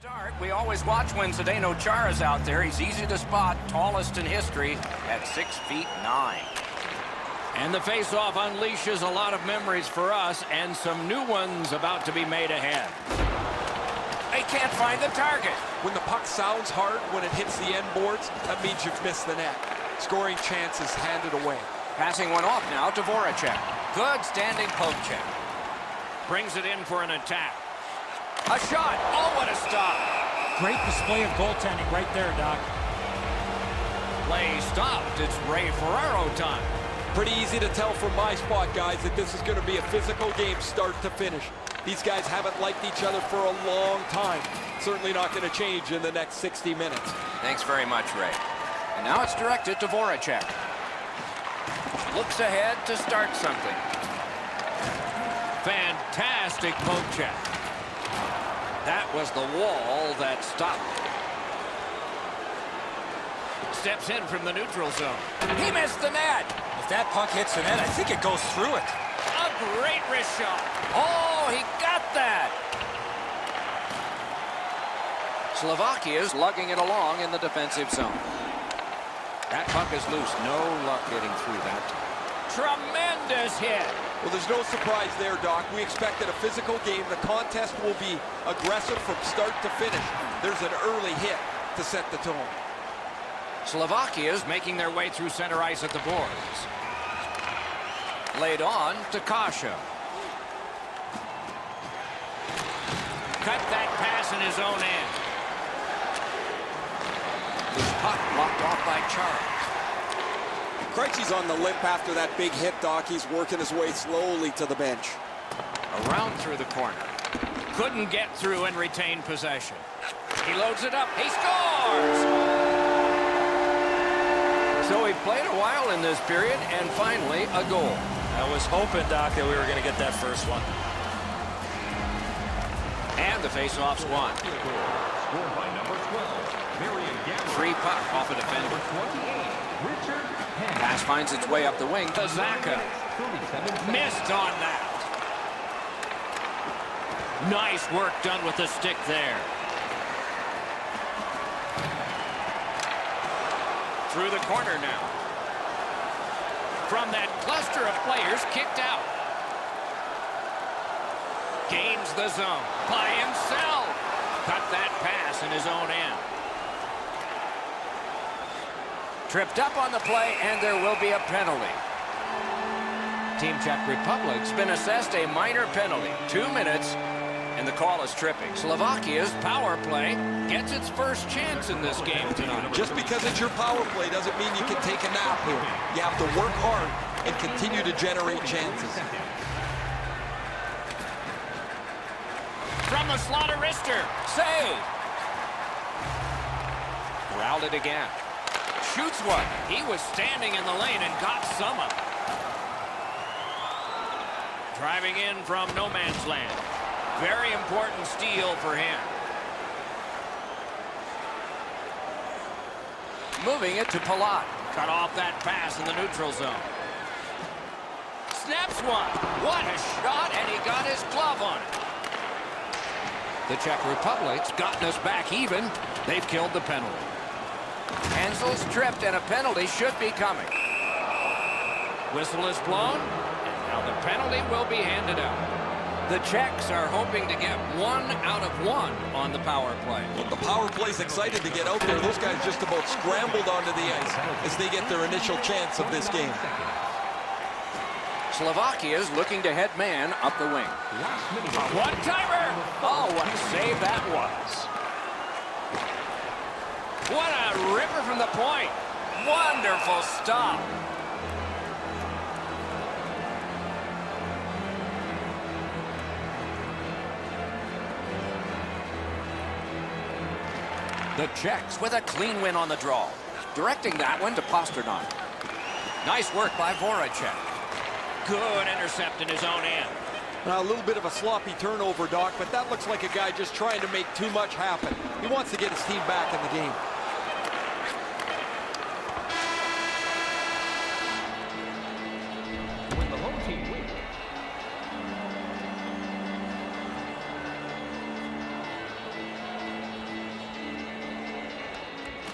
start. We always watch when Zdeno Chara's out there. He's easy to spot, tallest in history at 6'9". And the face-off unleashes a lot of memories for us and some new ones about to be made ahead. They can't find the target. When the puck sounds hard when it hits the end boards, that means you've missed the net. Scoring chances handed away. Passing one off now to Voracek. Good standing poke check. Brings it in for an attack. A shot. Oh, what a stop. Great display of goaltending right there, Doc. Play stopped. It's Ray Ferraro time. Pretty easy to tell from my spot, guys, that this is going to be a physical game start to finish. These guys haven't liked each other for a long time. Certainly not going to change in the next 60 minutes. Thanks very much, Ray. And now it's directed to Voracek. Looks ahead to start something. Fantastic poke check. That was the wall that stopped. Steps in from the neutral zone. He missed the net. If that puck hits the net, I think it goes through it. A great wrist shot. Oh, he got that. Slovakia's lugging it along in the defensive zone. That puck is loose. No luck getting through that. Tremendous hit. Well, there's no surprise there, Doc. We expected a physical game. The contest will be aggressive from start to finish. There's an early hit to set the tone. Slovakia's making their way through center ice at the boards. Laid on to Kasha. Cut that pass in his own end. The puck blocked off by Charles. Krejci's on the limp after that big hit, Doc. He's working his way slowly to the bench. Around through the corner. Couldn't get through and retain possession. He loads it up. He scores! So he played a while in this period, and finally a goal. I was hoping, Doc, that we were going to get that first one. And the face-off's won. Free puck off a defender. Pass finds its way up the wing to Zacha. Missed on that. Nice work done with the stick there. Through the corner now. From that cluster of players kicked out. Gains the zone by himself. Cut that pass in his own end. Tripped up on the play, and there will be a penalty. Team Czech Republic's been assessed a minor penalty. 2 minutes, and the call is tripping. Slovakia's power play gets its first chance in this game tonight. Just because it's your power play doesn't mean you can take a nap here. You have to work hard and continue to generate chances. From the slot of wrister. Save. Corralled it again. Shoots one. He was standing in the lane and got some of it. Driving in from no man's land. Very important steal for him. Moving it to Palat. Cut off that pass in the neutral zone. Snaps one. What a shot, and he got his glove on it. The Czech Republic's gotten us back even. They've killed the penalty. Hansel's tripped, and a penalty should be coming. Whistle is blown, and now the penalty will be handed out. The Czechs are hoping to get 1 out of 1 on the power play. Well, the power play's excited to get out there. Those guys just about scrambled onto the ice as they get their initial chance of this game. Slovakia's looking to head man up the wing. One-timer! Oh, what a save that was. What a ripper from the point. Wonderful stop. The Czechs with a clean win on the draw. Directing that one to Pasternak. Nice work by Voracek. Good intercept in his own end. Now, a little bit of a sloppy turnover, Doc, but that looks like a guy just trying to make too much happen. He wants to get his team back in the game. When the home team wins.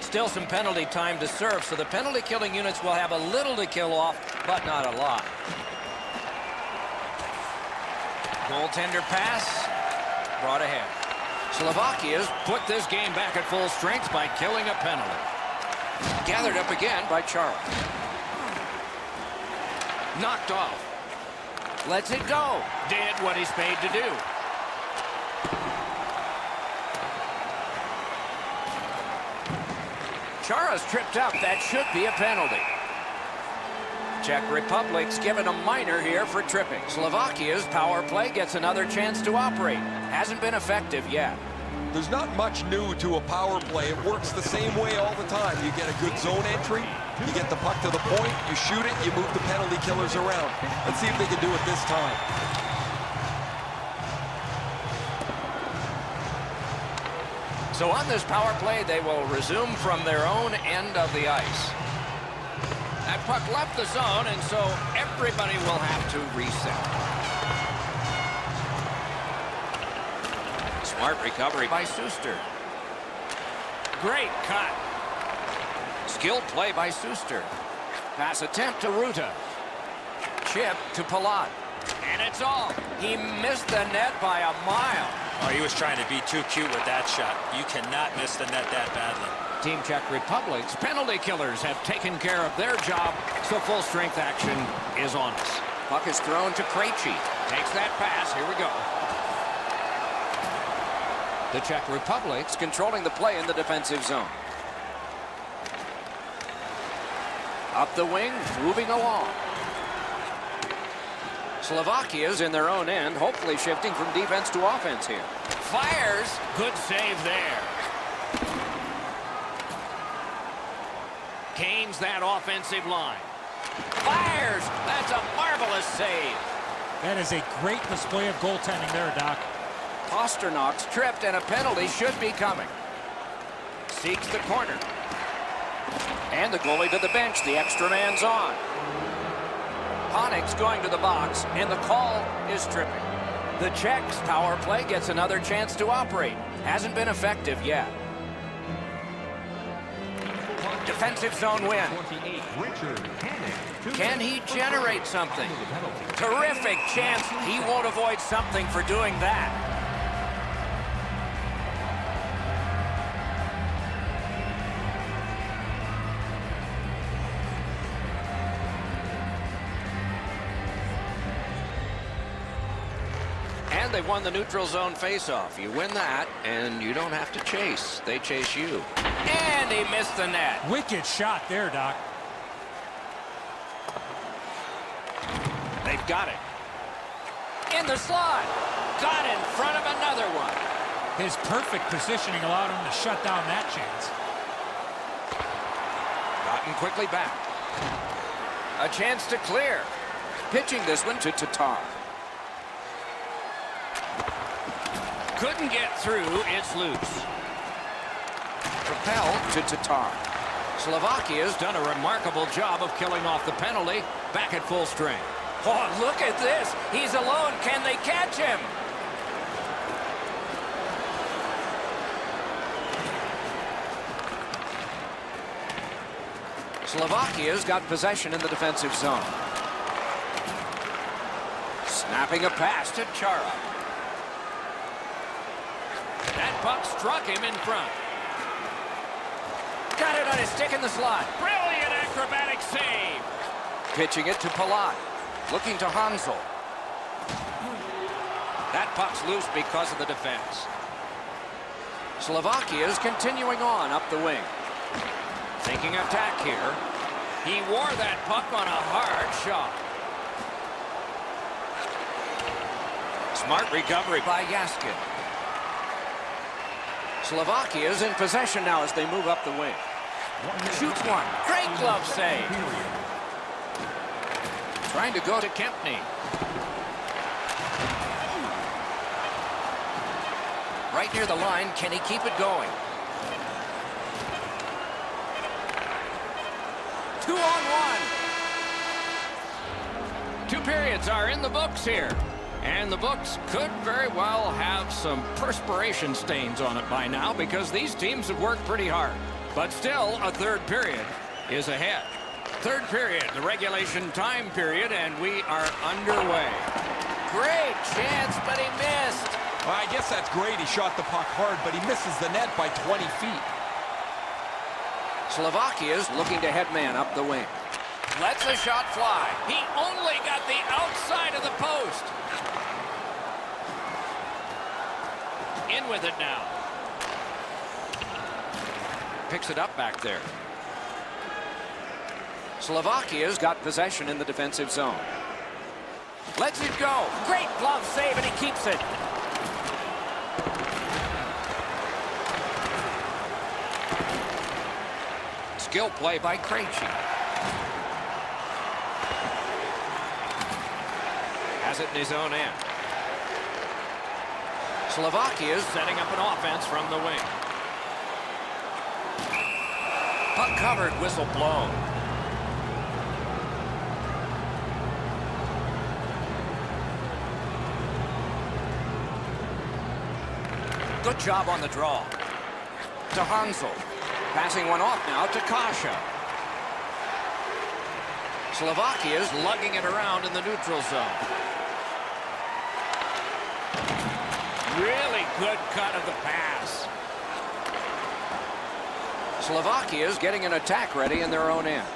Still some penalty time to serve, so the penalty killing units will have a little to kill off, but not a lot. Goaltender pass, brought ahead. Slovakia's put this game back at full strength by killing a penalty. Gathered up again by Chara. Knocked off. Lets it go. Did what he's paid to do. Chara's tripped up. That should be a penalty. Czech Republic's given a minor here for tripping. Slovakia's power play gets another chance to operate. Hasn't been effective yet. There's not much new to a power play. It works the same way all the time. You get a good zone entry, you get the puck to the point, you shoot it, you move the penalty killers around. Let's see if they can do it this time. So on this power play, they will resume from their own end of the ice. That puck left the zone, and so everybody will have to reset. Smart recovery by Suster. Great cut. Skilled play by Suster. Pass attempt to Ruta. Chip to Palat. And it's all. He missed the net by a mile. Oh, he was trying to be too cute with that shot. You cannot miss the net that badly. Team Czech Republic's penalty killers have taken care of their job, so full strength action is on us. Puck is thrown to Krejci. Takes that pass. Here we go. The Czech Republic's controlling the play in the defensive zone. Up the wing, moving along. Slovakia's in their own end, hopefully shifting from defense to offense here. Fires. Good save there. Canes that offensive line. Fires. That's a marvelous save. That is a great display of goaltending there, Doc. Pasternak's tripped, and a penalty should be coming. Seeks the corner. And the goalie to the bench. The extra man's on. Panik's going to the box, and the call is tripping. The Czechs' power play gets another chance to operate. Hasn't been effective yet. Defensive zone win. Can he generate something? Terrific chance. He won't avoid something for doing that. And they won the neutral zone faceoff. You win that, and you don't have to chase. They chase you. And he missed the net. Wicked shot there, Doc. They've got it. In the slot. Got in front of another one. His perfect positioning allowed him to shut down that chance. Gotten quickly back. A chance to clear. Pitching this one to Tatar. Couldn't get through. It's loose. Propelled to Tatar. Slovakia's done a remarkable job of killing off the penalty. Back at full strength. Oh, look at this. He's alone. Can they catch him? Slovakia's got possession in the defensive zone. Snapping a pass to Chara. That puck struck him in front. Got it on his stick in the slot. Brilliant acrobatic save. Pitching it to Palat. Looking to Hansel. That puck's loose because of the defense. Slovakia's continuing on up the wing. Thinking attack here. He wore that puck on a hard shot. Smart recovery by Yaskin. Slovakia's in possession now as they move up the wing. Shoots one. Great glove save. Trying to go to Kempny. Right near the line. Can he keep it going? 2-on-1. 2 periods are in the books here. And the books could very well have some perspiration stains on it by now because these teams have worked pretty hard. But still, a third period is ahead. Third period, the regulation time period, and we are underway. Great chance, but he missed. Well, I guess that's great. He shot the puck hard, but he misses the net by 20 feet. Slovakia's looking to head man up the wing. Lets a shot fly. He only got the outside of the post. In with it now. Picks it up back there. Slovakia's got possession in the defensive zone. Lets it go. Great glove save, and he keeps it. Skill play by Krejci. Has it in his own end. Slovakia is setting up an offense from the wing. Puck covered, whistle blown. Good job on the draw. To Hansel. Passing one off now to Kasha. Slovakia's lugging it around in the neutral zone. Really good cut of the pass. Slovakia's getting an attack ready in their own end.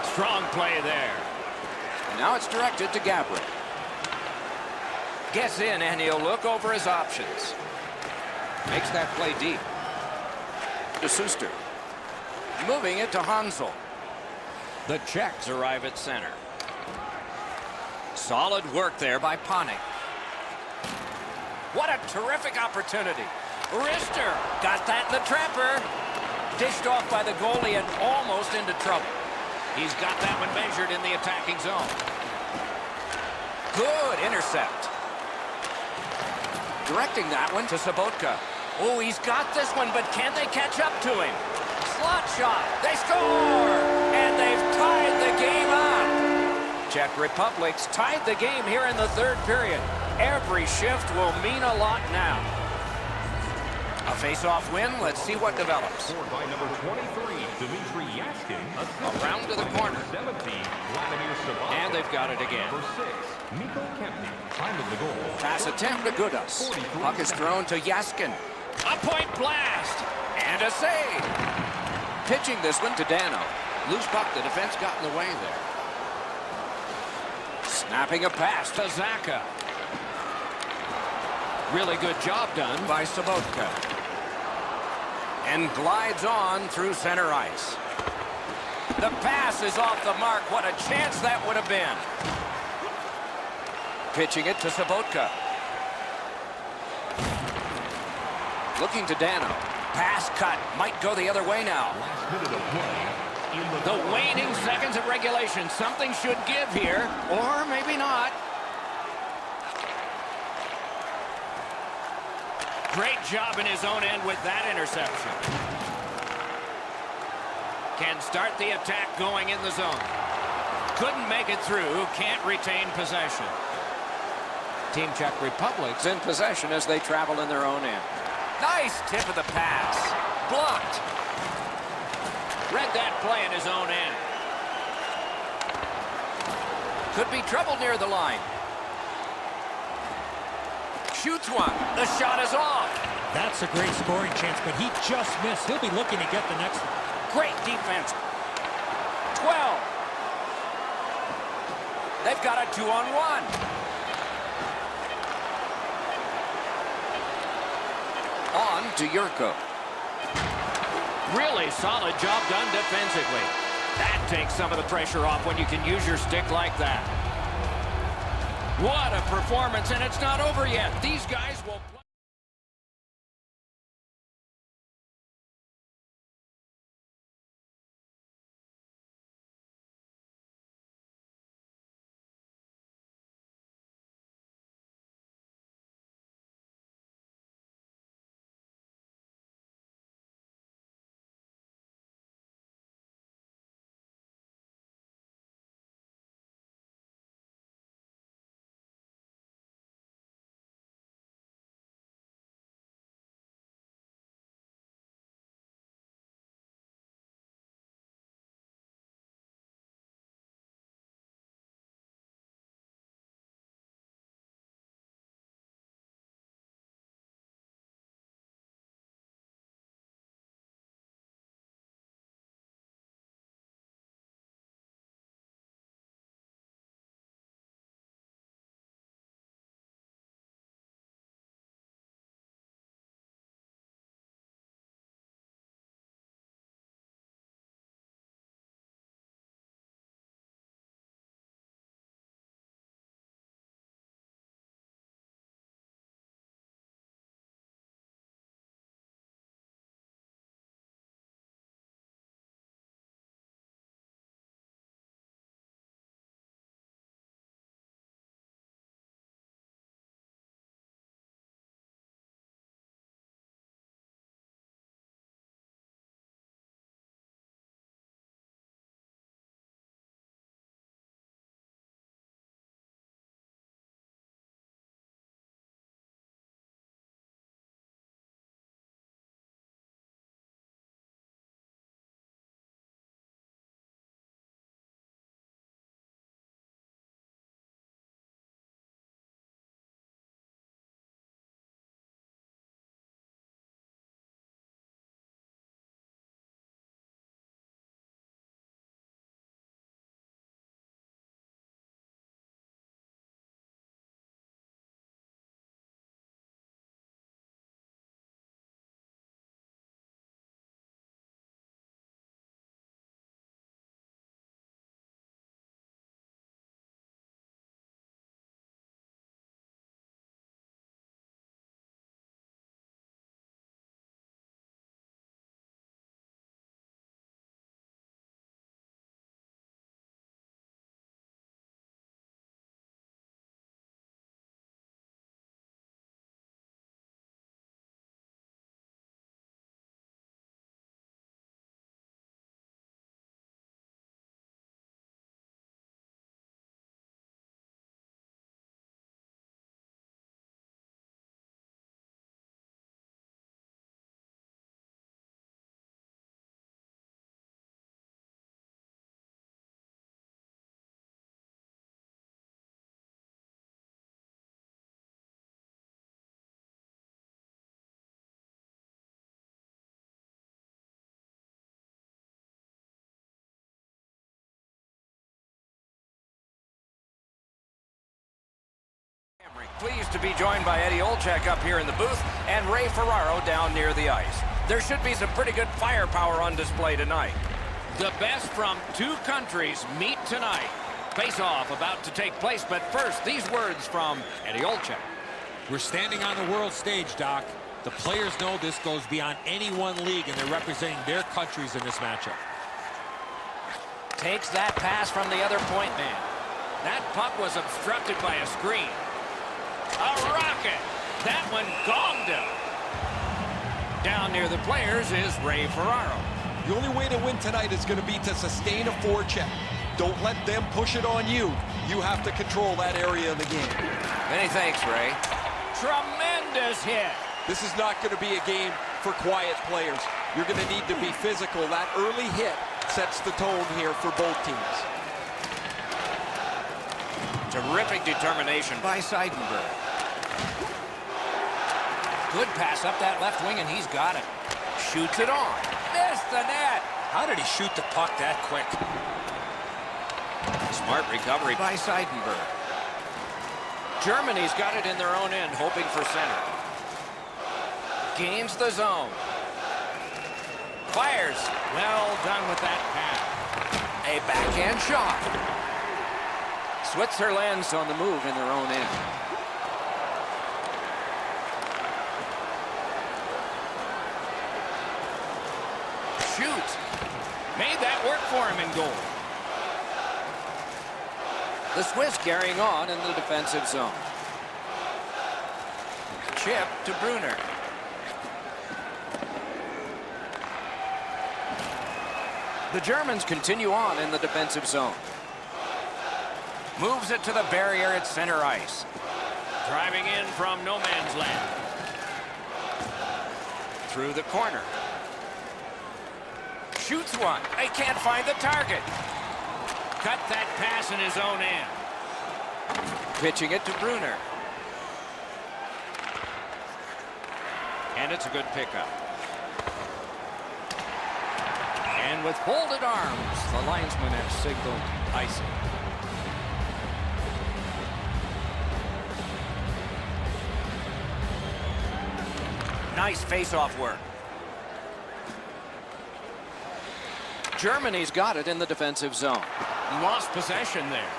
Strong play there. And now it's directed to Gabriel. Gets in, and he'll look over his options. Makes that play deep. To Suster. Moving it to Hansel. The Czechs arrive at center. Solid work there by Panik. What a terrific opportunity. Rister got that in the trapper. Dished off by the goalie and almost into trouble. He's got that one measured in the attacking zone. Good intercept. Directing that one to Sobotka. Oh, he's got this one, but can they catch up to him? Slot shot. They score! And they've tied the game up. Czech Republic's tied the game here in the third period. Every shift will mean a lot now. A face-off win. Let's see what develops. Scored by number 23, Dmitry Yaskin. Around to the corner. 17, Vladimir Sabato. And they've got it again. Number 6, Mikko Kempny. Time of the goal. Pass attempt to Gudas. Puck is thrown to Yaskin. A point blast. And a save. Pitching this one to Dano. Loose puck. The defense got in the way there. Snapping a pass to Zaka. Really good job done by Sobotka. And glides on through center ice. The pass is off the mark. What a chance that would have been. Pitching it to Sobotka. Looking to Dano. Pass cut. Might go the other way now. Last minute of play. The waning seconds of regulation. Something should give here. Or maybe not. Great job in his own end with that interception. Can start the attack going in the zone. Couldn't make it through. Can't retain possession. Team Czech Republic's in possession as they travel in their own end. Nice tip of the pass. Blocked. Read that play in his own end. Could be trouble near the line. Shoots one. The shot is off. That's a great scoring chance, but he just missed. He'll be looking to get the next one. Great defense. 12. They've got a 2-on-1. On to Yurko. Really solid job done defensively. That takes some of the pressure off when you can use your stick like that. What a performance, and it's not over yet. These guys will play. Pleased to be joined by Eddie Olczyk up here in the booth and Ray Ferraro down near the ice. There should be some pretty good firepower on display tonight. The best from two countries meet tonight. Face-off about to take place, but first, these words from Eddie Olczyk. We're standing on the world stage, Doc. The players know this goes beyond any one league, and they're representing their countries in this matchup. Takes that pass from the other point man. That puck was obstructed by a screen. A rocket. That one gonged him. Down near the players is Ray Ferraro. The only way to win tonight is going to be to sustain a forecheck. Don't let them push it on you. You have to control that area of the game. Many thanks, Ray. Tremendous hit. This is not going to be a game for quiet players. You're going to need to be physical. That early hit sets the tone here for both teams. Terrific determination by Seidenberg. Good pass up that left wing, and he's got it. Shoots it on. Missed the net. How did he shoot the puck that quick? Smart recovery by Seidenberg. Germany's got it in their own end, hoping for center. Gains the zone. Fires. Well done with that pass. A backhand shot. Switzerland's on the move in their own end. Shoots. Made that work for him in goal. The Swiss carrying on in the defensive zone. Chip to Brunner. The Germans continue on in the defensive zone. Moves it to the barrier at center ice. Driving in from no man's land. Through the corner. Shoots one. They can't find the target. Cut that pass in his own end. Pitching it to Brunner. And it's a good pickup. And with folded arms, the linesman has signaled icing. Nice face-off work. Germany's got it in the defensive zone. Lost possession there.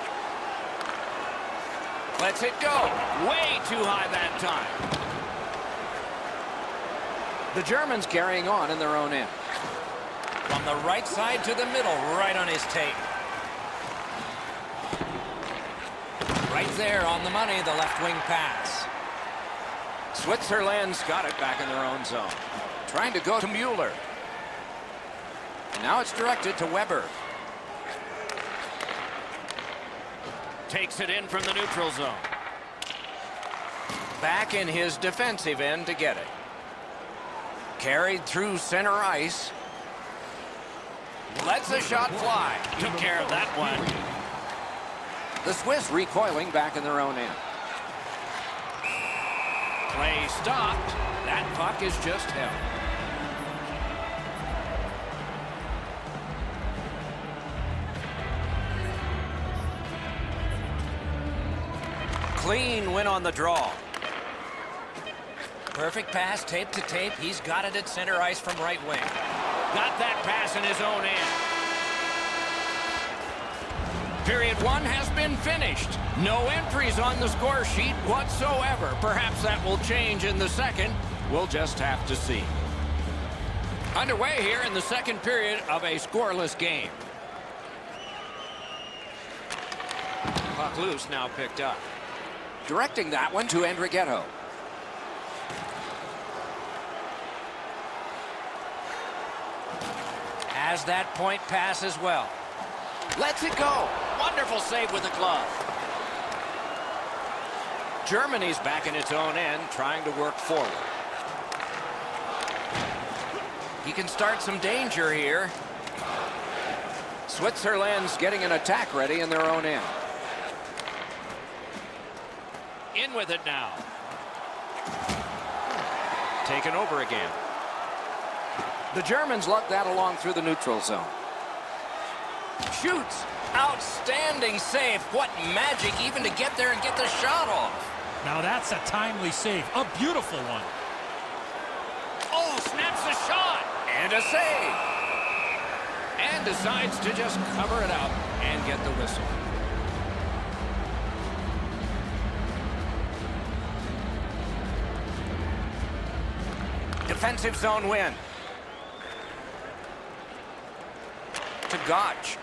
Lets it go. Way too high that time. The Germans carrying on in their own end. From the right side to the middle, right on his tape. Right there on the money, the left wing pass. Switzerland's got it back in their own zone. Trying to go to Mueller. And now it's directed to Weber. Takes it in from the neutral zone. Back in his defensive end to get it. Carried through center ice. Lets the shot fly. Took care of that one. The Swiss recoiling back in their own end. Play stopped. That puck is just held. Clean win on the draw. Perfect pass, tape to tape. He's got it at center ice from right wing. Got that pass in his own end. Period one has been finished. No entries on the score sheet whatsoever. Perhaps that will change in the second. We'll just have to see. Underway here in the second period of a scoreless game. Puck loose, now picked up. Directing that one to Andrighetto. Has that point pass as well. Lets it go. Wonderful save with the glove. Germany's back in its own end, trying to work forward. He can start some danger here. Switzerland's getting an attack ready in their own end. In with it now. Taken over again. The Germans lug that along through the neutral zone. Shoots. Outstanding save. What magic even to get there and get the shot off. Now that's a timely save. A beautiful one. Oh, snaps the shot. And a save. And decides to just cover it up and get the whistle. Defensive zone win. To Gotch.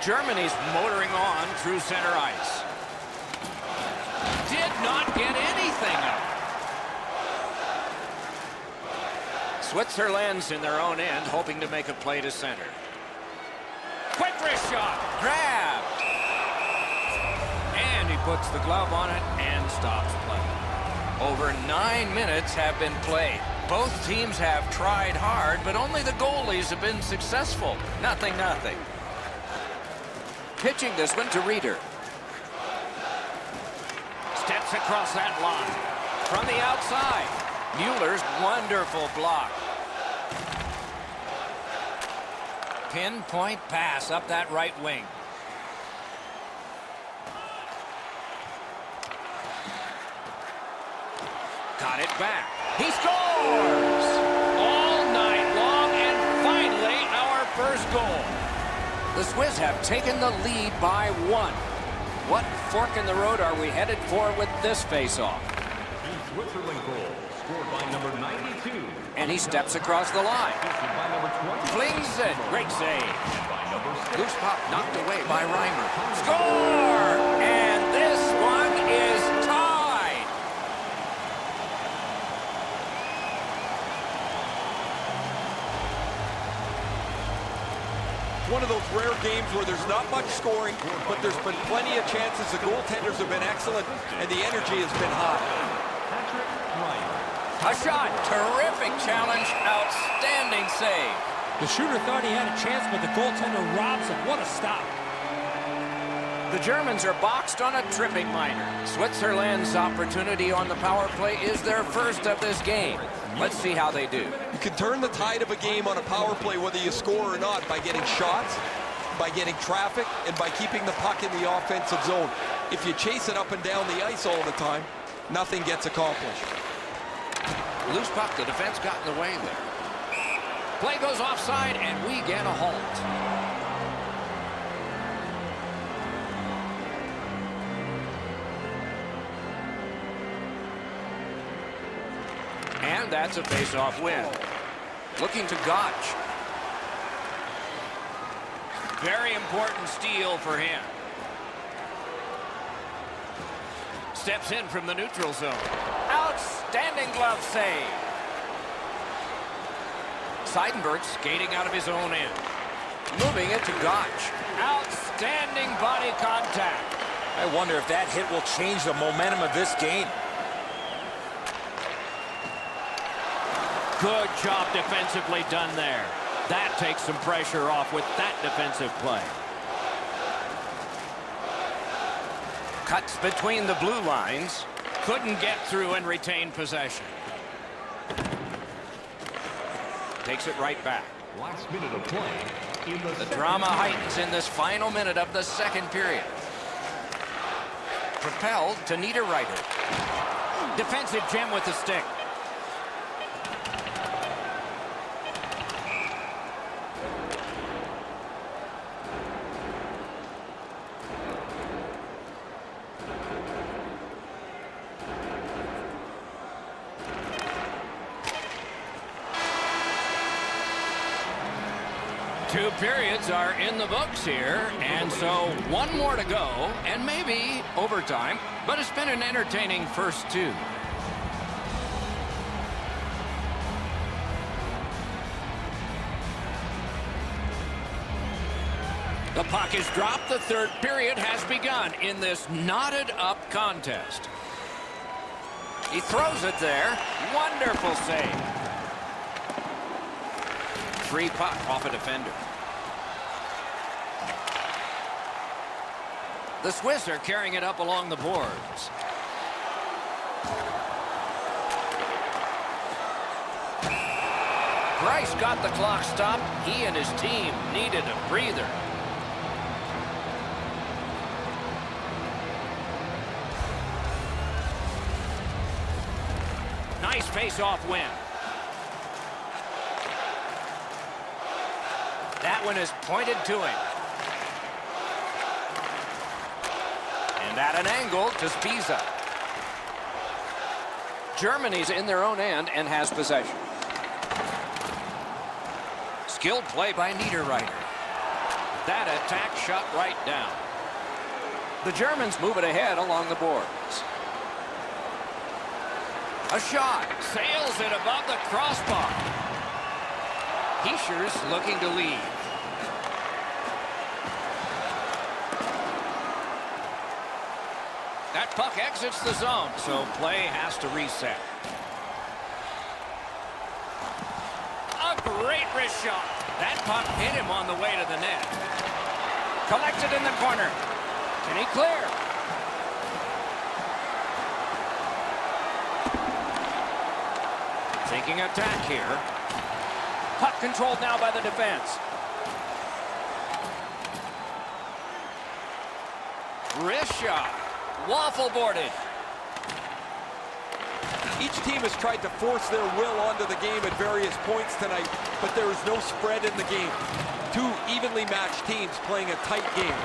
Germany's motoring on through center ice. Did not get anything up. Switzerland's in their own end, hoping to make a play to center. Quick wrist shot. Grabbed. And he puts the glove on it and stops play. Over 9 minutes have been played. Both teams have tried hard, but only the goalies have been successful. Nothing. Pitching this one to Reeder. Steps across that line. From the outside. Mueller's wonderful block. Pinpoint pass up that right wing. Got it back. He scores! All night long, and finally our first goal. The Swiss have taken the lead by 1. What fork in the road are we headed for with this face-off? The Switzerland goal, scored by number 92. And he steps across the line. By number 20. Flings it. Great save. By number 6. Loose puck knocked away by Reimer. Score! And this one is tied. One of those rare games where there's not much scoring, but there's been plenty of chances. The goaltenders have been excellent, and the energy has been high. Patrick Reimer. A shot. Terrific challenge. Outstanding save. The shooter thought he had a chance, but the goaltender robs him. What a stop. The Germans are boxed on a tripping minor. Switzerland's opportunity on the power play is their first of this game. Let's see how they do. You can turn the tide of a game on a power play, whether you score or not, by getting shots, by getting traffic, and by keeping the puck in the offensive zone. If you chase it up and down the ice all the time, nothing gets accomplished. Loose puck. The defense got in the way there. Play goes offside, and we get a halt. And that's a face-off win. Looking to Gotch. Very important steal for him. Steps in from the neutral zone. Outstanding glove save. Seidenberg skating out of his own end. Moving it to Gotch. Outstanding body contact. I wonder if that hit will change the momentum of this game. Good job defensively done there. That takes some pressure off with that defensive play. Cuts between the blue lines. Couldn't get through and retain possession. Takes it right back. Last minute of play. In The drama heightens in this final minute of the second period. Propelled to Niederreiter. Defensive gem with the stick. Two periods are in the books here, and so one more to go, and maybe overtime, but it's been an entertaining first two. The puck is dropped. The third period has begun in this knotted up contest. He throws it there. Wonderful save. Free puck off a defender. The Swiss are carrying it up along the boards. Price got the clock stopped. He and his team needed a breather. Nice face-off win. That one is pointed to him. And at an angle to Spiza. Germany's in their own end and has possession. Skilled play by Niederreiter. That attack shot right down. The Germans move it ahead along the boards. A shot. Sails it above the crossbar. Hischier's looking to lead. That puck exits the zone, so play has to reset. A great wrist shot. That puck hit him on the way to the net. Collected in the corner. Can he clear? Thinking attack here. Puck controlled now by the defense. Wrist shot. Waffle boarded. Each team has tried to force their will onto the game at various points tonight, but there is no spread in the game. Two evenly matched teams playing a tight game.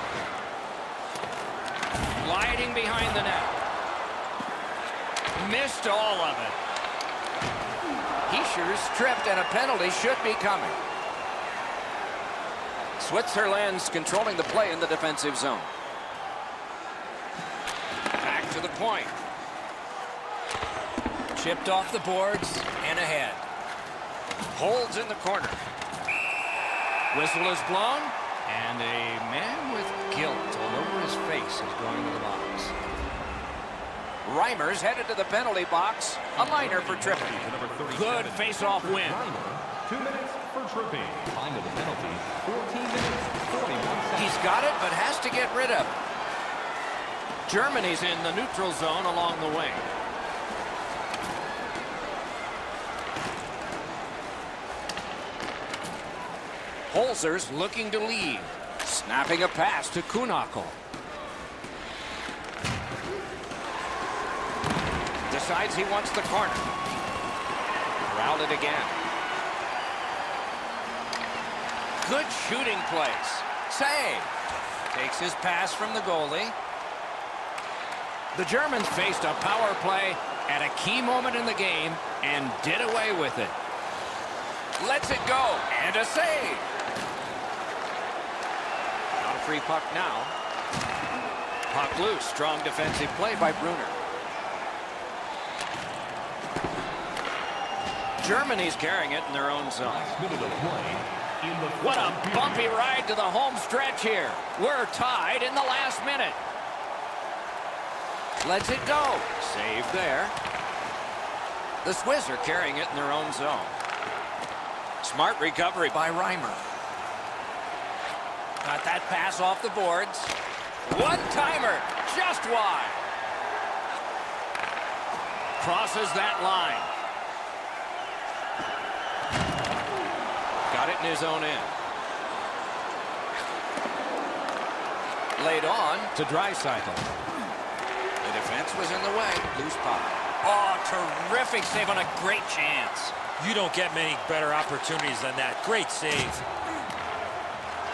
Gliding behind the net. Missed all of it. Hischier's stripped and a penalty should be coming. Switzerland's controlling the play in the defensive zone. Back to the point. Chipped off the boards and ahead. Holds in the corner. Whistle is blown, and a man with guilt all over his face is going to the box. Reimer's headed to the penalty box. A liner for tripping. Good face-off win. 2 minutes for tripping. Time of the penalty, 14 minutes, 41 seconds. He's got it, but has to get rid of it. Germany's in the neutral zone along the wing. Holzer's looking to lead. Snapping a pass to Kuhnhackl. Decides he wants the corner. Corralled it again. Good shooting place. Save. Takes his pass from the goalie. The Germans faced a power play at a key moment in the game and did away with it. Lets it go, and a save. Not a free puck now. Puck loose. Strong defensive play by Brunner. Germany's carrying it in their own zone. Last minute of play in the What a third period. bumpy ride to the home stretch here. We're tied in the last minute. Lets it go. Save there. The Swiss are carrying it in their own zone. Smart recovery by Reimer. Got that pass off the boards. One-timer, just wide. Crosses that line. Got it in his own end. Laid on to Draisaitl. The defense was in the way. Loose puck. Oh, terrific save on a great chance. You don't get many better opportunities than that. Great save.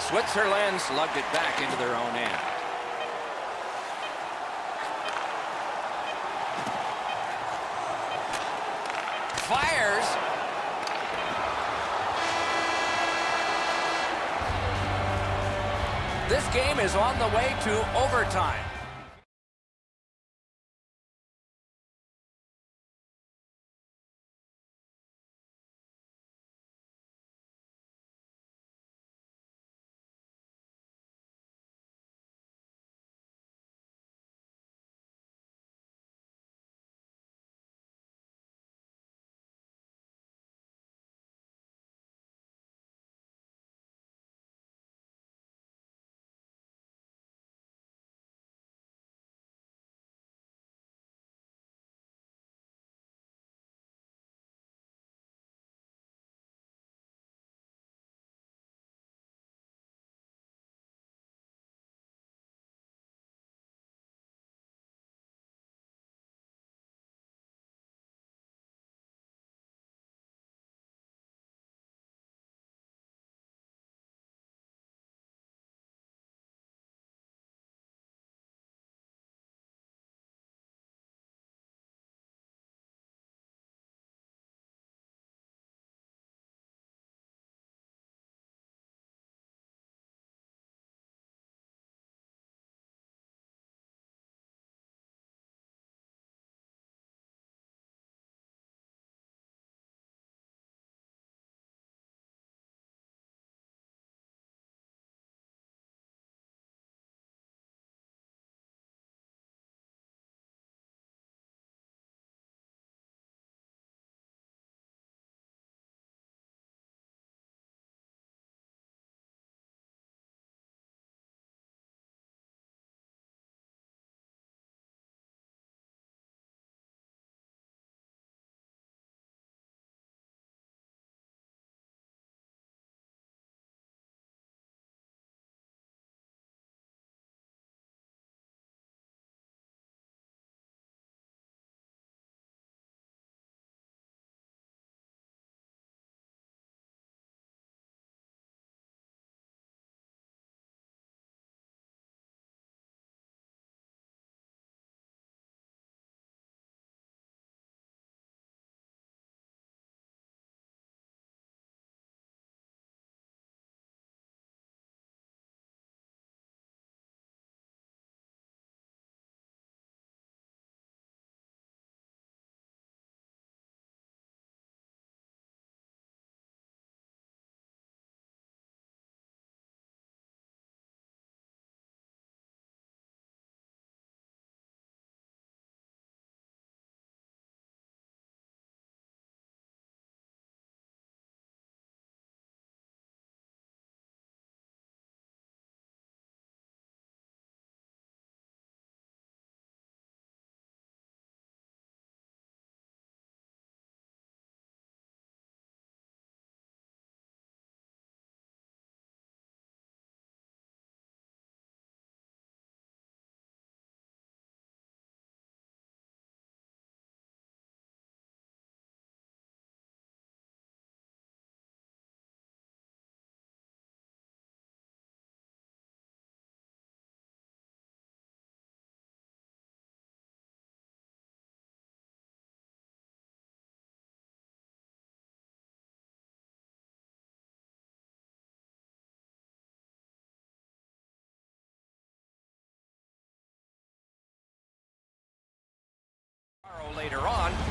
Switzerland slugged it back into their own end. Fires. This game is on the way to overtime.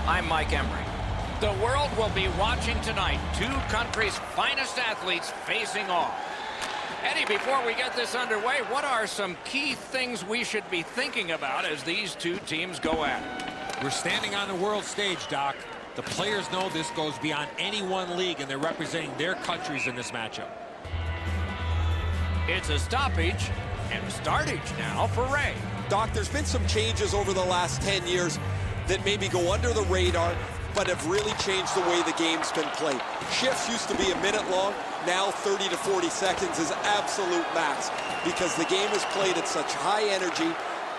I'm Mike Emery. The world will be watching tonight. Two countries' finest athletes facing off. Eddie, before we get this underway, what are some key things we should be thinking about as these two teams go at it? We're standing on the world stage, Doc. The players know this goes beyond any one league, and they're representing their countries in this matchup. It's a stoppage and a startage now for Ray. Doc, there's been some changes over the last 10 years that maybe go under the radar, but have really changed the way the game's been played. Shifts used to be a minute long. Now 30 to 40 seconds is absolute max because the game is played at such high energy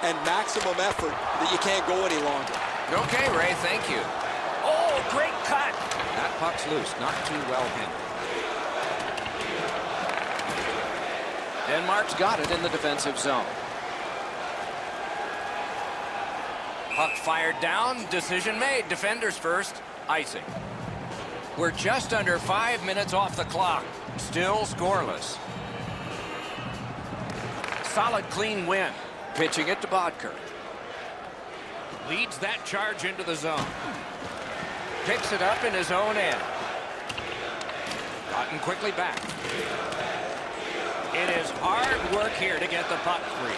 and maximum effort that you can't go any longer. Okay, Ray, thank you. Oh, great cut. That puck's loose, not too well handled. Denmark's got it in the defensive zone. Puck fired down, decision made. Defenders first, icing. We're just under 5 minutes off the clock. Still scoreless. Solid, clean win. Pitching it to Bodker. Leads that charge into the zone. Picks it up in his own end. Gotten quickly back. It is hard work here to get the puck free.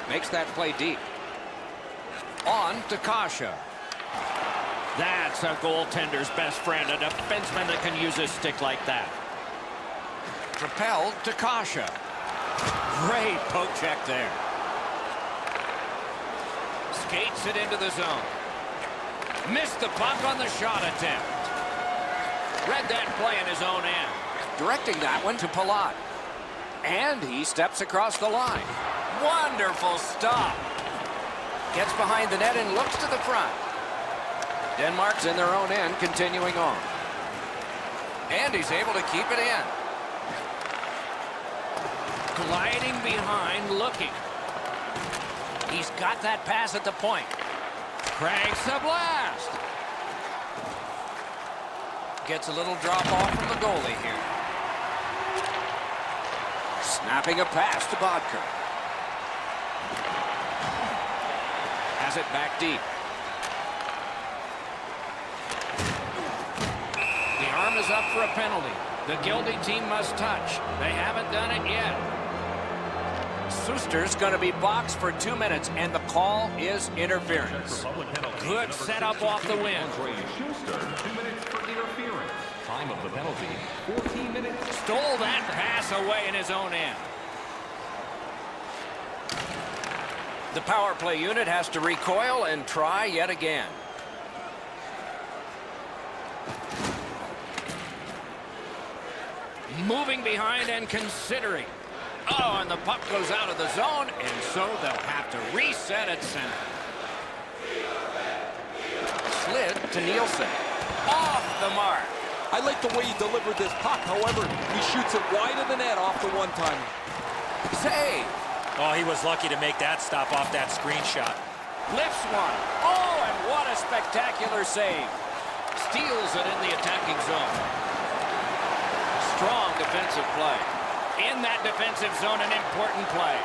Makes that play deep. On to Kasha. That's a goaltender's best friend, a defenseman that can use a stick like that. Propelled to Kasha. Great poke check there. Skates it into the zone. Missed the puck on the shot attempt. Read that play in his own end. Directing that one to Palat. And he steps across the line. Wonderful stop. Gets behind the net and looks to the front. Denmark's in their own end, continuing on. And he's able to keep it in. Gliding behind, looking. He's got that pass at the point. Cranks a blast. Gets a little drop off from the goalie here. Snapping a pass to Bodker. Has it back deep. The arm is up for a penalty. The Gildy team must touch. They haven't done it yet. Suster's going to be boxed for 2 minutes, and the call is interference. Good setup off the win. Andre Schuster, 2 minutes for interference. Time of the penalty, 14 minutes. Stole that pass away in his own end. The power play unit has to recoil and try yet again. Moving behind and considering. Oh, and the puck goes out of the zone, and so they'll have to reset at center. Slid to Nielsen. Off the mark. I like the way he delivered this puck. However, he shoots it wide of the net off the one-timer. Save. Oh, he was lucky to make that stop off that screenshot. Lifts one. Oh, and what a spectacular save. Steals it in the attacking zone. Strong defensive play. In that defensive zone, an important play.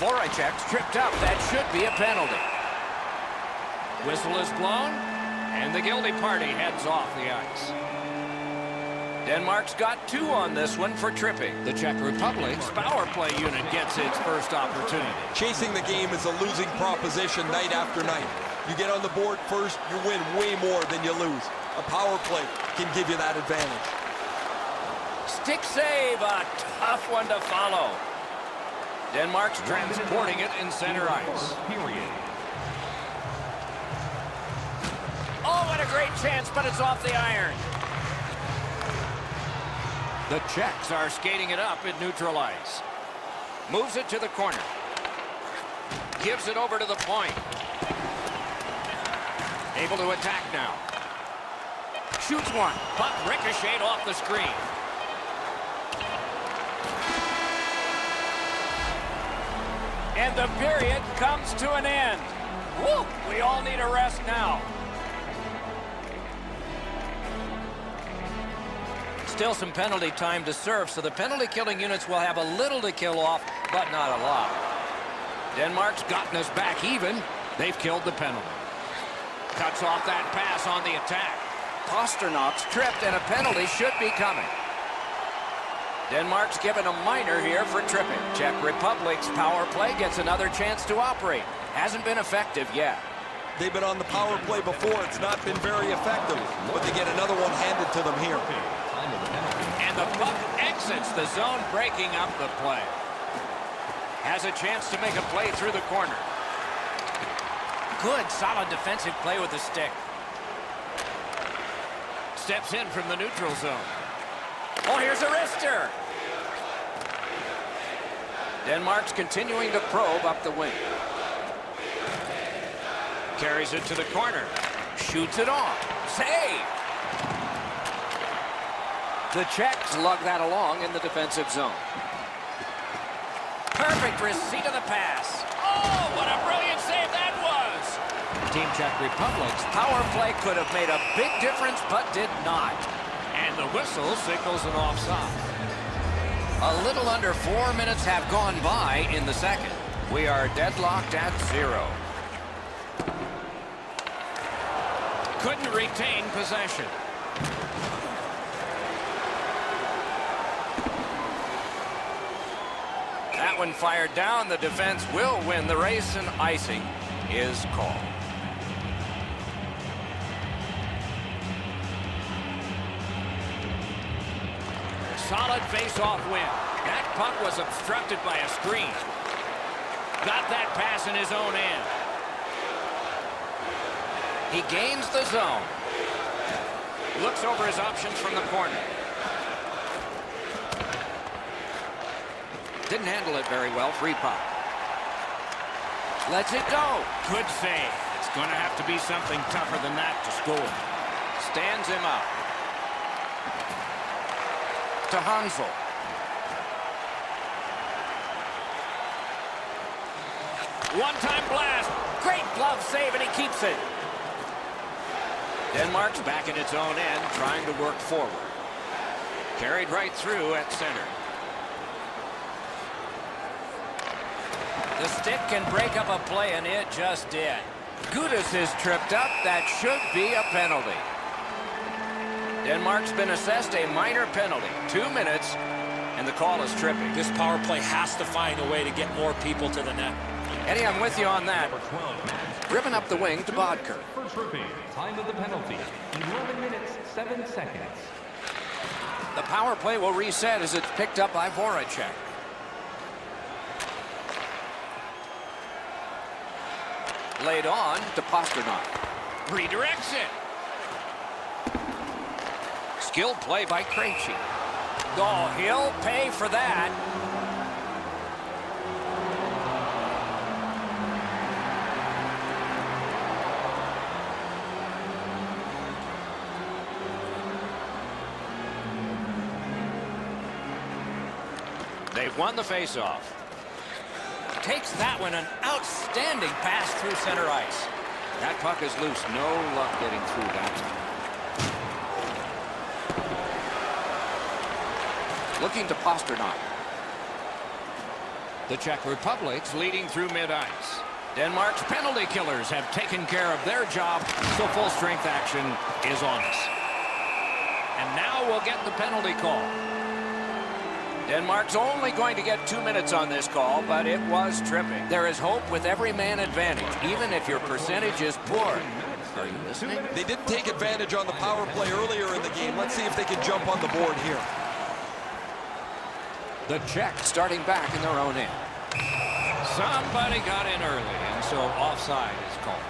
Voracek's tripped up. That should be a penalty. Whistle is blown, and the Gildy party heads off the ice. Denmark's got 2 on this one for tripping. The Czech Republic's power play unit gets its first opportunity. Chasing the game is a losing proposition night after night. You get on the board first, you win way more than you lose. A power play can give you that advantage. Stick save, a tough one to follow. Denmark's transporting it in center ice. Period. Oh, what a great chance, but it's off the iron. The Czechs are skating it up at neutral ice. Moves it to the corner. Gives it over to the point. Able to attack now. Shoots one. Puck ricocheted off the screen. And the period comes to an end. Woo! We all need a rest now. Still some penalty time to serve, so the penalty killing units will have a little to kill off, but not a lot. Denmark's gotten us back even. They've killed the penalty. Cuts off that pass on the attack. Pasternak's tripped, and a penalty should be coming. Denmark's given a minor here for tripping. Czech Republic's power play gets another chance to operate. Hasn't been effective yet. They've been on the power play before. It's not been very effective, but they get another one handed to them here. And the puck exits the zone, breaking up the play. Has a chance to make a play through the corner. Good, solid defensive play with the stick. Steps in from the neutral zone. Oh, here's a wrister. Denmark's continuing to probe up the wing. Carries it to the corner. Shoots it off. Save! The Czechs lug that along in the defensive zone. Perfect receipt of the pass. Oh, what a brilliant save that was! Team Czech Republic's power play could have made a big difference, but did not. And the whistle signals an offside. A little under 4 minutes have gone by in the second. We are deadlocked at 0. Couldn't retain possession. That one fired down. The defense will win the race, and icing is called. Solid face-off win. That puck was obstructed by a screen. Got that pass in his own end. He gains the zone. Looks over his options from the corner. Didn't handle it very well. Free puck. Lets it go. Good save. It's going to have to be something tougher than that to score. Stands him up. To Hansel. One-time blast. Great glove save, and he keeps it. Denmark's back in its own end, trying to work forward. Carried right through at center. The stick can break up a play, and it just did. Gudis is tripped up. That should be a penalty. Denmark's been assessed a minor penalty. 2 minutes, and the call is tripping. This power play has to find a way to get more people to the net. Eddie, I'm with you on that. Driven up the wing to Bodker. For tripping, time of the penalty, 11 minutes, 7 seconds. The power play will reset as it's picked up by Voracek. Laid on to Pasternak. Redirects it. Skilled play by Krejci. Oh, he'll pay for that. They've won the faceoff. Takes that one, an outstanding pass through center ice. That puck is loose. No luck getting through that. Looking to Pasternak. The Czech Republic's leading through mid-ice. Denmark's penalty killers have taken care of their job, so full strength action is on us. And now we'll get the penalty call. Denmark's only going to get 2 minutes on this call, but it was tripping. There is hope with every man advantage, even if your percentage is poor. Are you listening? They didn't take advantage on the power play earlier in the game. Let's see if they can jump on the board here. The Czechs starting back in their own end. Somebody got in early, and so offside is called.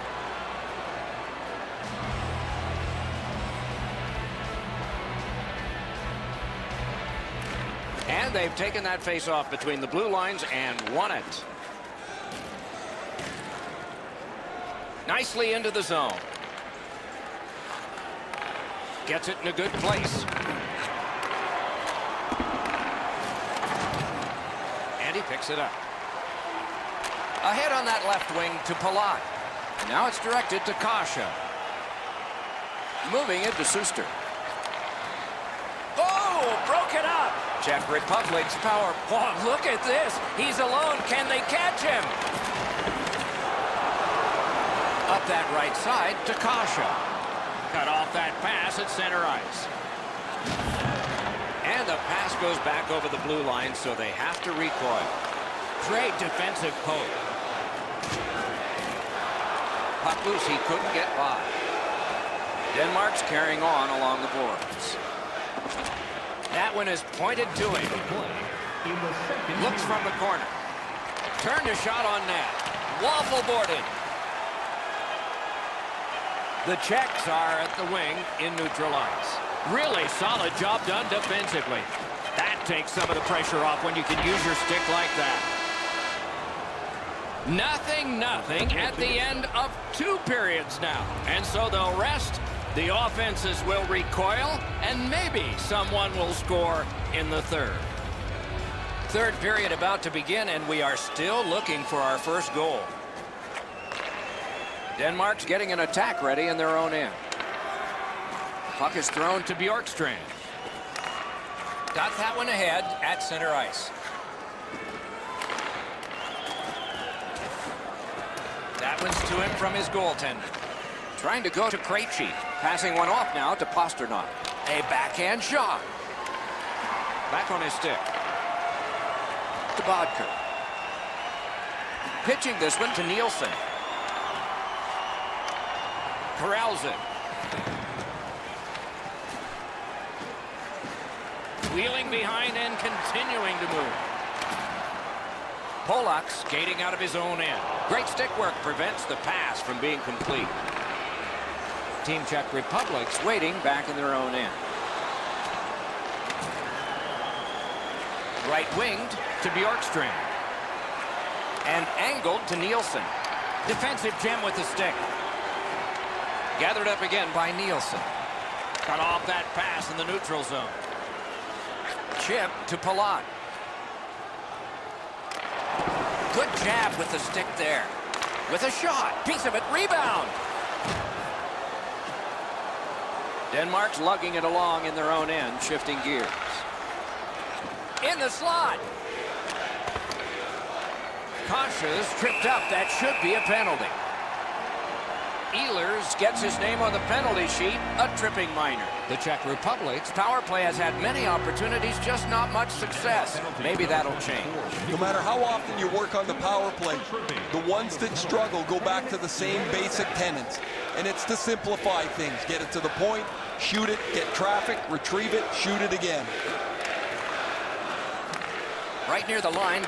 And they've taken that face-off between the blue lines and won it. Nicely into the zone. Gets it in a good place. And he picks it up. Ahead on that left wing to Palat. Now it's directed to Kasha. Moving it to Suster. Oh, broke it up. Czech Republic's power. Oh, look at this. He's alone. Can they catch him? Up that right side to Kasha. Cut off that pass at center ice. And the pass goes back over the blue line, so they have to recoil. Great defensive poke. Puck loose, he couldn't get by. Denmark's carrying on along the boards. That one is pointed to him. Looks from the corner. Turned a shot on net. Waffle boarded. The Czechs are at the wing in neutral ice. Really solid job done defensively. That takes some of the pressure off when you can use your stick like that. 0-0 at the end of 2 periods now. And so they'll rest. The offenses will recoil, and maybe someone will score in the third. Third period about to begin, and we are still looking for our first goal. Denmark's getting an attack ready in their own end. Puck is thrown to Bjorkstrand. Got that one ahead at center ice. That one's to him from his goaltender. Trying to go to Krejci. Passing one off now to Pasternak. A backhand shot. Back on his stick. To Bodker. Pitching this one to Nielsen. Corrals it. Wheeling behind and continuing to move. Polak skating out of his own end. Great stick work prevents the pass from being complete. Team Czech Republic's waiting back in their own end. Right-winged to Bjorkstrand. And angled to Nielsen. Defensive gem with the stick. Gathered up again by Nielsen. Cut off that pass in the neutral zone. Chip to Palat. Good jab with the stick there. With a shot. Piece of it. Rebound. Denmark's lugging it along in their own end, shifting gears. In the slot. Kasha's tripped up. That should be a penalty. Ehlers gets his name on the penalty sheet, a tripping minor. The Czech Republic's power play has had many opportunities, just not much success. Maybe that'll change. No matter how often you work on the power play, the ones that struggle go back to the same basic tenets. And it's to simplify things. Get it to the point, shoot it, get traffic, retrieve it, shoot it again. Right near the line.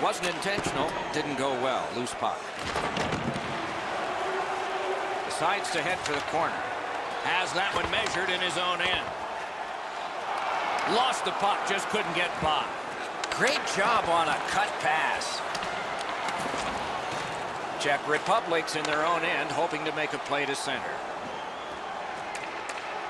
Wasn't intentional. Didn't go well. Loose puck. Decides to head for the corner. Has that one measured in his own end. Lost the puck. Just couldn't get by. Great job on a cut pass. Czech Republic's in their own end, hoping to make a play to center.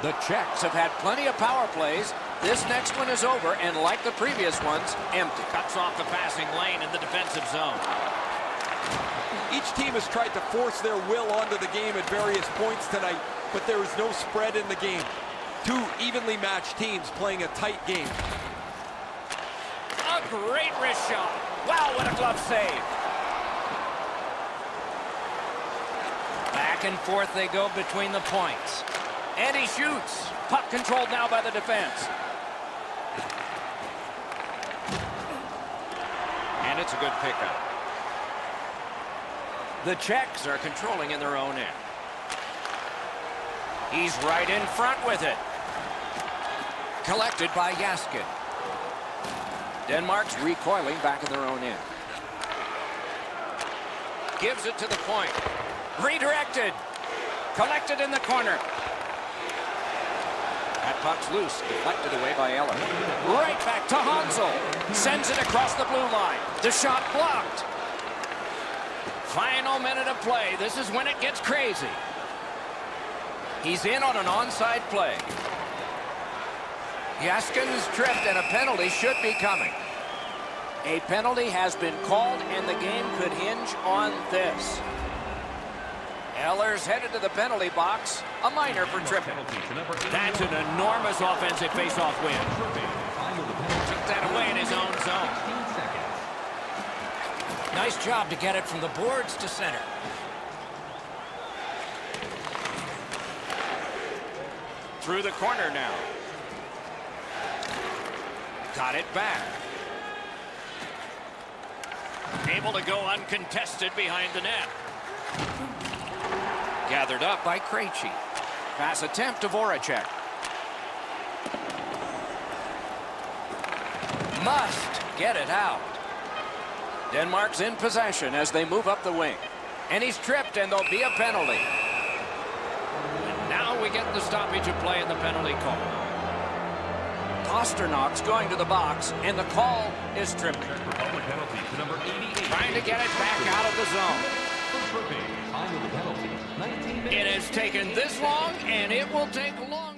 The Czechs have had plenty of power plays. This next one is over, and like the previous ones, empty. Cuts off the passing lane in the defensive zone. Each team has tried to force their will onto the game at various points tonight, but there is no spread in the game. 2 evenly matched teams playing a tight game. A great wrist shot. Wow, what a glove save. Back and forth they go between the points. And he shoots. Puck controlled now by the defense. And it's a good pickup. The Czechs are controlling in their own end. He's right in front with it. Collected by Jaskin. Denmark's recoiling back in their own end. Gives it to the point. Redirected. Collected in the corner. That puck's loose. Deflected away by Eller. Right back to Hansel. Sends it across the blue line. The shot blocked. Final minute of play. This is when it gets crazy. He's in on an onside play. Jaskin's tripped and a penalty should be coming. A penalty has been called and the game could hinge on this. Eller's headed to the penalty box. A minor for tripping. That's an enormous offensive face-off win. Took that away in his own zone. Nice job to get it from the boards to center. through the corner now. Got it back. Able to go uncontested behind the net. Gathered up by Krejci. Pass attempt to Voracek. Must get it out. Denmark's in possession as they move up the wing. And he's tripped, and there'll be a penalty. And now we get the stoppage of play in the penalty call. Pasternak's going to the box, and the call is tripping. Czech Republic penalty to number 88. Trying to get it back out of the zone. For tripping. Time of the penalty, 19 minutes. It has taken this long, and it will take longer.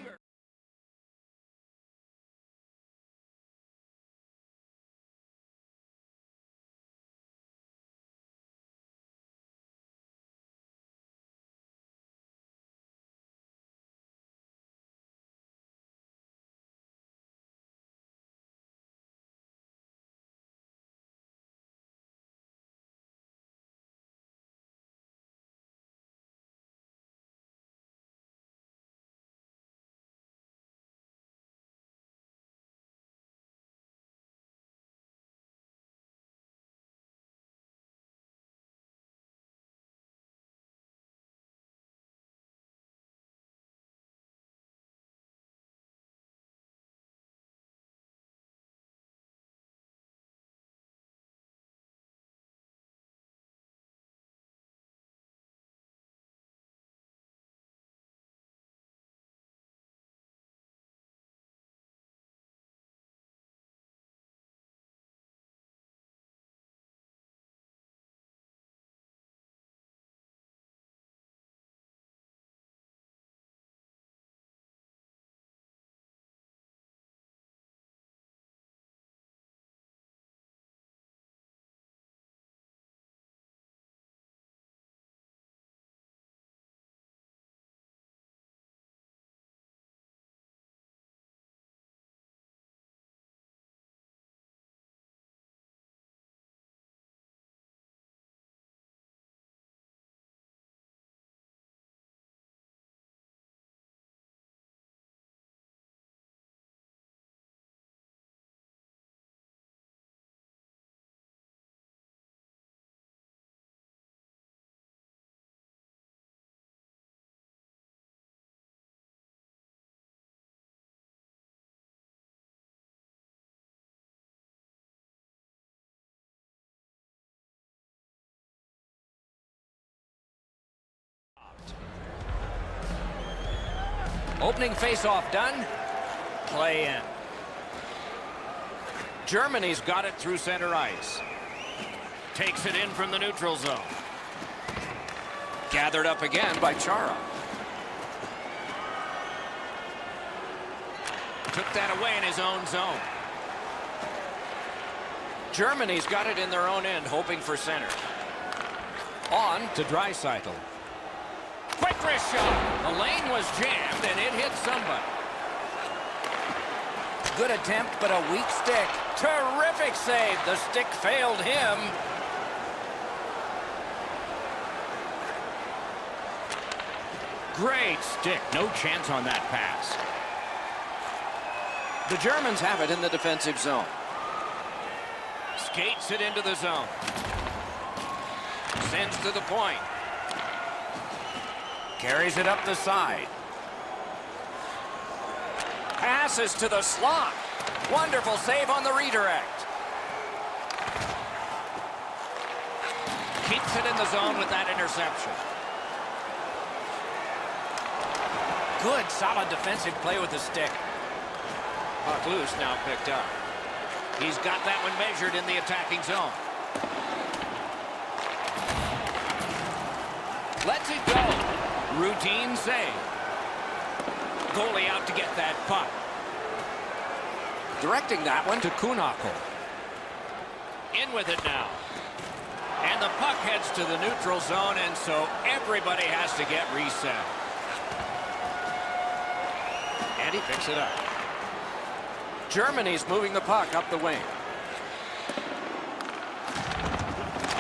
Opening face-off done. Play in. Germany's got it through center ice. Takes it in from the neutral zone. Gathered up again by Chara. Took that away in his own zone. Germany's got it in their own end, hoping for center. On to Draisaitl. Quick wrist shot. The lane was jammed, and it hit somebody. Good attempt, but a weak stick. Terrific save. The stick failed him. Great stick. No chance on that pass. The Germans have it in the defensive zone. Skates it into the zone. Sends to the point. Carries it up the side. Passes to the slot. Wonderful save on the redirect. Keeps it in the zone with that interception. Good, solid defensive play with the stick. Puck loose, now picked up. He's got that one measured in the attacking zone. Lets it go. Routine save. Goalie out to get that puck. Directing that one to Kunako. In with it now. And the puck heads to the neutral zone, and so everybody has to get reset. And he picks it up. Germany's moving the puck up the wing.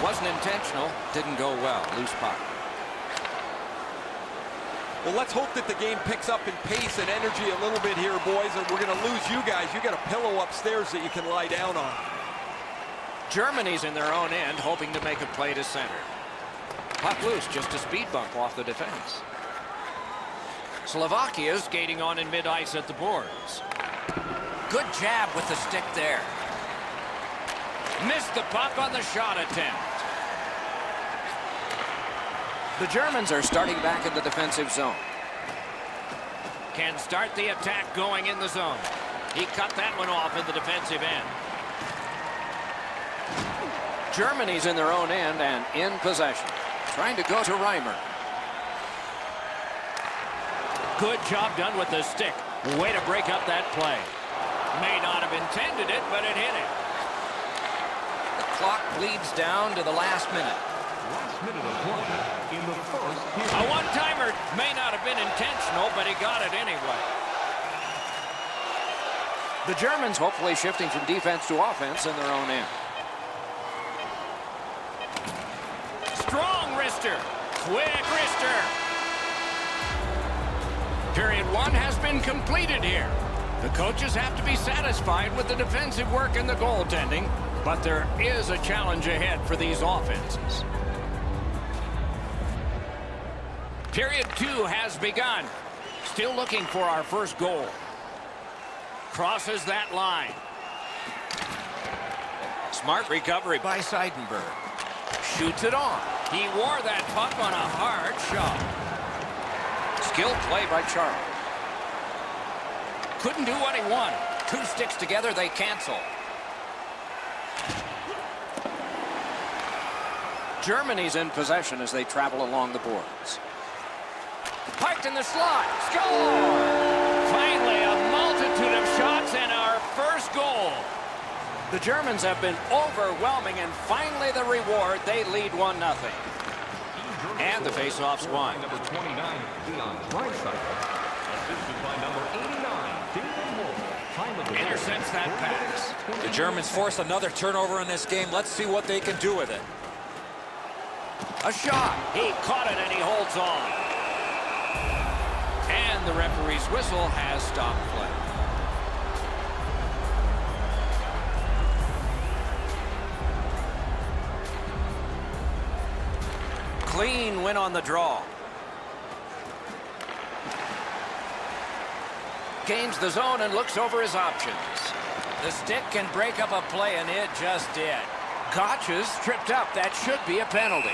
Wasn't intentional. Didn't go well. Loose puck. Well, let's hope that the game picks up in pace and energy a little bit here, boys, and we're going to lose you guys. You got a pillow upstairs that you can lie down on. Germany's in their own end, hoping to make a play to center. Puck loose, just a speed bump off the defense. Slovakia skating on in mid-ice at the boards. Good jab with the stick there. Missed the puck on the shot attempt. The Germans are starting back in the defensive zone. Can start the attack going in the zone. He cut that one off in the defensive end. Germany's in their own end and in possession. Trying to go to Reimer. Good job done with the stick. Way to break up that play. May not have intended it, but it hit it. The clock bleeds down to the last minute. Last minute of play in the first period. A one-timer may not have been intentional, but he got it anyway. The Germans hopefully shifting from defense to offense in their own end. Strong wrister. Quick wrister. Period one has been completed here. The coaches have to be satisfied with the defensive work and the goaltending, but there is a challenge ahead for these offenses. Period two has begun. Still looking for our first goal. Crosses that line. Smart recovery by Seidenberg. Shoots it on. He wore that puck on a hard shot. Skilled play by Charles. Couldn't do what he wanted. Two sticks together, they cancel. Germany's in possession as they travel along the boards. Parked in the slot. Score! Finally, a multitude of shots and our first goal. The Germans have been overwhelming, and finally the reward. They lead 1-0. And the face-off's won. Number 29, Leon Draisaitl. Assisted by number 89, David Moore. Time of the Intercepts that pass. The Germans force another turnover in this game. Let's see what they can do with it. A shot. He caught it and he holds on. And the referee's whistle has stopped play. Clean win on the draw. Gains the zone and looks over his options. The stick can break up a play, and it just did. Gotch's tripped up. That should be a penalty.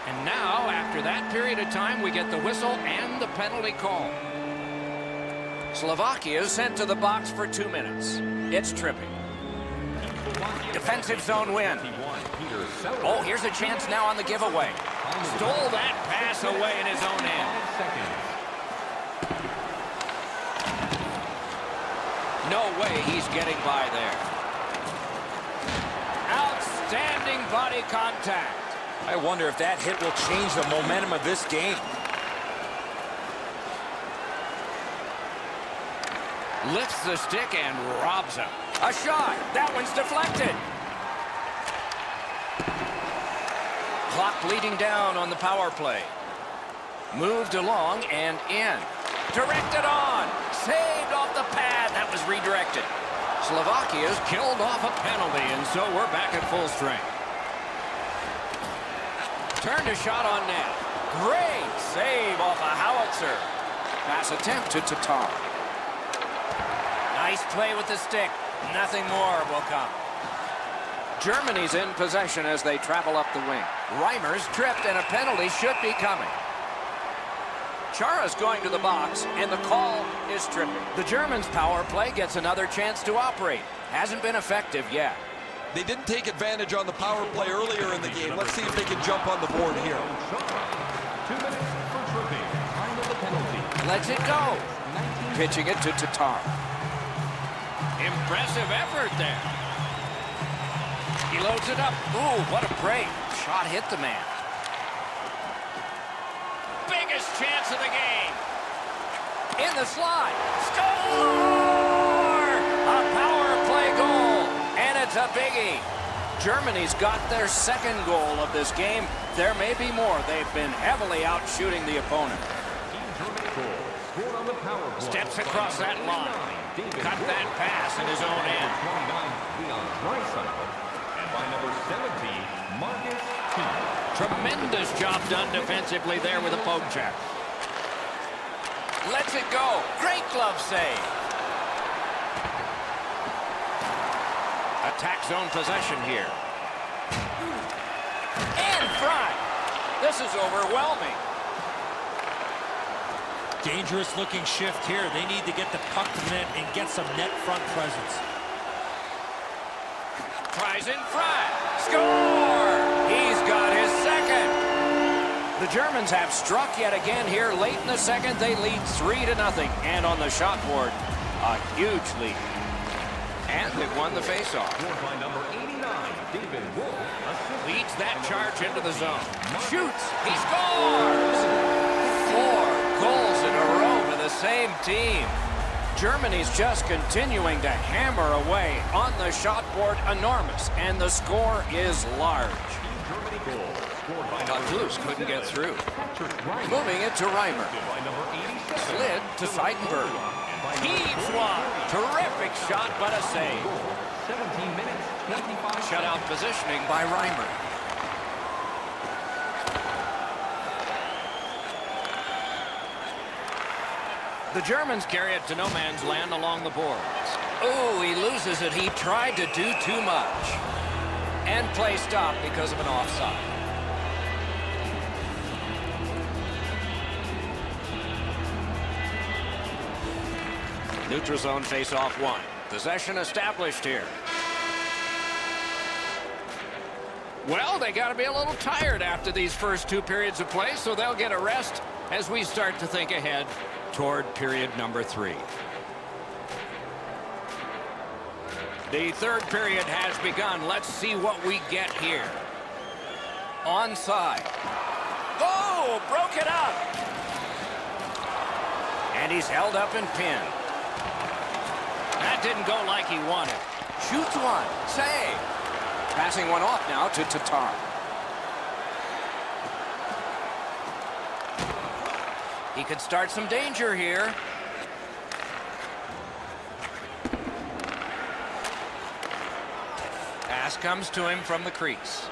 And now, after that period of time, we get the whistle and the penalty call. Slovakia is sent to the box for 2 minutes. It's tripping. Defensive zone win. Oh, here's a chance now on the giveaway. Stole that pass away in his own end. No way he's getting by there. Outstanding body contact. I wonder if that hit will change the momentum of this game. Lifts the stick and robs him. A shot. That one's deflected. Clock bleeding down on the power play. Moved along and in. Directed on. Saved off the pad. That was redirected. Slovakia's killed off a penalty, and so we're back at full strength. Turned a shot on net. Great save off a howitzer. Pass attempt to Tatar. Nice play with the stick. Nothing more will come. Germany's in possession as they travel up the wing. Reimer's tripped and a penalty should be coming. Chara's going to the box and the call is tripping. The Germans' power play gets another chance to operate. Hasn't been effective yet. They didn't take advantage on the power play earlier in the game. Let's see if they can jump on the board here. 2 minutes for tripping. Time of the penalty. Lets it go. Pitching it to Tatar. Impressive effort there. He loads it up. Ooh, what a break. Shot hit the man. Biggest chance of the game. In the slot. Score! A power play goal. And it's a biggie. Germany's got their second goal of this game. There may be more. They've been heavily out shooting the opponent. Steps across that line. Cut that pass in his own end. And by number 17, Marcus Keane. Tremendous job done defensively there with a poke check. Lets it go. Great glove save. Attack zone possession here. And front. This is overwhelming. Dangerous looking shift here. They need to get the puck to the net and get some net front presence. Tries in front. Score! He's got his second. The Germans have struck yet again here late in the second. They lead 3-0. And on the shot board, a huge lead. And they've won the faceoff. By number 89, David Wolf. Leads that charge into the zone. Shoots. He scores! 4 goals in a row for the same team. Germany's just continuing to hammer away on the shot board. Enormous. And the score is large. Got loose. Couldn't get through. Moving it to Reimer. Slid to Seidenberg. Heaves one. Terrific shot, but a save. 17 minutes, 25 Shutout positioning by Reimer. The Germans carry it to no man's land along the boards. Oh, he loses it. He tried to do too much. And play stopped because of an offside. Neutral zone face-off 1. Possession established here. Well, they got to be a little tired after these first 2 periods of play, so they'll get a rest as we start to think ahead toward period number 3. The third period has begun. Let's see what we get here. Onside. Oh, broke it up. And he's held up and pinned. That didn't go like he wanted. Shoots one. Save. Passing one off now to Tatar. He could start some danger here. Pass comes to him from the crease.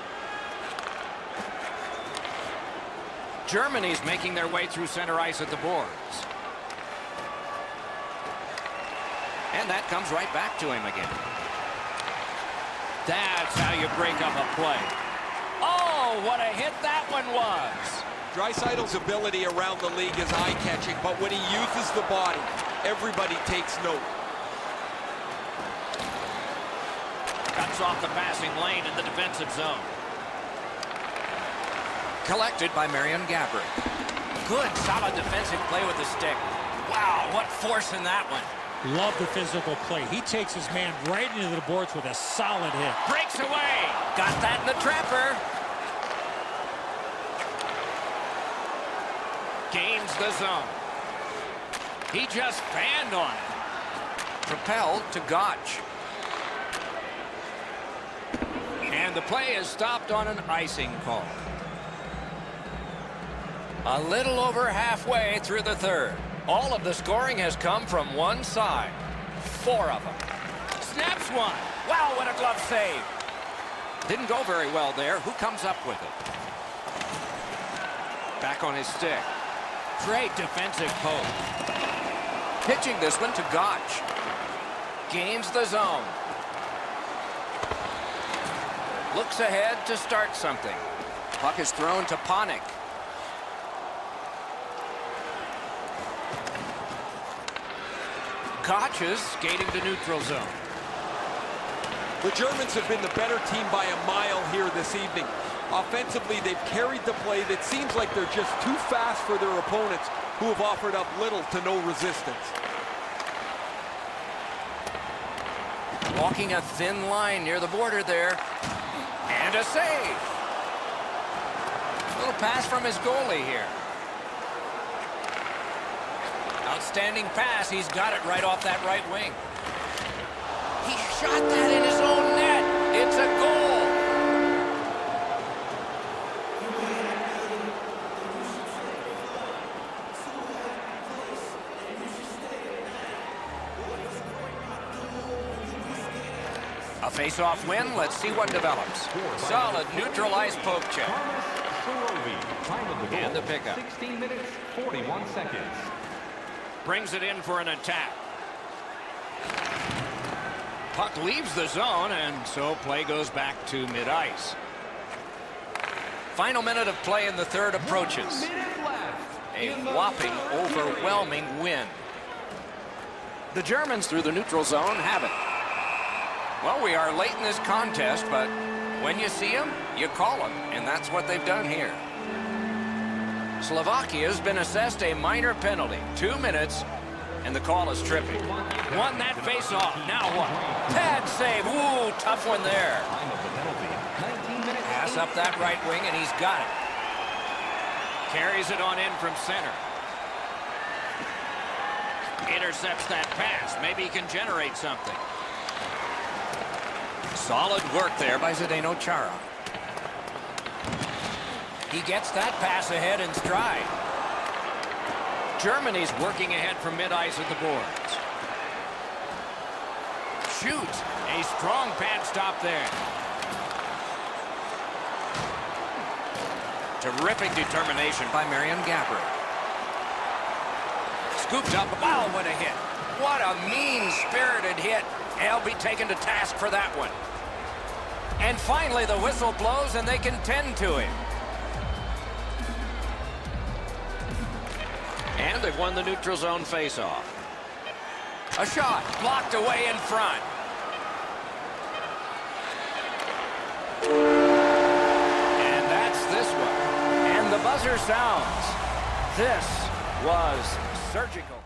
Germany's making their way through center ice at the boards. And that comes right back to him again. That's how you break up a play. Oh, what a hit that one was. Draisaitl's ability around the league is eye-catching, but when he uses the body, everybody takes note. Cuts off the passing lane in the defensive zone. Collected by Marian Gaborik. Good, solid defensive play with the stick. Wow, what force in that one. Love the physical play. He takes his man right into the boards with a solid hit. Breaks away. Got that in the trapper. Gains the zone. He just fanned on it. Propelled to Gotch. And the play is stopped on an icing call. A little over halfway through the third. All of the scoring has come from one side. 4 of them. Snaps one. Wow, what a glove save. Didn't go very well there. Who comes up with it? Back on his stick. Great defensive poke. Pitching this one to Gotch. Gains the zone. Looks ahead to start something. Puck is thrown to Panik. Gotch is skating to neutral zone. The Germans have been the better team by a mile here this evening. Offensively, they've carried the play that seems like they're just too fast for their opponents, who have offered up little to no resistance. Walking a thin line near the border there. And a save. Little pass from his goalie here. Outstanding pass. He's got it right off that right wing. He shot that in his own net. It's a goal. A face-off win. Let's see what develops. Solid neutral ice poke check. Thomas Sorovi. Time of the goal, And the pickup. 16 minutes, 41 seconds. Brings it in for an attack. Puck leaves the zone, and so play goes back to mid-ice. Final minute of play in the third approaches. A whopping, overwhelming win. The Germans through the neutral zone have it. Well, we are late in this contest, but when you see them, you call them, and that's what they've done here. Slovakia has been assessed a minor penalty. 2 minutes, and the call is tripping. Won that face-off. Now what? Pad save. Ooh, tough one there. Time of the penalty, 19 minutes. Pass up that right wing, and he's got it. Carries it on in from center. Intercepts that pass. Maybe he can generate something. Solid work there by Zdeno Chara. He gets that pass ahead in stride. Germany's working ahead from mid-ice at the boards. Shoots. A strong pad stop there. Terrific determination by Marian Gaborik. Scooped up. Wow, what a hit. What a mean-spirited hit. He'll be taken to task for that one. And finally, the whistle blows, and they can tend to him. And they've won the neutral zone face-off. A shot blocked away in front. And that's this one. And the buzzer sounds. This was surgical.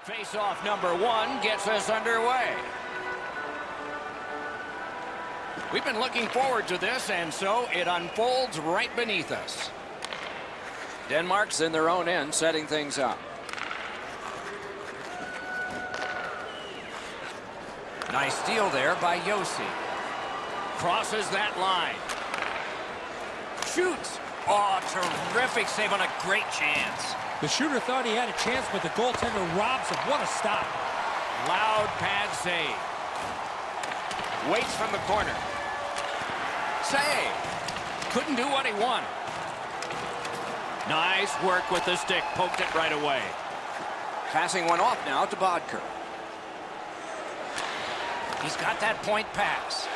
Face-off number 1 gets us underway. We've been looking forward to this, and so it unfolds right beneath us. Denmark's in their own end, setting things up. Nice steal there by Josi. Crosses that line. Shoots. Oh, terrific save on a great chance. The shooter thought he had a chance, but the goaltender robs him. What a stop. Loud pad save. Waits from the corner. Save. Couldn't do what he wanted. Nice work with the stick. Poked it right away. Passing one off now to Bodker. He's got that point pass.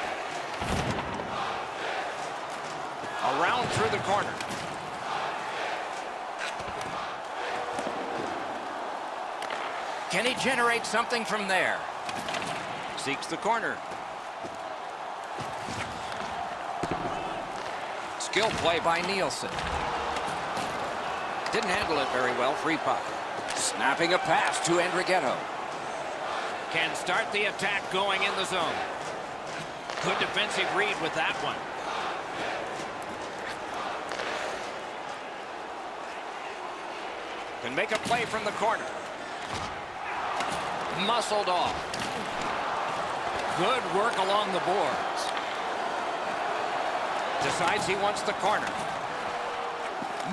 Around through the corner. Can he generate something from there? Seeks the corner. Skill play by Nielsen. Didn't handle it very well. Free puck. Snapping a pass to Andrighetto. Can start the attack going in the zone. Good defensive read with that one. Can make a play from the corner. Muscled off. Good work along the boards. Decides he wants the corner.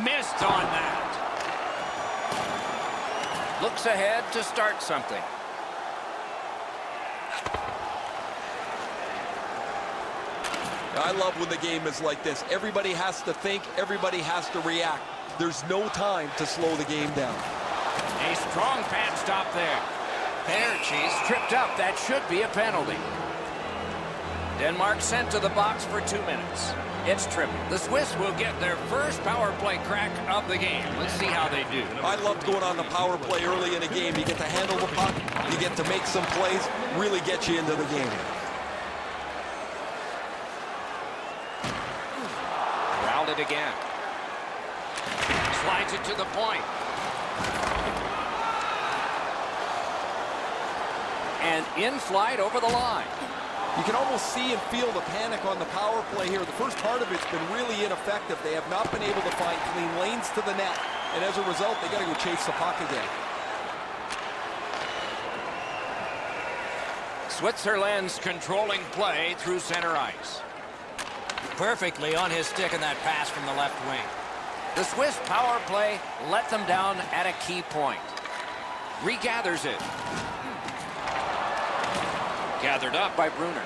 Missed on that. Looks ahead to start something. I love when the game is like this. Everybody has to think. Everybody has to react. There's no time to slow the game down. A strong pad stop there. Pearchie's tripped up. That should be a penalty. Denmark sent to the box for 2 minutes. It's tripped. The Swiss will get their first power play crack of the game. Let's see how they do. I loved going on the power play early in a game. You get to handle the puck. You get to make some plays. Really get you into the game. Round it again. Slides it to the point. And in flight over the line. You can almost see and feel the panic on the power play here. The first part of it's been really ineffective. They have not been able to find clean lanes to the net. And as a result, they got to go chase the puck again. Switzerland's controlling play through center ice. Perfectly on his stick in that pass from the left wing. The Swiss power play let them down at a key point. Regathers it. Gathered up by Brunner.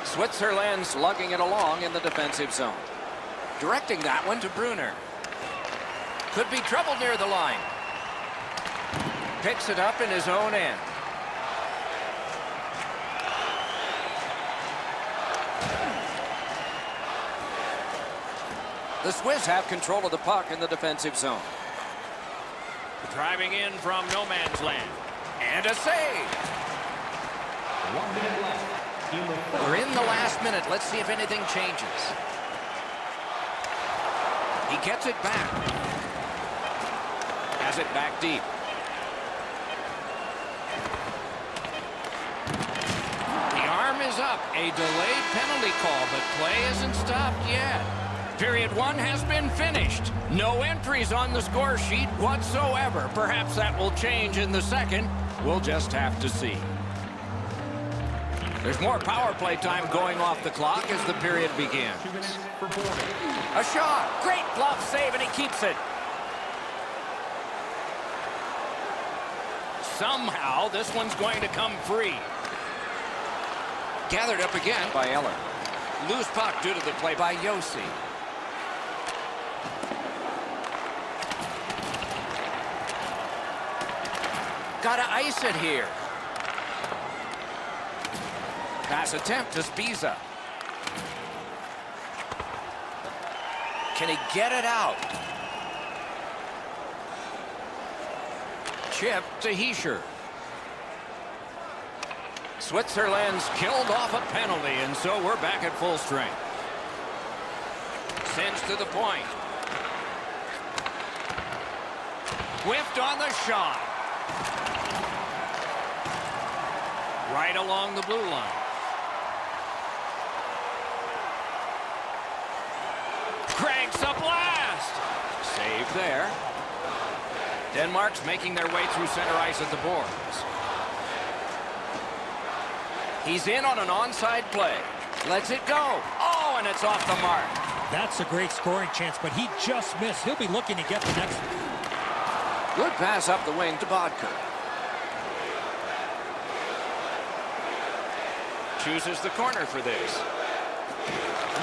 Switzerland's lugging it along in the defensive zone. Directing that one to Brunner. Could be trouble near the line. Picks it up in his own end. The Swiss have control of the puck in the defensive zone. Driving in from no man's land. And a save. 1 minute left in the We're in the last minute. Let's see if anything changes. He gets it back. Has it back deep. The arm is up. A delayed penalty call, but play isn't stopped yet. Period 1 has been finished. No entries on the score sheet whatsoever. Perhaps that will change in the second. We'll just have to see. There's more power play time going off the clock as the period begins. 2 minutes for Border. A shot. Great glove save, and he keeps it. Somehow, this one's going to come free. Gathered up again by Eller. Loose puck due to the play by Josi. Gotta ice it here. Pass attempt to Spiza. Can he get it out? Chip to Hischier. Switzerland's killed off a penalty, and so we're back at full strength. Sends to the point. Whiffed on the shot. Right along the blue line. Cranks a blast. Save there. Denmark's making their way through center ice at the boards. He's in on an onside play. Lets it go. Oh, and it's off the mark. That's a great scoring chance, but he just missed. He'll be looking to get the next one. Good pass up the wing to Bodker. Chooses the corner for this.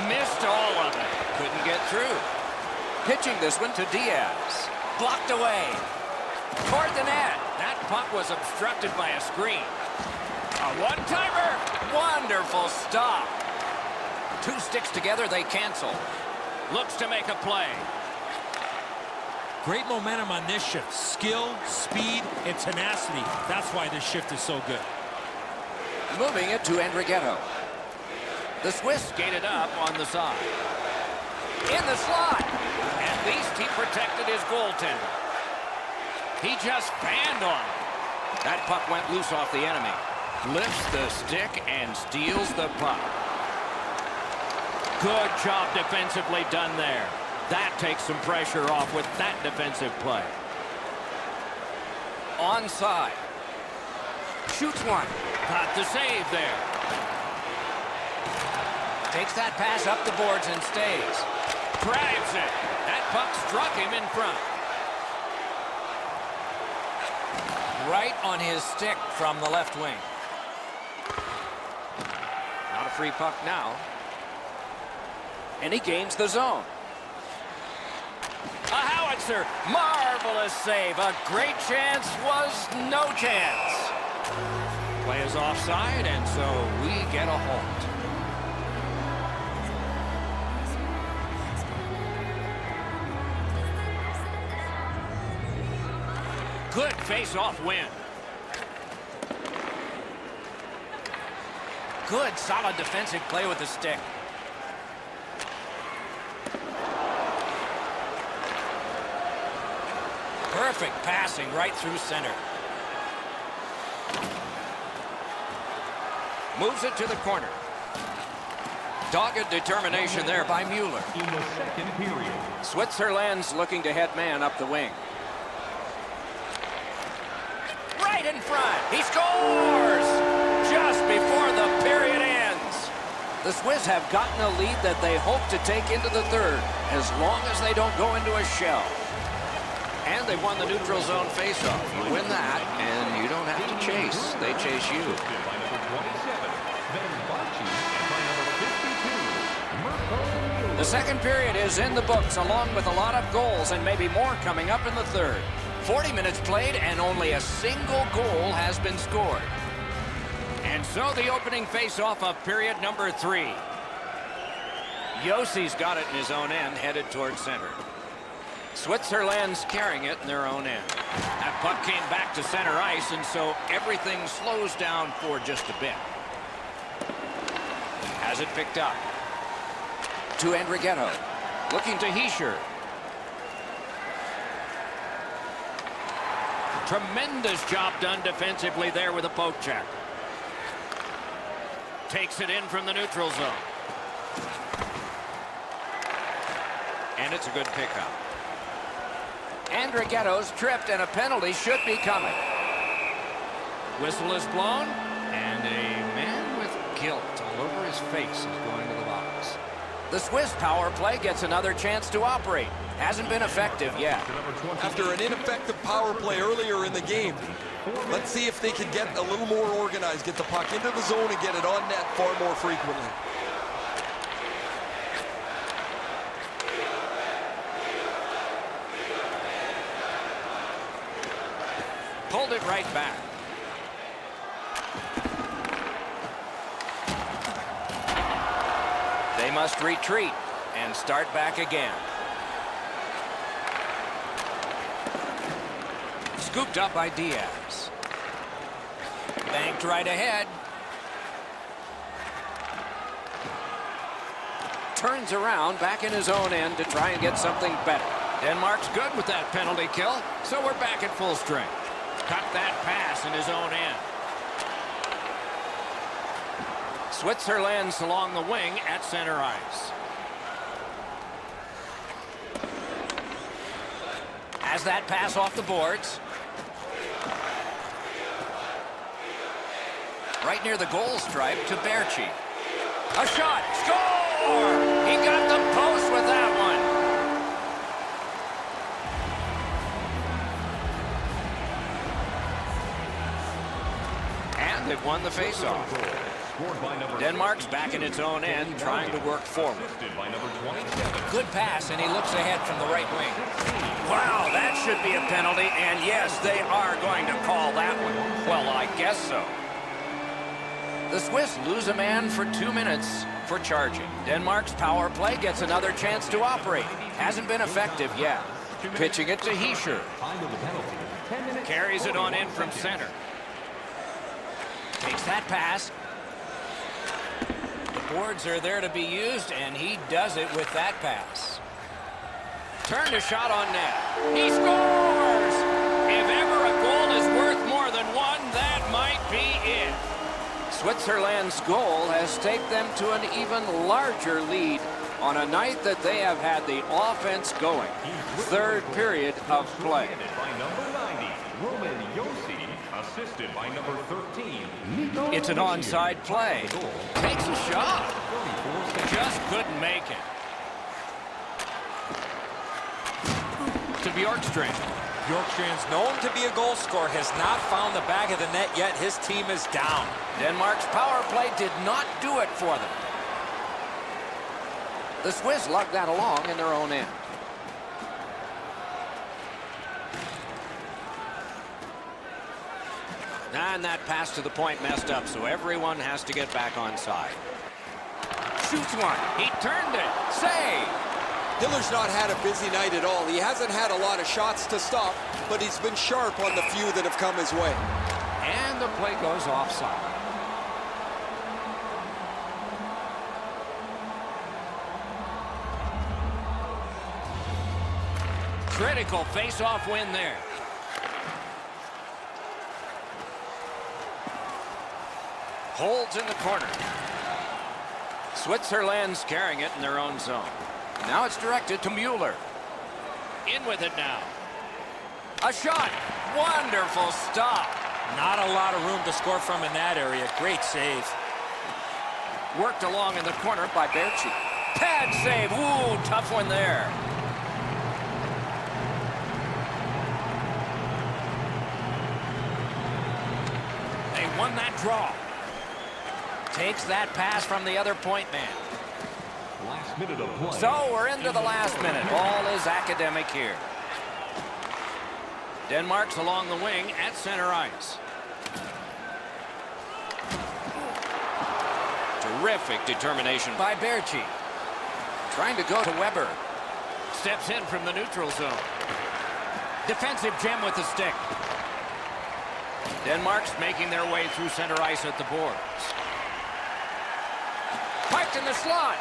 Missed all of it. Couldn't get through. Pitching this one to Diaz. Blocked away. Toward the net. That puck was obstructed by a screen. A one-timer. Wonderful stop. Two sticks together, they cancel. Looks to make a play. Great momentum on this shift. Skill, speed, and tenacity. That's why this shift is so good. Moving it to Andrighetto. The Swiss skated up on the side. In the slot. At least he protected his goaltender. He just fanned on it. That puck went loose off the enemy. Lifts the stick and steals the puck. Good job defensively done there. That takes some pressure off with that defensive play. Onside. Shoots one. Got the save there. Takes that pass up the boards and stays. Drives it. That puck struck him in front. Right on his stick from the left wing. Not a free puck now. And he gains the zone. A howitzer. Marvelous save. A great chance was no chance. Play is offside, and so we get a halt. Good face-off win. Good, solid defensive play with the stick. Perfect passing right through center. Moves it to the corner. Dogged determination there by Mueller. In the second period. Switzerland's looking to head man up the wing. Right in front. He scores! Just before the period ends. The Swiss have gotten a lead that they hope to take into the third, as long as they don't go into a shell. And they won the neutral zone faceoff. You win that, and you don't have to chase. They chase you. By number 27, then Bocci, and by number 52, Mirko Mueller. The second period is in the books, along with a lot of goals and maybe more coming up in the third. 40 minutes played, and only a single goal has been scored. And so the opening face-off of period number 3. Yossi's got it in his own end, headed towards center. Switzerland's carrying it in their own end. That puck came back to center ice, and so everything slows down for just a bit. Has it picked up. To Andrighetto. Looking to Hischier. Tremendous job done defensively there with a poke check. Takes it in from the neutral zone. And it's a good pickup. Andrighetto's tripped, and a penalty should be coming. Whistle is blown, and a man with guilt all over his face is going to the box. The Swiss power play gets another chance to operate. Hasn't been effective yet. After an ineffective power play earlier in the game, let's see if they can get a little more organized, get the puck into the zone and get it on net far more frequently. Pulled it right back. They must retreat and start back again. Scooped up by Diaz. Banked right ahead. Turns around back in his own end to try and get something better. Denmark's good with that penalty kill, so we're back at full strength. cut that pass in his own end. Switzerland's along the wing at center ice. Has that pass off the boards. Right near the goal stripe to Berchi. A shot. Score! He got the post with that one. And they've won the faceoff. Denmark's back in its own end, trying to work forward. Good pass, and he looks ahead from the right wing. Wow, that should be a penalty, and yes, they are going to call that one. Well, I guess so. The Swiss lose a man for 2 minutes for charging. Denmark's power play gets another chance to operate. Hasn't been effective yet. Pitching it to Hischier. Carries it on in from center. Takes that pass. The boards are there to be used, and he does it with that pass. Turned a shot on net. He scores! If ever a goal is worth more than one, that might be it. Switzerland's goal has taken them to an even larger lead on a night that they have had the offense going. Third period of play. By number 90, Roman Josi, assisted by number 13. It's an onside play. Takes a shot. Just couldn't make it. To Bjorkstrand. Bjorkstrand's known to be a goal scorer, has not found the back of the net yet. His team is down. Denmark's power play did not do it for them. The Swiss lugged that along in their own end. And that pass to the point messed up, so everyone has to get back on side. Shoots one. He turned it. Save. Hiller's not had a busy night at all. He hasn't had a lot of shots to stop, but he's been sharp on the few that have come his way. And the play goes offside. Critical face-off win there. Holds in the corner. Switzerland's carrying it in their own zone. Now it's directed to Mueller. In with it now. A shot. Wonderful stop. Not a lot of room to score from in that area. Great save. Worked along in the corner by Berchi. Pad save. Ooh, tough one there. They won that draw. Takes that pass from the other point man. Last minute of play. So we're into the last minute. All is academic here. Denmark's along the wing at center ice. Terrific determination by Berchi. Trying to go to Weber. Steps in from the neutral zone. Defensive gem with the stick. Denmark's making their way through center ice at the boards. Piped in the slot.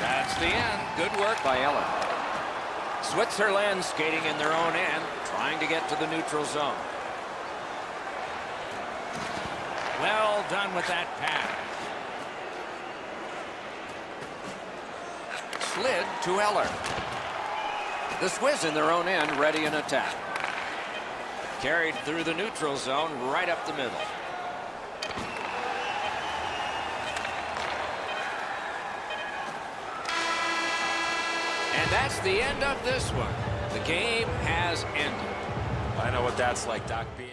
That's the end. Good work by Eller. Switzerland skating in their own end, trying to get to the neutral zone. Well done with that pass. Slid to Eller. The Swiss in their own end, ready in attack. Carried through the neutral zone, right up the middle. And that's the end of this one. The game has ended. I know what that's like, Doc, being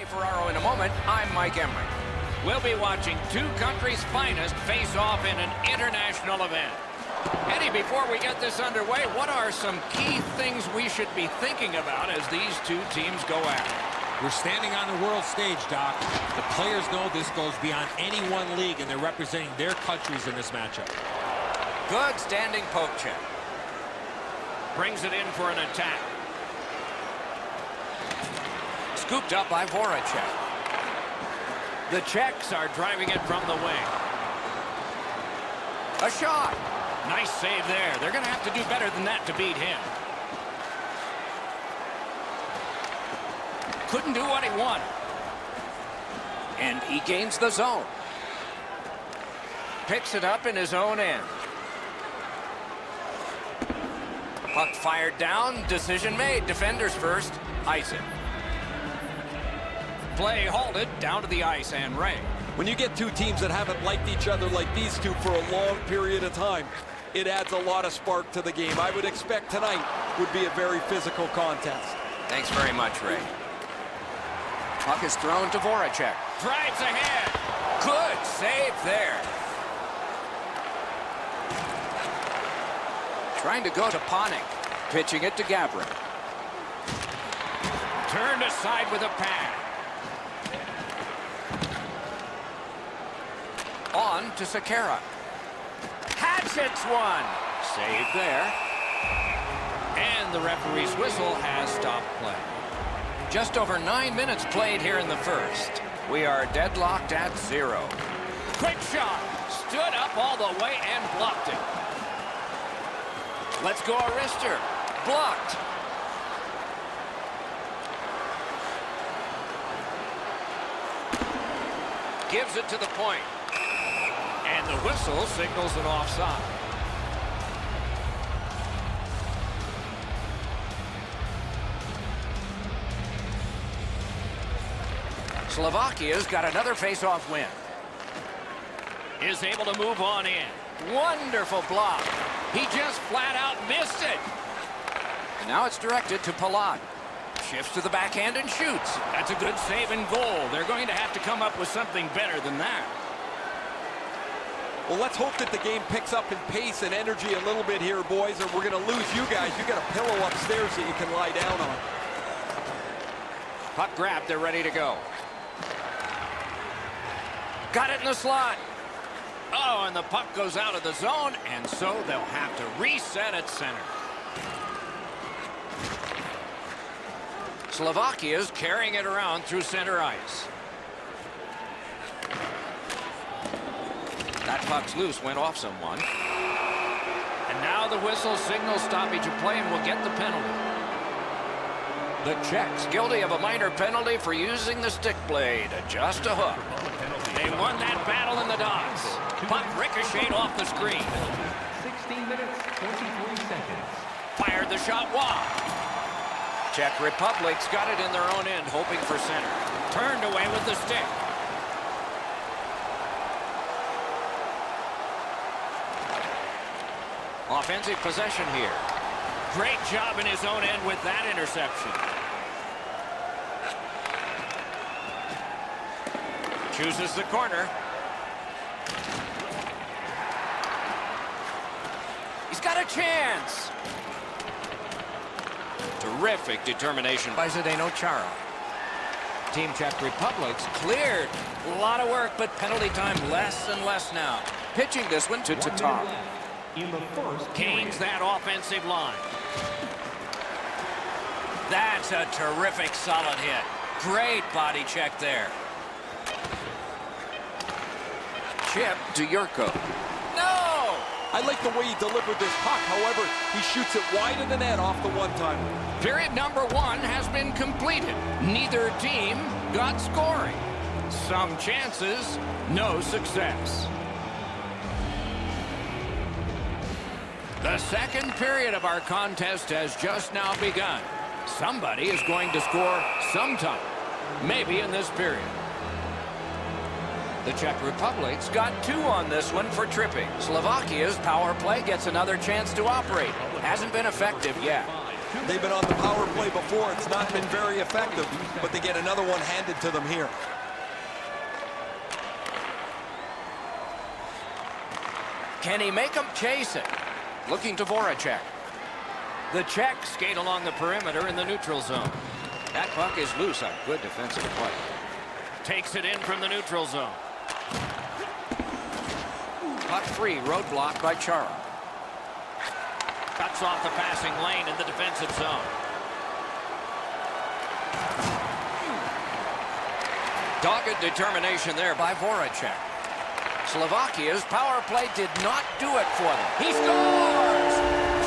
Ray Ferraro in a moment. I'm Mike Emery. We'll be watching two countries' finest face off in an international event. Eddie, before we get this underway, what are some key things we should be thinking about as these two teams go at it? We're standing on the world stage, Doc. The players know this goes beyond any one league, and they're representing their countries in this matchup. Good standing poke check. Brings it in for an attack. Scooped up by Voracek. The Czechs are driving it from the wing. A shot. Nice save there. They're going to have to do better than that to beat him. Couldn't do what he wanted. And he gains the zone. Picks it up in his own end. Puck fired down. Decision made. Defenders first. Ice it. Play halted. Down to the ice, and Ray. When you get two teams that haven't liked each other like these two for a long period of time, it adds a lot of spark to the game. I would expect tonight would be a very physical contest. Thanks very much, Ray. Puck is thrown to Voracek. Drives ahead. Good save there. Trying to go to Panik. Pitching it to Gabriel. Turned aside with a pad. On to Sekera. Hatchets one. Save there. And the referee's whistle has stopped play. Just over 9 minutes played here in the first. We are deadlocked at 0. Quick shot. Stood up all the way and blocked it. Let's go, Arister. Blocked. Gives it to the point. And the whistle signals an offside. Slovakia's got another face-off win. Is able to move on in. Wonderful block. He just flat out missed it. And now it's directed to Palat. Shifts to the backhand and shoots. That's a good save and goal. They're going to have to come up with something better than that. Well, let's hope that the game picks up in pace and energy a little bit here, boys, or we're going to lose you guys. You got a pillow upstairs that you can lie down on. Puck grabbed. They're ready to go. Got it in the slot. Oh, and the puck goes out of the zone, and so they'll have to reset at center. Slovakia's carrying it around through center ice. That puck's loose, went off someone. And now the whistle signals stoppage of play and will get the penalty. The Czechs guilty of a minor penalty for using the stick blade. Just a hook. They won that battle in the docks. Puck ricocheted off the screen. 16 minutes, 23 seconds. Fired the shot wide. Czech Republic's got it in their own end, hoping for center. Turned away with the stick. Offensive possession here. Great job in his own end with that interception. Chooses the corner. He's got a chance. Terrific determination by Zdeno Chara. Team Czech Republic's cleared. A lot of work, but penalty time less and less now. Pitching this one to Tatar. In the first Gains that offensive line. That's a terrific solid hit. Great body check there. Chip to Yurko. No! I like the way he delivered this puck. However, he shoots it wide of the net off the one-timer. Period number 1 has been completed. Neither team got scoring. Some chances, no success. The second period of our contest has just now begun. Somebody is going to score sometime, maybe in this period. The Czech Republic's got 2 on this one for tripping. Slovakia's power play gets another chance to operate. Hasn't been effective yet. They've been on the power play before. It's not been very effective, but they get another one handed to them here. Can he make him chase it? Looking to Voracek. The Czechs skate along the perimeter in the neutral zone. That puck is loose. A good defensive play. Takes it in from the neutral zone. Puck free, roadblock by Chara. Cuts off the passing lane in the defensive zone. Dogged determination there by Voracek. Slovakia's power play did not do it for them. He scores!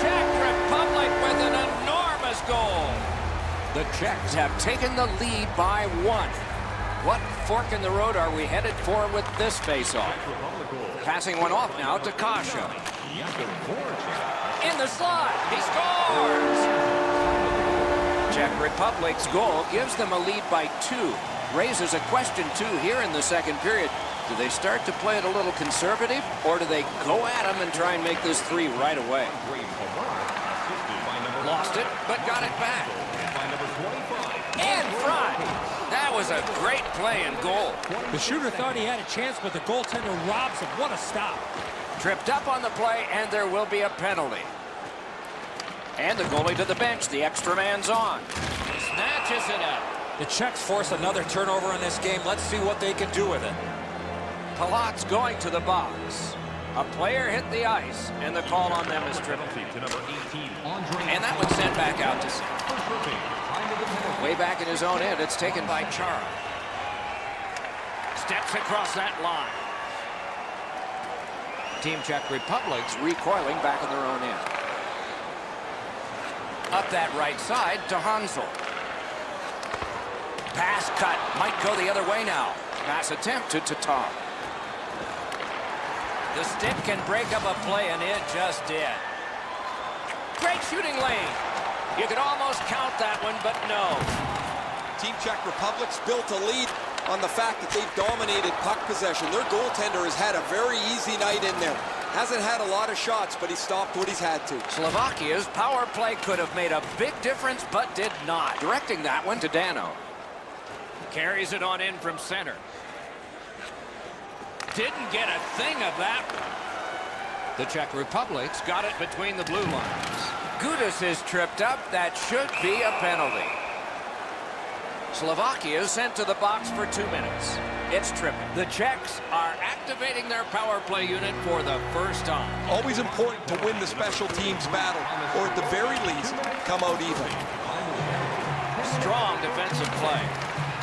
Czech Republic with an enormous goal. The Czechs have taken the lead by 1. What fork in the road are we headed for with this face-off? Passing one off now to Kasha. In the slot, he scores! Czech Republic's goal gives them a lead by 2. Raises a question, too, here in the second period. Do they start to play it a little conservative, or do they go at them and try and make this 3 right away? Lost it, but got it back. In front! That was a great play and goal. The shooter thought he had a chance, but the goaltender robs him. What a stop. Tripped up on the play, and there will be a penalty. And the goalie to the bench. The extra man's on. Snatches it up. The Czechs force another turnover in this game. Let's see what they can do with it. Palat's going to the box. A player hit the ice, and the call on them is tripping. And that one's sent back out to center. Way back in his own end, it's taken by Chara. Steps across that line. Team Czech Republic's recoiling back in their own end. Up that right side to Hansel. Pass cut. Might go the other way now. Pass attempt to Tatar. The stick can break up a play, and it just did. Great shooting lane. You could almost count that one, but no. Team Czech Republic's built a lead on the fact that they've dominated puck possession. Their goaltender has had a very easy night in there. Hasn't had a lot of shots, but he stopped what he's had to. Slovakia's power play could have made a big difference, but did not. Directing that one to Dano. Carries it on in from center. Didn't get a thing of that. The Czech Republic's got it between the blue lines. Gudis is tripped up. That should be a penalty. Slovakia is sent to the box for 2 minutes. It's tripping. The Czechs are activating their power play unit for the first time. Always important to win the special teams battle, or at the very least, come out even. Strong defensive play.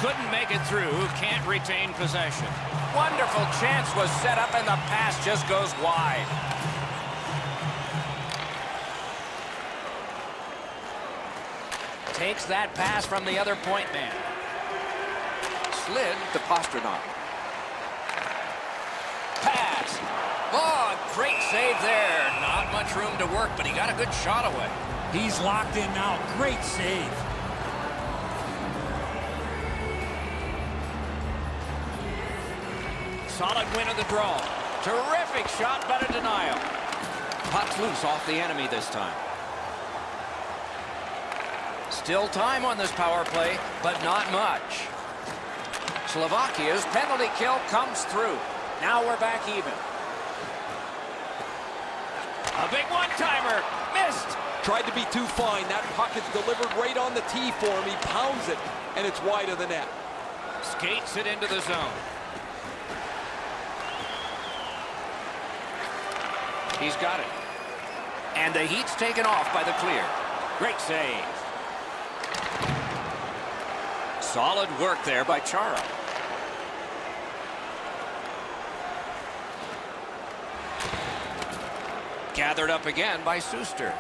Couldn't make it through. Can't retain possession. Wonderful chance was set up, and the pass just goes wide. Takes that pass from the other point man. Slid to Pastrnak. Pass. Oh, great save there. Not much room to work, but he got a good shot away. He's locked in now. Great save. Solid win of the draw. Terrific shot, but a denial. Puck's loose off the enemy this time. Still time on this power play, but not much. Slovakia's penalty kill comes through. Now we're back even. A big one-timer. Missed. Tried to be too fine. That puck is delivered right on the tee for him. He pounds it, and it's wide of the net. Skates it into the zone. He's got it. And the heat's taken off by the clear. Great save. Solid work there by Chara. Gathered up again by Suster.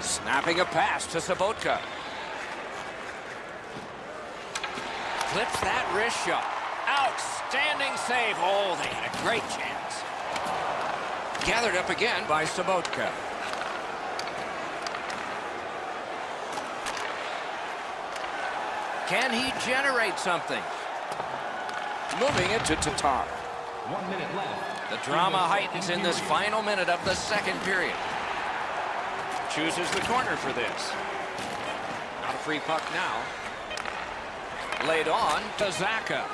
Snapping a pass to Sabotka. Flips that wrist shot. Outstanding save. Oh, they had a great chance. Gathered up again by Sabotka. Can he generate something? Moving it to Tatar. 1 minute left. The drama heightens in this final minute of the second period. chooses the corner for this. Not a free puck now. Laid on to Zacha.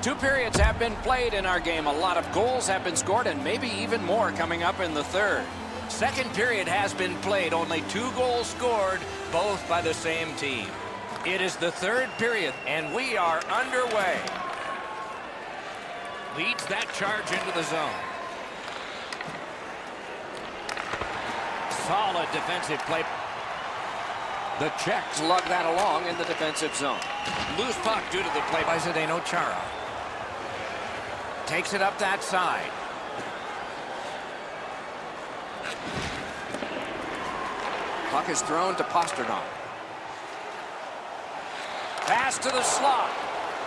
Two periods have been played in our game. A lot of goals have been scored, and maybe even more coming up in the third. Second period has been played. Only 2 goals scored, both by the same team. It is the third period, and we are underway. Leads that charge into the zone. Solid defensive play. The Czechs lug that along in the defensive zone. Loose puck due to the play by Zdeno Chara. Takes it up that side. Puck is thrown to Pastrnak. Pass to the slot.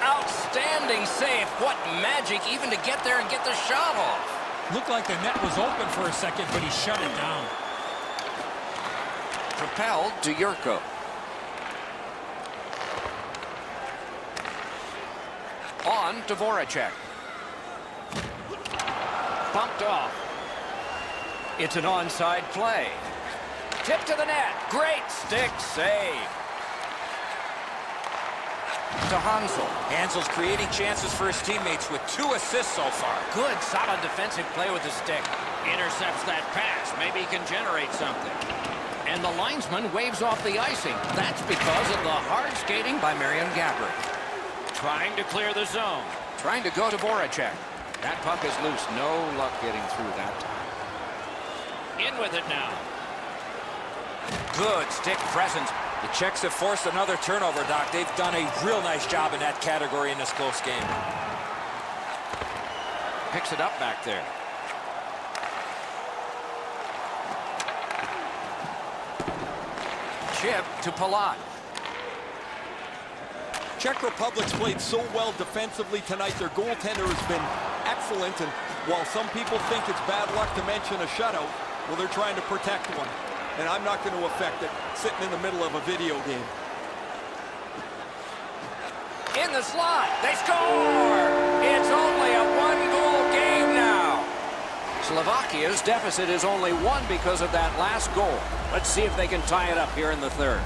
Outstanding save. What magic even to get there and get the shot off. Looked like the net was open for a second, but he shut it down. Propelled to Yurko. On to Voracek. Bumped off. It's an onside play. Tip to the net. Great stick save. To Hansel. Hansel's creating chances for his teammates with 2 assists so far. Good, solid defensive play with the stick. Intercepts that pass. Maybe he can generate something. And the linesman waves off the icing. That's because of the hard skating by Marian Gaborik. Trying to clear the zone. Trying to go to Voracek. That puck is loose. No luck getting through that time. In with it now. Good stick presence. The Czechs have forced another turnover, Doc. They've done a real nice job in that category in this close game. Picks it up back there. Chip to Palat. Czech Republic's played so well defensively tonight. Their goaltender has been excellent, and while some people think it's bad luck to mention a shutout, well, they're trying to protect one. And I'm not going to affect it sitting in the middle of a video game. In the slot. They score! It's only a 1-goal game now. Slovakia's deficit is only 1 because of that last goal. Let's see if they can tie it up here in the third.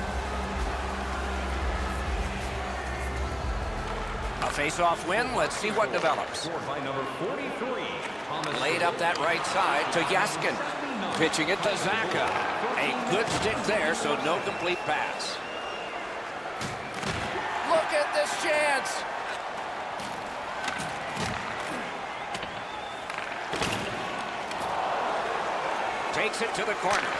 A face-off win. Let's see what develops. Scored by number 43, Thomas. Laid up that right side to Yaskin. Pitching it to Zacha. A good stick there, so no complete pass. Look at this chance. Takes it to the corner.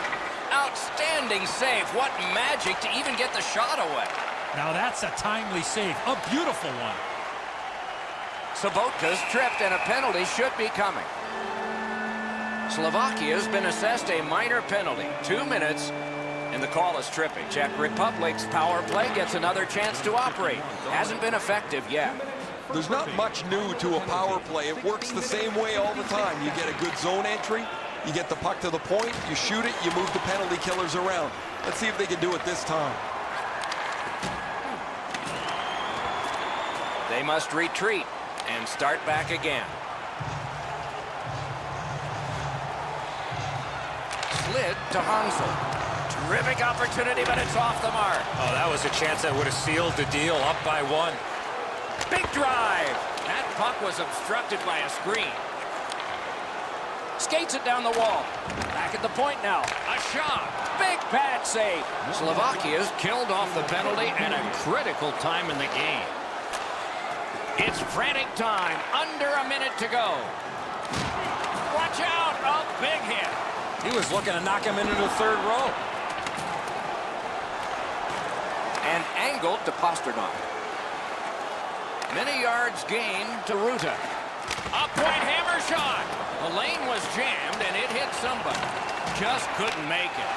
Outstanding save. What magic to even get the shot away. Now that's a timely save. A beautiful one. Sobotka's tripped, and a penalty should be coming. Slovakia's been assessed a minor penalty. 2 minutes, and the call is tripping. Czech Republic's power play gets another chance to operate. Hasn't been effective yet. There's not much new to a power play. It works the same way all the time. You get a good zone entry, you get the puck to the point, you shoot it, you move the penalty killers around. Let's see if they can do it this time. They must retreat and start back again. Slid to Hansel. Terrific opportunity, but it's off the mark. Oh, that was a chance that would have sealed the deal. Up by 1. Big drive. That puck was obstructed by a screen. Skates it down the wall. Back at the point now. A shot. Big pad save. Slovakia's killed off the penalty at a critical time in the game. It's frantic time. Under a minute to go. Watch out. A big hit. He was looking to knock him into the third row. And angled to Pastrnak. Many yards gained to Ruta. A point hammer shot. The lane was jammed and it hit somebody. Just couldn't make it.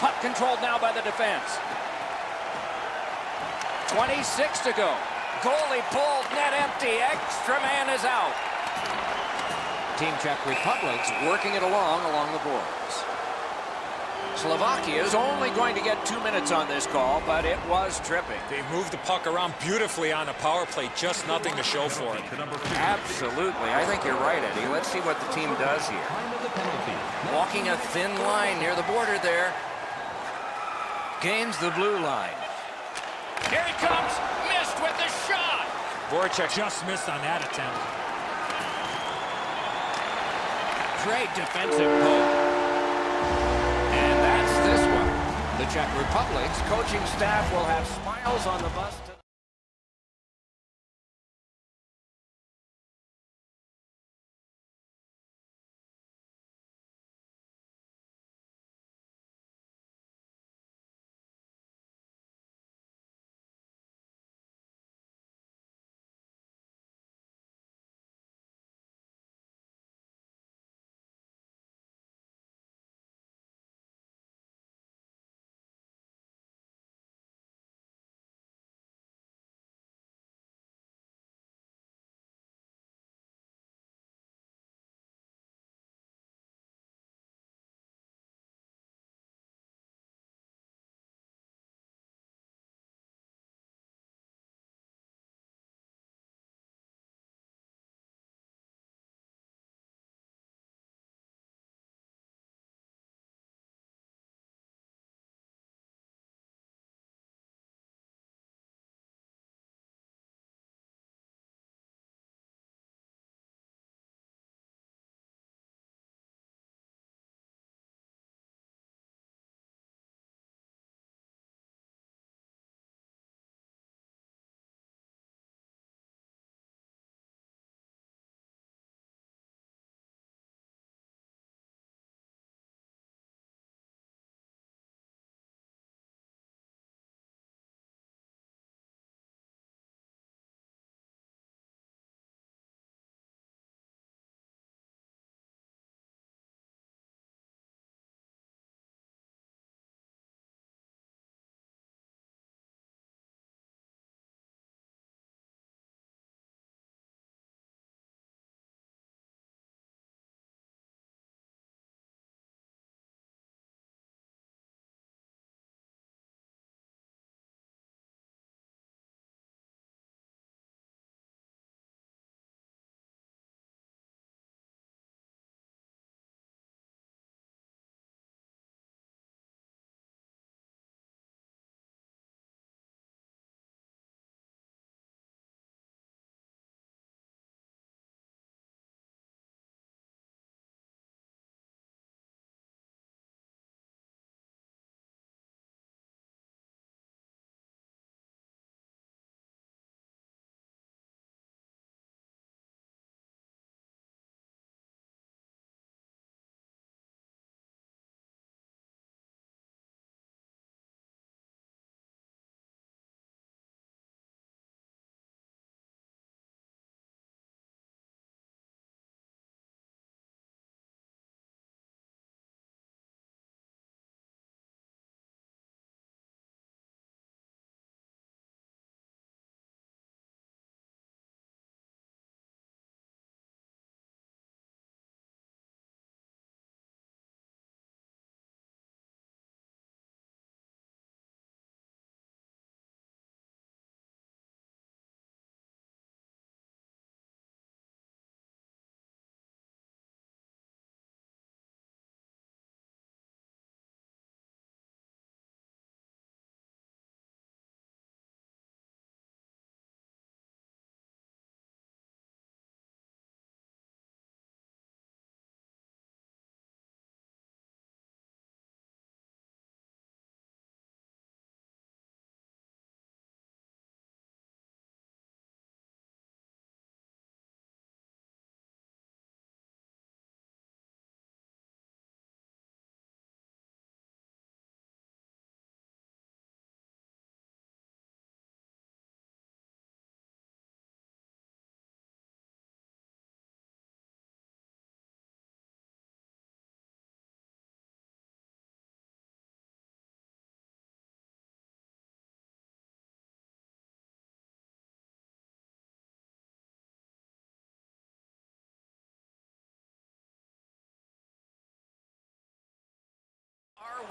Puck controlled now by the defense. 26 to go. Goalie pulled, net empty. Extra man is out. Team Czech Republic's working it along the boards. Slovakia is only going to get 2 minutes on this call, but it was tripping. They moved the puck around beautifully on the power play. Just nothing to show for it. Absolutely. I think you're right, Eddie. Let's see what the team does here. Time of the penalty. Walking a thin line near the border there. Gains the blue line. Here he comes. Missed with the shot. Voracek just missed on that attempt. Great defensive poke. And that's this one. The Czech Republic's coaching staff will have smiles on the bus tonight.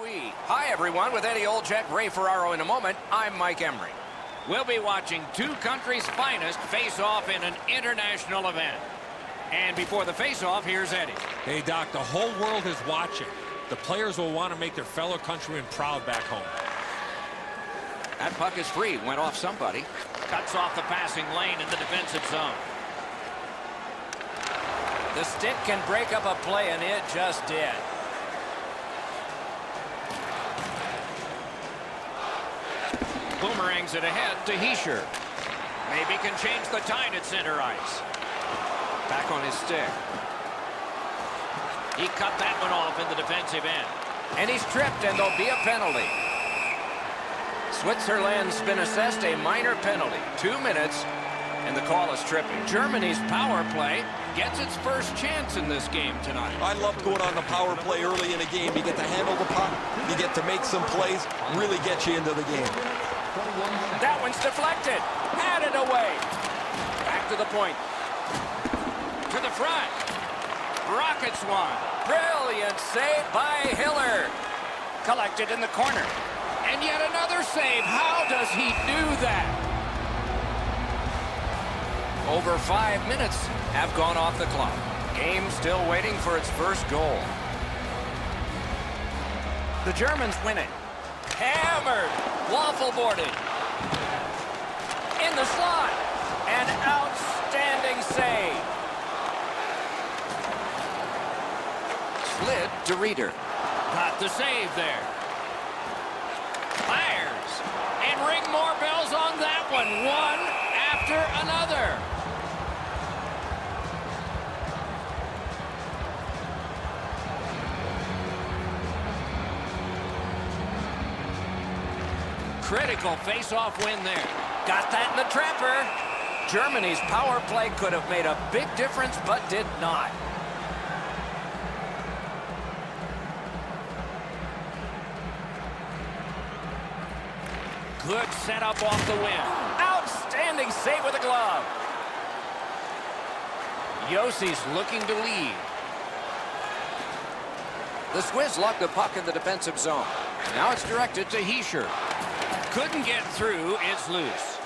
we? Hi, everyone. With Eddie Olczyk, Ray Ferraro in a moment, I'm Mike Emery. We'll be watching two countries' finest face off in an international event. And before the face-off, here's Eddie. Hey, Doc, the whole world is watching. The players will want to make their fellow countrymen proud back home. That puck is free. Went off somebody. Cuts off the passing lane in the defensive zone. The stick can break up a play, and it just did. Boomerangs it ahead to Hischier. Maybe can change the tide at center ice. Back on his stick. He cut that one off in the defensive end. And he's tripped, and there'll be a penalty. Switzerland's been assessed a minor penalty. 2 minutes, and the call is tripping. Germany's power play gets its first chance in this game tonight. I love going on the power play early in a game. You get to handle the puck. You get to make some plays. Really get you into the game. That one's deflected. Had it away. Back to the point. To the front. Rockets one. Brilliant save by Hiller. Collected in the corner. And yet another save. How does he do that? Over 5 minutes have gone off the clock. Game still waiting for its first goal. The Germans win it. Hammered. Waffle boarded. In the slot. An outstanding save. Slid to Reeder. Got the save there. Fires. And ring more bells on that one. One after another. Critical face-off win there. Got that in the trapper. Germany's power play could have made a big difference, but did not. Good setup off the win. Outstanding save with a glove. Yossi's looking to lead. The Swiss lock the puck in the defensive zone. Now it's directed to Hischier. Couldn't get through. It's loose.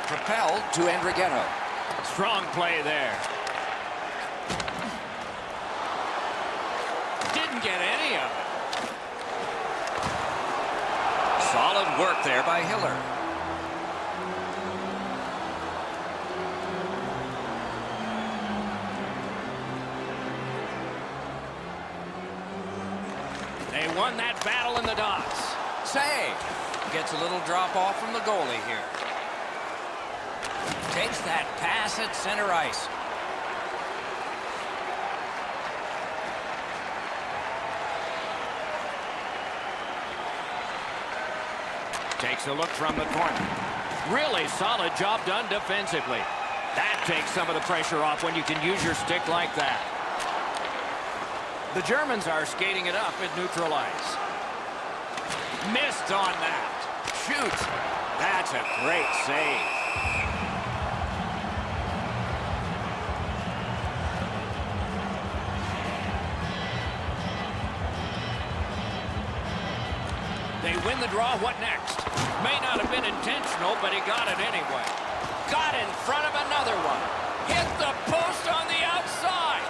Propelled to Andrighetto. Strong play there. Didn't get any of it. Solid work there by Hiller. They won that battle in the dots. Save. Gets a little drop off from the goalie here. Takes that pass at center ice. Takes a look from the corner. Really solid job done defensively. That takes some of the pressure off when you can use your stick like that. The Germans are skating it up at neutral ice. Missed on that. Shoots. That's a great save. They win the draw. What next? May not have been intentional, but he got it anyway. Got in front of another one. Hit the post on the outside.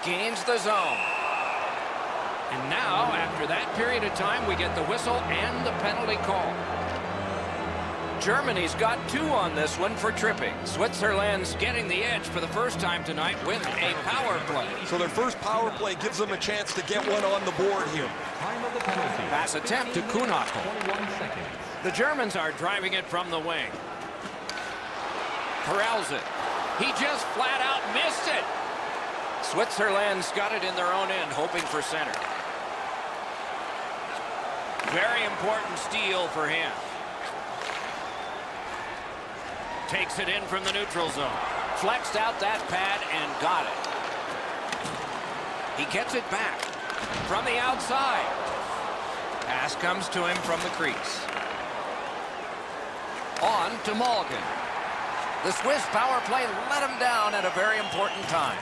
Gains the zone. And now, after that period of time, we get the whistle and the penalty call. Germany's got 2 on this one for tripping. Switzerland's getting the edge for the first time tonight with a power play. So their first power play gives them a chance to get one on the board here. Time of the penalty. Pass attempt to Kuhnhackl. 21 seconds. The Germans are driving it from the wing. Corrals it. He just flat out missed it. Switzerland's got it in their own end, hoping for center. Very important steal for him. Takes it in from the neutral zone. Flexed out that pad and got it. He gets it back from the outside. Pass comes to him from the crease. On to Malgin. The Swiss power play let him down at a very important time.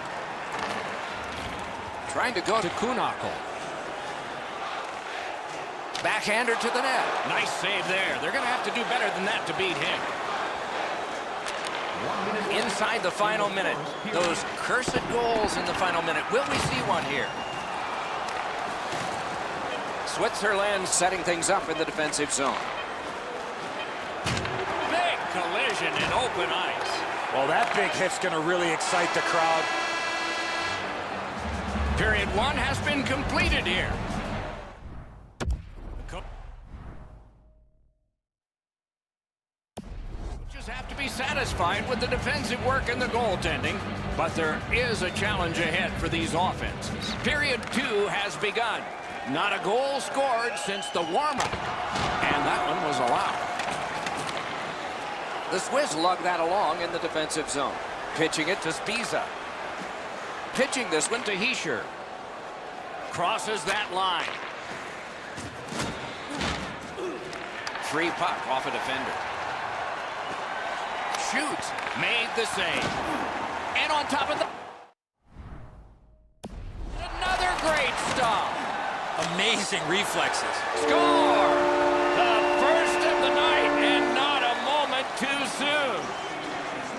Trying to go to Kuhnhackl. Backhander to the net. Nice save there. They're going to have to do better than that to beat him. Inside the final minute. Those cursed goals in the final minute. Will we see one here? Switzerland setting things up in the defensive zone. Big collision in open ice. Well, that big hit's going to really excite the crowd. Period 1 has been completed here. Coaches have to be satisfied with the defensive work and the goaltending, but there is a challenge ahead for these offenses. Period 2 has begun. Not a goal scored since the warm-up, and that one was allowed. The Swiss lug that along in the defensive zone. Pitching it to Spiza. Pitching this one to Hischier. Crosses that line. Free puck off a defender. Shoots. Made the save. And on top of the... Another great stop. Amazing reflexes. Score! The first of the night, and not a moment too soon.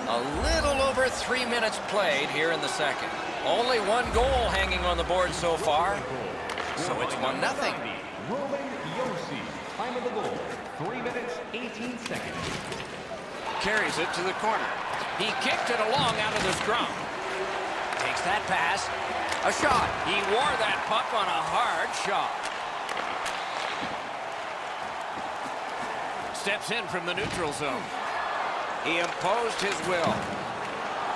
A little over 3 minutes played here in the second. Only one goal hanging on the board so far, so it's 1-0. Roman Josi. Time of the goal, 3 minutes, 18 seconds. Carries it to the corner. He kicked it along out of the scrum. Takes that pass. A shot. He wore that puck on a hard shot. Steps in from the neutral zone. He imposed his will.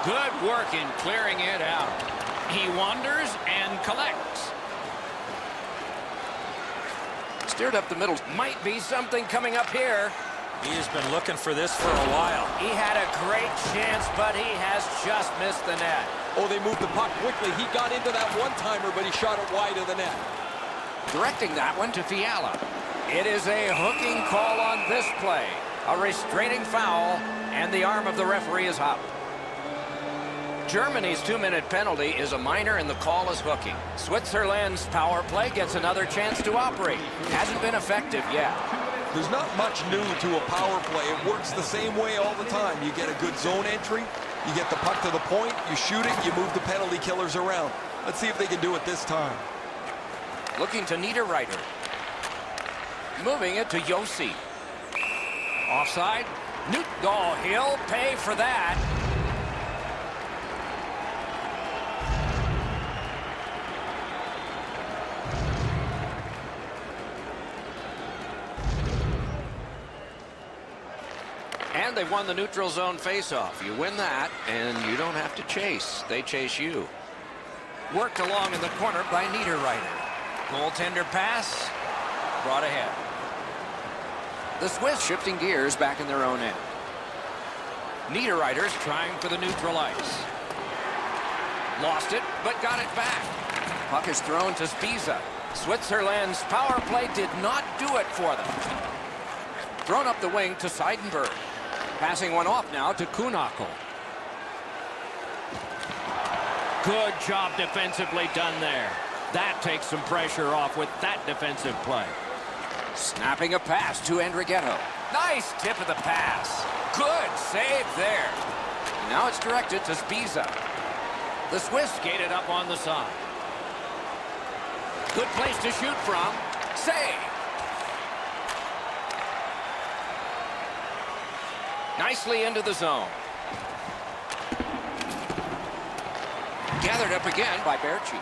Good work in clearing it out. He wanders and collects. Steered up the middle. Might be something coming up here. He has been looking for this for a while. He had a great chance, but he has just missed the net. Oh, they moved the puck quickly. He got into that one-timer, but he shot it wide of the net. Directing that one to Fiala. It is a hooking call on this play. A restraining foul, and the arm of the referee is up. Germany's 2-minute penalty is a minor, and the call is hooking. Switzerland's power play gets another chance to operate. Hasn't been effective yet. There's not much new to a power play. It works the same way all the time. You get a good zone entry, you get the puck to the point, you shoot it, you move the penalty killers around. Let's see if they can do it this time. Looking to Niederreiter. Moving it to Josi. Offside. Oh, he'll pay for that. And they've won the neutral zone faceoff. You win that, and you don't have to chase. They chase you. Worked along in the corner by Niederreiter. Goaltender pass. Brought ahead. The Swiss shifting gears back in their own end. Niederreiter's trying for the neutral ice. Lost it, but got it back. Puck is thrown to Spiza. Switzerland's power play did not do it for them. Thrown up the wing to Seidenberg. Passing one off now to Kuhnhackl. Good job defensively done there. That takes some pressure off with that defensive play. Snapping a pass to Andrighetto. Nice tip of the pass. Good save there. Now it's directed to Spiza. The Swiss skated up on the side. Good place to shoot from. Save. Nicely into the zone. Gathered up again by Berchi.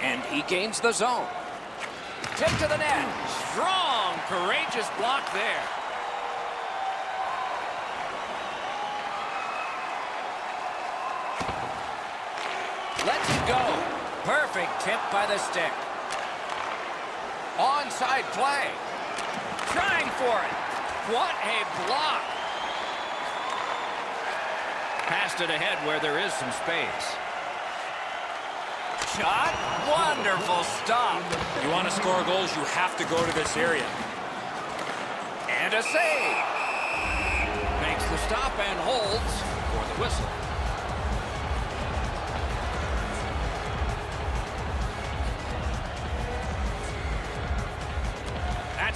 And he gains the zone. Tip to the net. Strong, courageous block there. Lets it go. Perfect tip by the stick. Onside play. Trying for it. What a block. Passed it ahead where there is some space. Shot. Wonderful stop. You want to score goals, you have to go to this area. And a save. Makes the stop and holds for the whistle.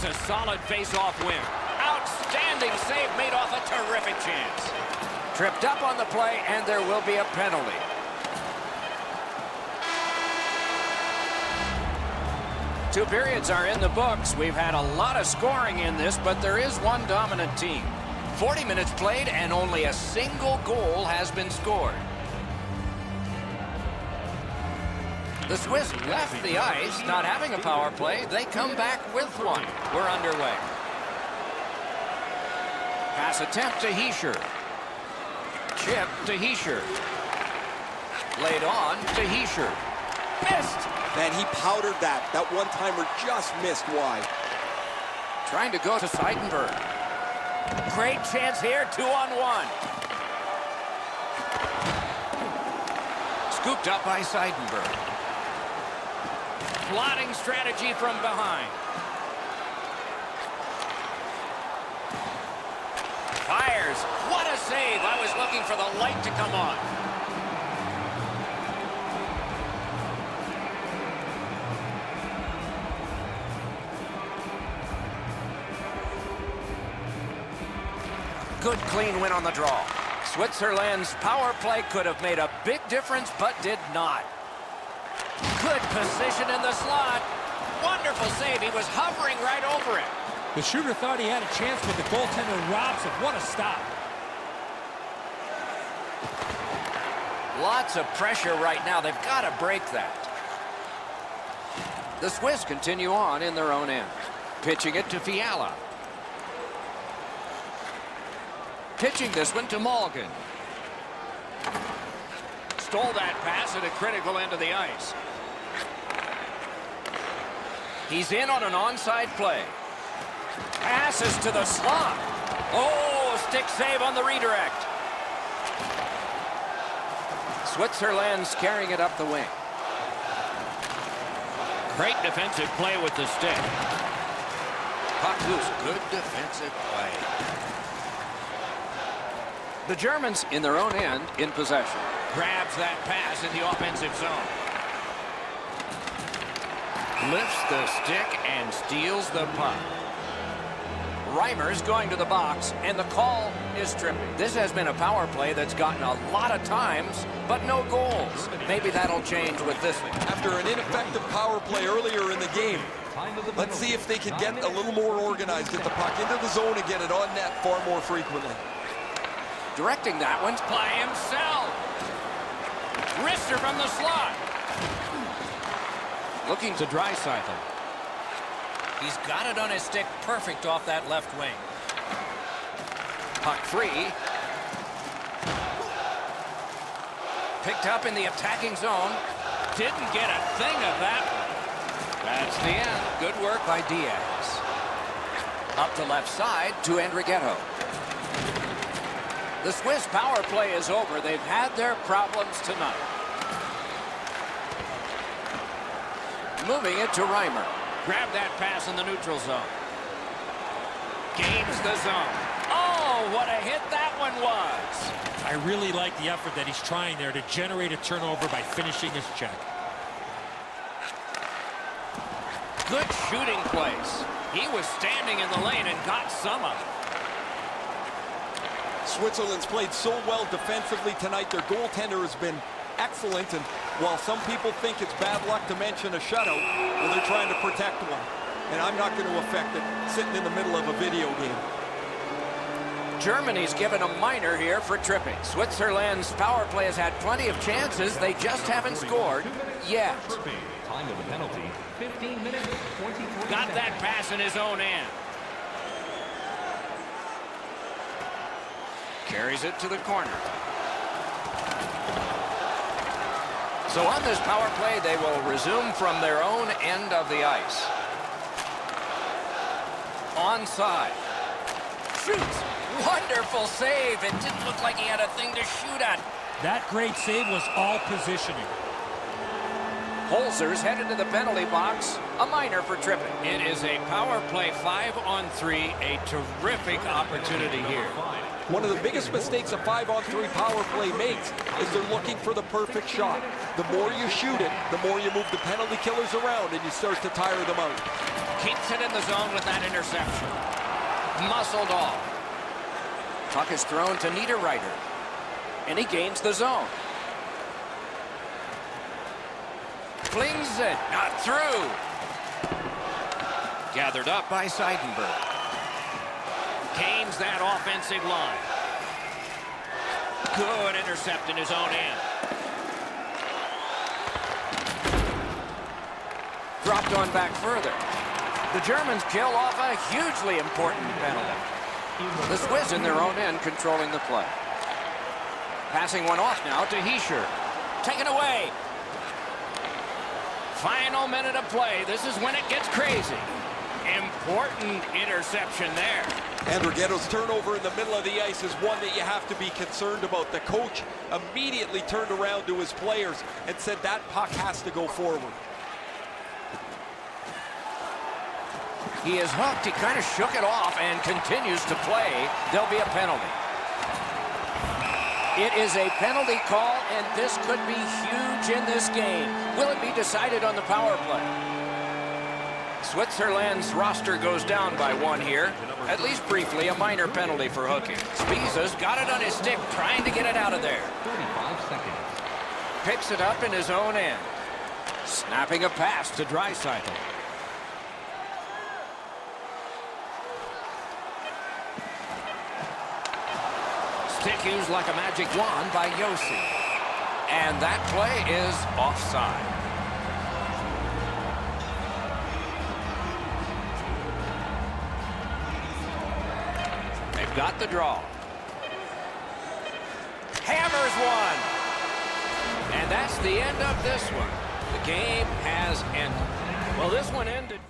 That's a solid face-off win. Outstanding save made off a terrific chance. Tripped up on the play, and there will be a penalty. Two periods are in the books. We've had a lot of scoring in this, but there is one dominant team. 40 minutes played, and only a single goal has been scored. The Swiss left the ice, not having a power play. They come back with one. We're underway. Pass attempt to Hischier. Chip to Hischier. Laid on to Hischier. Missed! Man, he powdered that. That one-timer just missed wide. Trying to go to Seidenberg. Great chance here, 2-on-1. Scooped up by Seidenberg. Plotting strategy from behind. Fires. What a save. I was looking for the light to come on. Good clean win on the draw. Switzerland's power play could have made a big difference, but did not. Good position in the slot. Wonderful save. He was hovering right over it. The shooter thought he had a chance, but the goaltender robs him. What a stop. Lots of pressure right now. They've got to break that. The Swiss continue on in their own end. Pitching it to Fiala. Pitching this one to Malgin. Stole that pass at a critical end of the ice. He's in on an onside play. Passes to the slot. Oh, stick save on the redirect. Switzerland's carrying it up the wing. Great defensive play with the stick. Puck loose. Good defensive play. The Germans in their own end in possession. Grabs that pass in the offensive zone. Lifts the stick and steals the puck. Reimer's going to the box, and the call is tripping. This has been a power play that's gotten a lot of times, but no goals. Maybe that'll change with this one. After an ineffective power play earlier in the game, let's see if they can get a little more organized, get the puck into the zone and get it on net far more frequently. Directing that one by himself. Wrister from the slot. Looking to Draisaitl. He's got it on his stick perfect off that left wing. Puck free. Picked up in the attacking zone. Didn't get a thing of that one. That's the end. Good work by Diaz. Up the left side to Andrighetto. The Swiss power play is over. They've had their problems tonight. Moving it to Reimer. Grab that pass in the neutral zone. Gains the zone. Oh, what a hit that one was. I really like the effort that he's trying there to generate a turnover by finishing his check. Good shooting place. He was standing in the lane and got some of it. Switzerland's played so well defensively tonight. Their goaltender has been excellent, and while some people think it's bad luck to mention a shutout, well, they're trying to protect one. And I'm not going to affect it sitting in the middle of a video game. Germany's given a minor here for tripping. Switzerland's power play has had plenty of chances. They just haven't scored yet. Time of the penalty, 15 minutes, 23 Got seconds. that pass in his own end. Carries it to the corner. So on this power play, they will resume from their own end of the ice. Onside. Shoots. Wonderful save. It didn't look like he had a thing to shoot at. That great save was all positioning. Holzer's headed to the penalty box. A minor for tripping. It is a power play 5-on-3. A terrific opportunity here. One of the biggest mistakes a 5-on-3 power play makes is they're looking for the perfect shot. The more you shoot it, the more you move the penalty killers around and you start to tire them out. Keeps it in the zone with that interception. Muscled off. Puck is thrown to Niederreiter. And he gains the zone. Flings it. Not through. Gathered up by Seidenberg. Gains that offensive line. Good intercept in his own end. Dropped on back further. The Germans kill off a hugely important penalty. The Swiss in their own end controlling the play. Passing one off now to Hischier. Taken away. Final minute of play. This is when it gets crazy. Important interception there. Andrighetto's turnover in the middle of the ice is one that you have to be concerned about. The coach immediately turned around to his players and said that puck has to go forward. He is hooked. He kind of shook it off and continues to play. There'll be a penalty. It is a penalty call, and this could be huge in this game. Will it be decided on the power play? Switzerland's roster goes down by one here. At least briefly, a minor penalty for hooking. Spiza's got it on his stick, trying to get it out of there. 35 seconds. Picks it up in his own end. Snapping a pass to Draisaitl. Stick used like a magic wand by Josi. And that play is offside. They've got the draw. Hammers one. And that's the end of this one. The game has ended. Well, this one ended.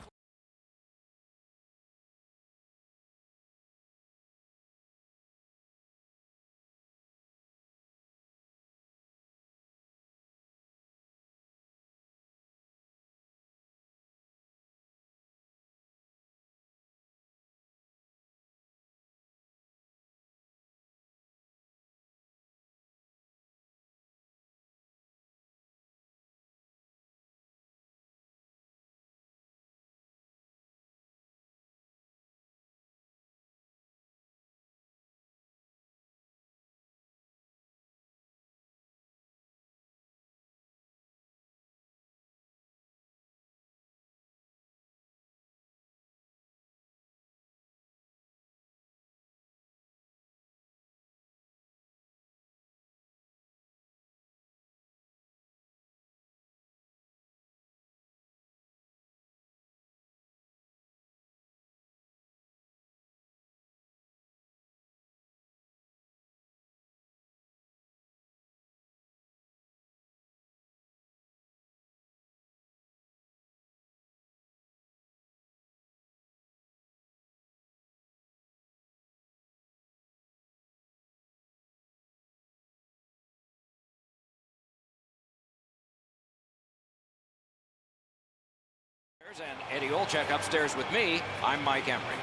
And Eddie Olczyk upstairs with me. I'm Mike Emery.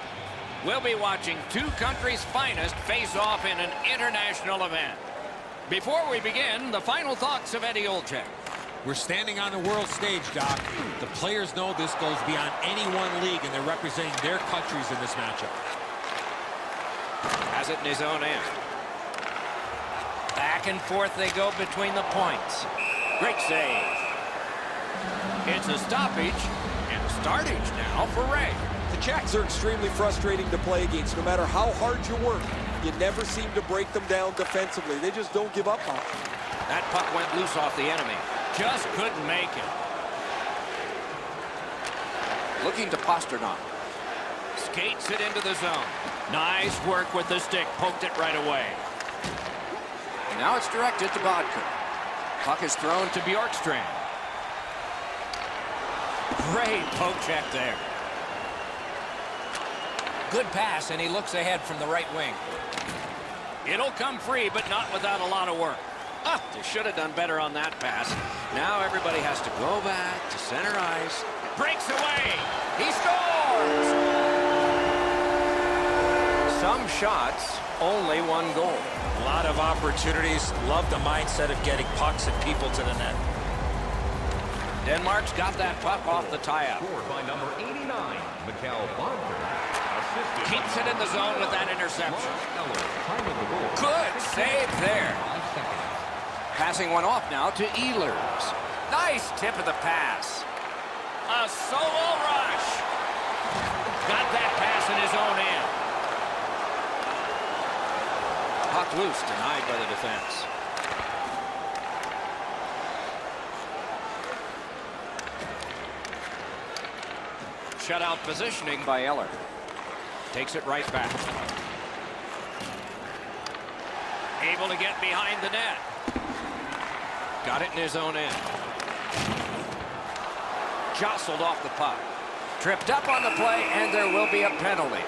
We'll be watching two countries' finest face off in an international event. Before we begin, the final thoughts of Eddie Olczyk. We're standing on the world stage, Doc. The players know this goes beyond any one league, and they're representing their countries in this matchup. Has it in his own end. Back and forth they go between the points. Great save. It's a stoppage. Startage now for Ray. The Czechs are extremely frustrating to play against. No matter how hard you work, you never seem to break them down defensively. They just don't give up on it. That puck went loose off the enemy. Just couldn't make it. Looking to Pasternak. Skates it into the zone. Nice work with the stick. Poked it right away. Now it's directed to Bodker. Puck is thrown to Bjorkstrand. Great poke check there. Good pass, and he looks ahead from the right wing. It'll come free, but not without a lot of work. They should have done better on that pass. Now everybody has to go back to center ice. Breaks away. He scores! Some shots, only one goal. A lot of opportunities. Love the mindset of getting pucks and people to the net. Denmark's got that puck off the tie-up. Scored by number 89, Mikhail Bodker. Assisted Keeps it in the zone with that interception. Lars Eller. Time of the goal. Good save there. 5 seconds. Passing one off now to Ehlers. Nice tip of the pass. A solo rush. Got that pass in his own end. Puck loose, denied by the defense. Shutout positioning by Eller. Takes it right back. Able to get behind the net. Got it in his own end. Jostled off the puck. Tripped up on the play, and there will be a penalty.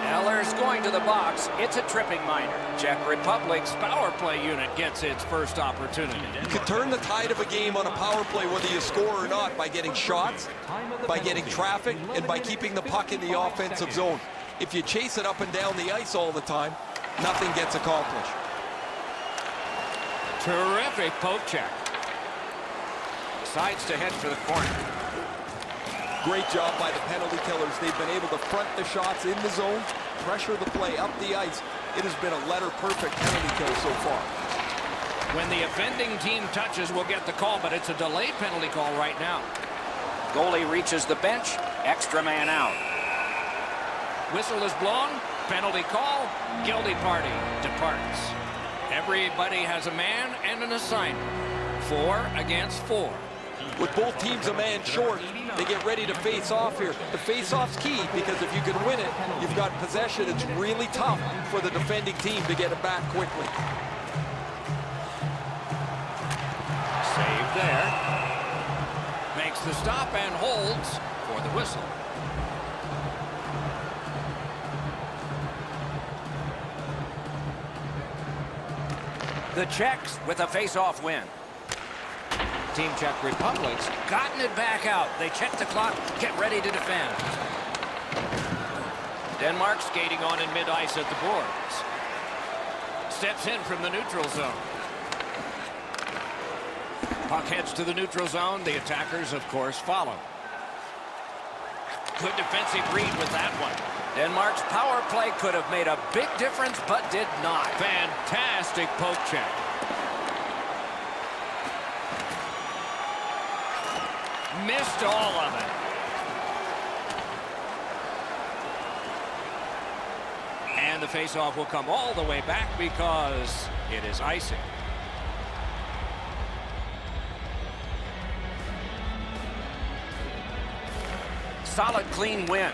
Eller's going to the box. It's a tripping minor. Czech Republic's power play unit gets its first opportunity. You can turn the tide of a game on a power play whether you score or not by getting shots, by getting traffic, and by keeping the puck in the offensive zone. If you chase it up and down the ice all the time, nothing gets accomplished. Terrific poke check. Decides to head for the corner. Great job by the penalty killers. They've been able to front the shots in the zone, pressure the play up the ice. It has been a letter-perfect penalty kill so far. When the offending team touches, we'll get the call, but it's a delayed penalty call right now. Goalie reaches the bench, extra man out. Whistle is blown, penalty call, guilty party departs. Everybody has a man and an assignment. 4 against 4. With both teams a man short, they get ready to face off here. The face-off's key because if you can win it, you've got possession. It's really tough for the defending team to get it back quickly. Save there. Makes the stop and holds for the whistle. The Czechs with a face-off win. Team Czech Republic's gotten it back out. They check the clock, get ready to defend. Denmark skating on in mid-ice at the boards. Steps in from the neutral zone. Puck heads to the neutral zone. The attackers, of course, follow. Good defensive read with that one. Denmark's power play could have made a big difference, but did not. Fantastic poke check. Missed all of it. And the faceoff will come all the way back because it is icing. Solid, clean win.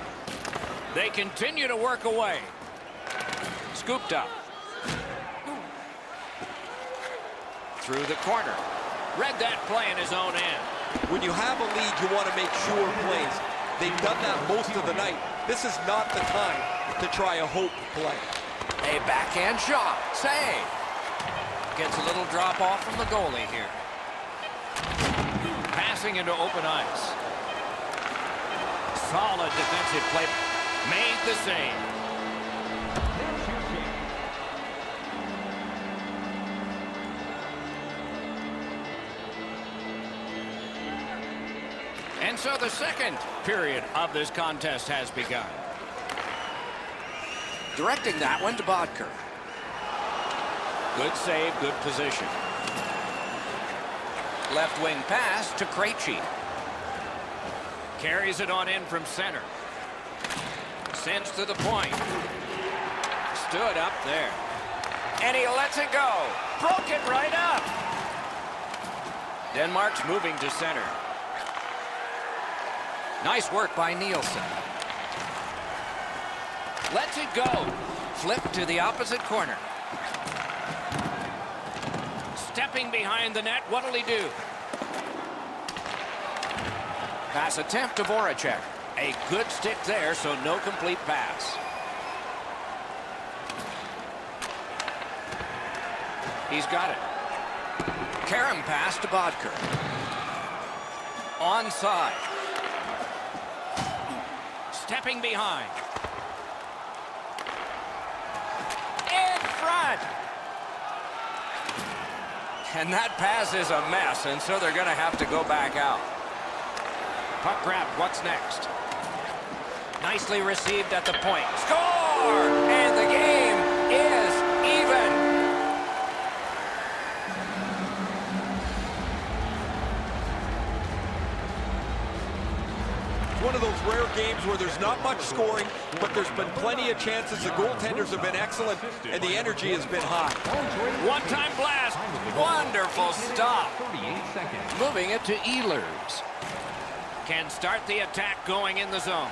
They continue to work away. Scooped up. Through the corner. Read that play in his own end. When you have a lead, you want to make sure plays. They've done that most of the night. This is not the time to try a hope play. A backhand shot. Save. Gets a little drop off from the goalie here. Passing into open ice. Solid defensive play. Made the save. And so the second period of this contest has begun. Directing that one to Bodker. Good save, good position. Left wing pass to Krejci. Carries it on in from center. Sends to the point. Stood up there. And he lets it go. Broke it right up. Denmark's moving to center. Nice work by Nielsen. Lets it go. Flip to the opposite corner. Stepping behind the net. What'll he do? Pass attempt to Voracek. A good stick there, so no complete pass. He's got it. Karam pass to Bodker. Onside. Stepping behind. In front. And that pass is a mess, and so they're going to have to go back out. Puck grab, what's next? Nicely received at the point. Score! And the game is even. One of those rare games where there's not much scoring, but there's been plenty of chances. The goaltenders have been excellent, and the energy has been high. One-time blast. Wonderful stop. 38 seconds. Moving it to Ehlers. Can start the attack going in the zone.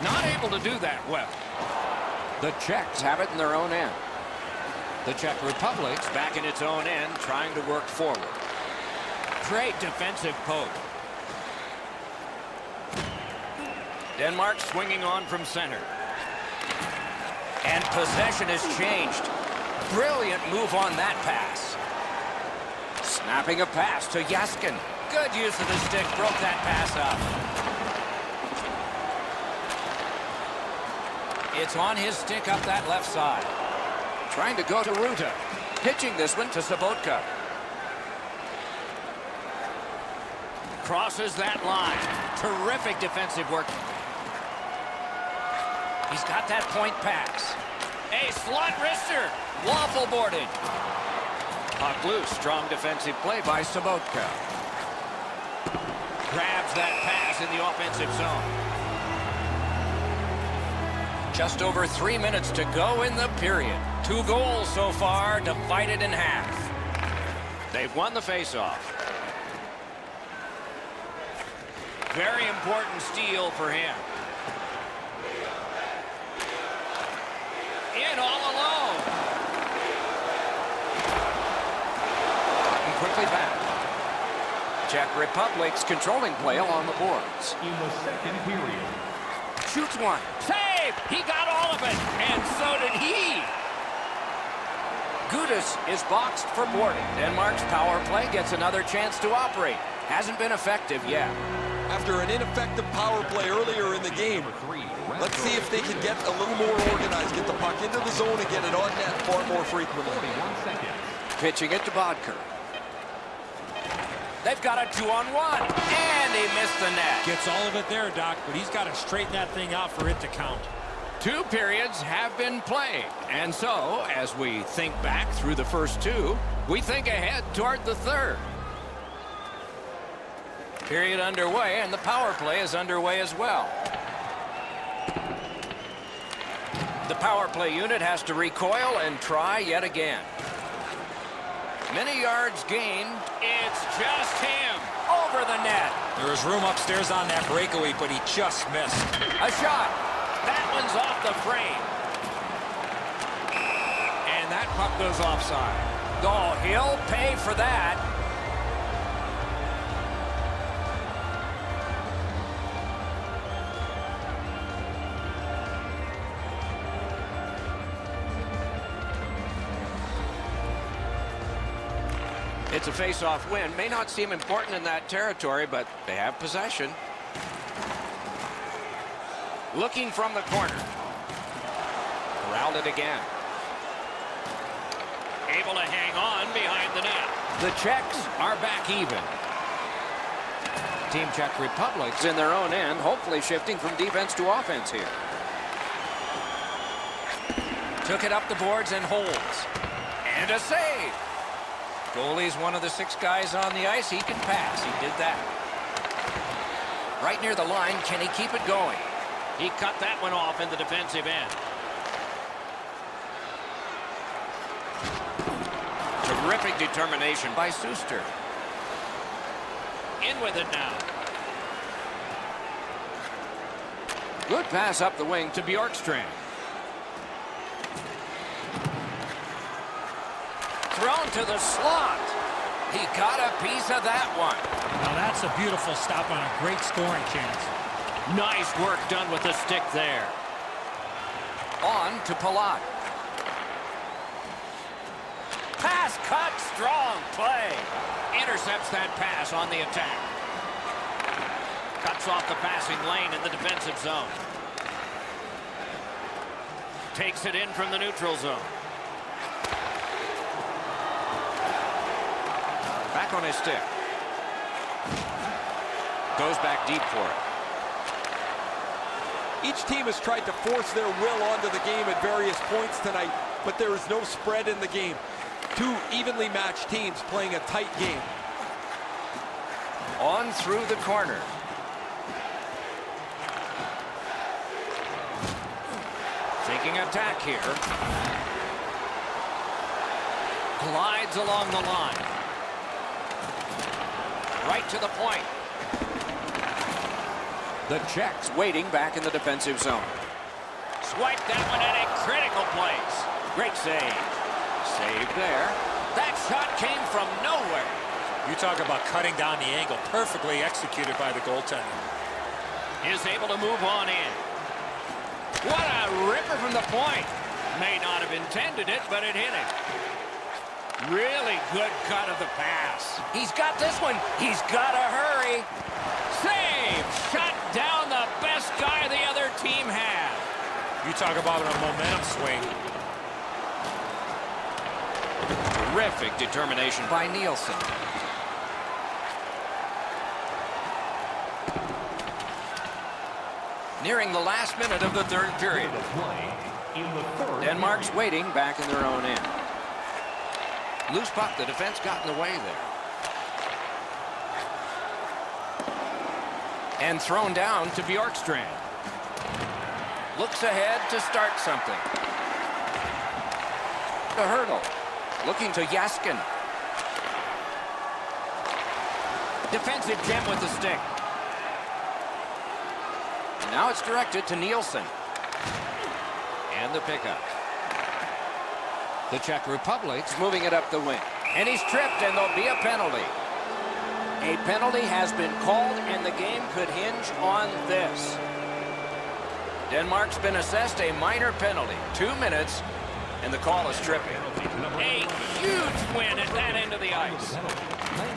Not able to do that well. The Czechs have it in their own end. The Czech Republic's back in its own end, trying to work forward. Great defensive poke. Denmark swinging on from center. And possession has changed. Brilliant move on that pass. Snapping a pass to Jaskin. Good use of the stick, broke that pass up. It's on his stick up that left side. Trying to go to Ruta. Pitching this one to Sobotka. Crosses that line. Terrific defensive work. He's got that point pass. A slot wrister. Waffle boarded. Puck loose. Strong defensive play by Sobotka. Grabs that pass in the offensive zone. Just over 3 minutes to go in the period. 2 goals so far, divided in half. They've won the faceoff. Very important steal for him. In all alone. And quickly back. Czech Republic's controlling play along the boards. In the second period. Shoots one. Save! He got all of it. And so did he. Gudis is boxed for boarding. Denmark's power play gets another chance to operate. Hasn't been effective yet. After an ineffective power play earlier in the game, let's see if they can get a little more organized, get the puck into the zone and get it on net far more frequently. 41 seconds. Pitching it to Bodker. They've got a 2-on-1, and he missed the net. Gets all of it there, Doc, but he's got to straighten that thing out for it to count. 2 periods have been played, and so, as we think back through the first 2, we think ahead toward the third. Period underway, and the power play is underway as well. The power play unit has to recoil and try yet again. Many yards gained. It's just him over the net. There was room upstairs on that breakaway, but he just missed. A shot. That one's off the frame. And that puck goes offside. Oh, he'll pay for that. It's a face-off win. May not seem important in that territory, but they have possession. Looking from the corner. Corralled it again. Able to hang on behind the net. The Czechs are back even. Team Czech Republic's in their own end, hopefully shifting from defense to offense here. Took it up the boards and holds. And a save. Goalie's one of the 6 guys on the ice. He can pass. He did that. Right near the line. Can he keep it going? He cut that one off in the defensive end. Terrific determination by Suster. In with it now. Good pass up the wing to Bjorkstrand. Thrown to the slot. He got a piece of that one. Now that's a beautiful stop on a great scoring chance. Nice work done with the stick there. On to Palat. Pass cut, strong play. Intercepts that pass on the attack. Cuts off the passing lane in the defensive zone. Takes it in from the neutral zone. back on his stick. Goes back deep for it. Each team has tried to force their will onto the game at various points tonight, but there is no spread in the game. Two evenly matched teams playing a tight game. On through the corner. Thinking attack here. Glides along the line. Right to the point. The Czechs waiting back in the defensive zone. Swipe that one at a critical place. Great save. Save there. That shot came from nowhere. You talk about cutting down the angle. Perfectly executed by the goaltender. Is able to move on in. What a ripper from the point. May not have intended it, but it hit him. Really good cut of the pass. He's got this one. He's got to hurry. Save! Shut down the best guy the other team had. You talk about a momentum swing. Terrific determination by Nielsen. Nearing the last minute of the third period. Denmark's waiting back in their own end. Loose puck, the defense got in the way there. And thrown down to Bjorkstrand. Looks ahead to start something. The hurdle. Looking to Jaskin. Defensive gem with the stick. And now it's directed to Nielsen. And the pickup. The Czech Republic's moving it up the wing. And he's tripped, and there'll be a penalty. A penalty has been called, and the game could hinge on this. Denmark's been assessed a minor penalty. 2 minutes, and the call is tripping. A huge win at that end of the ice.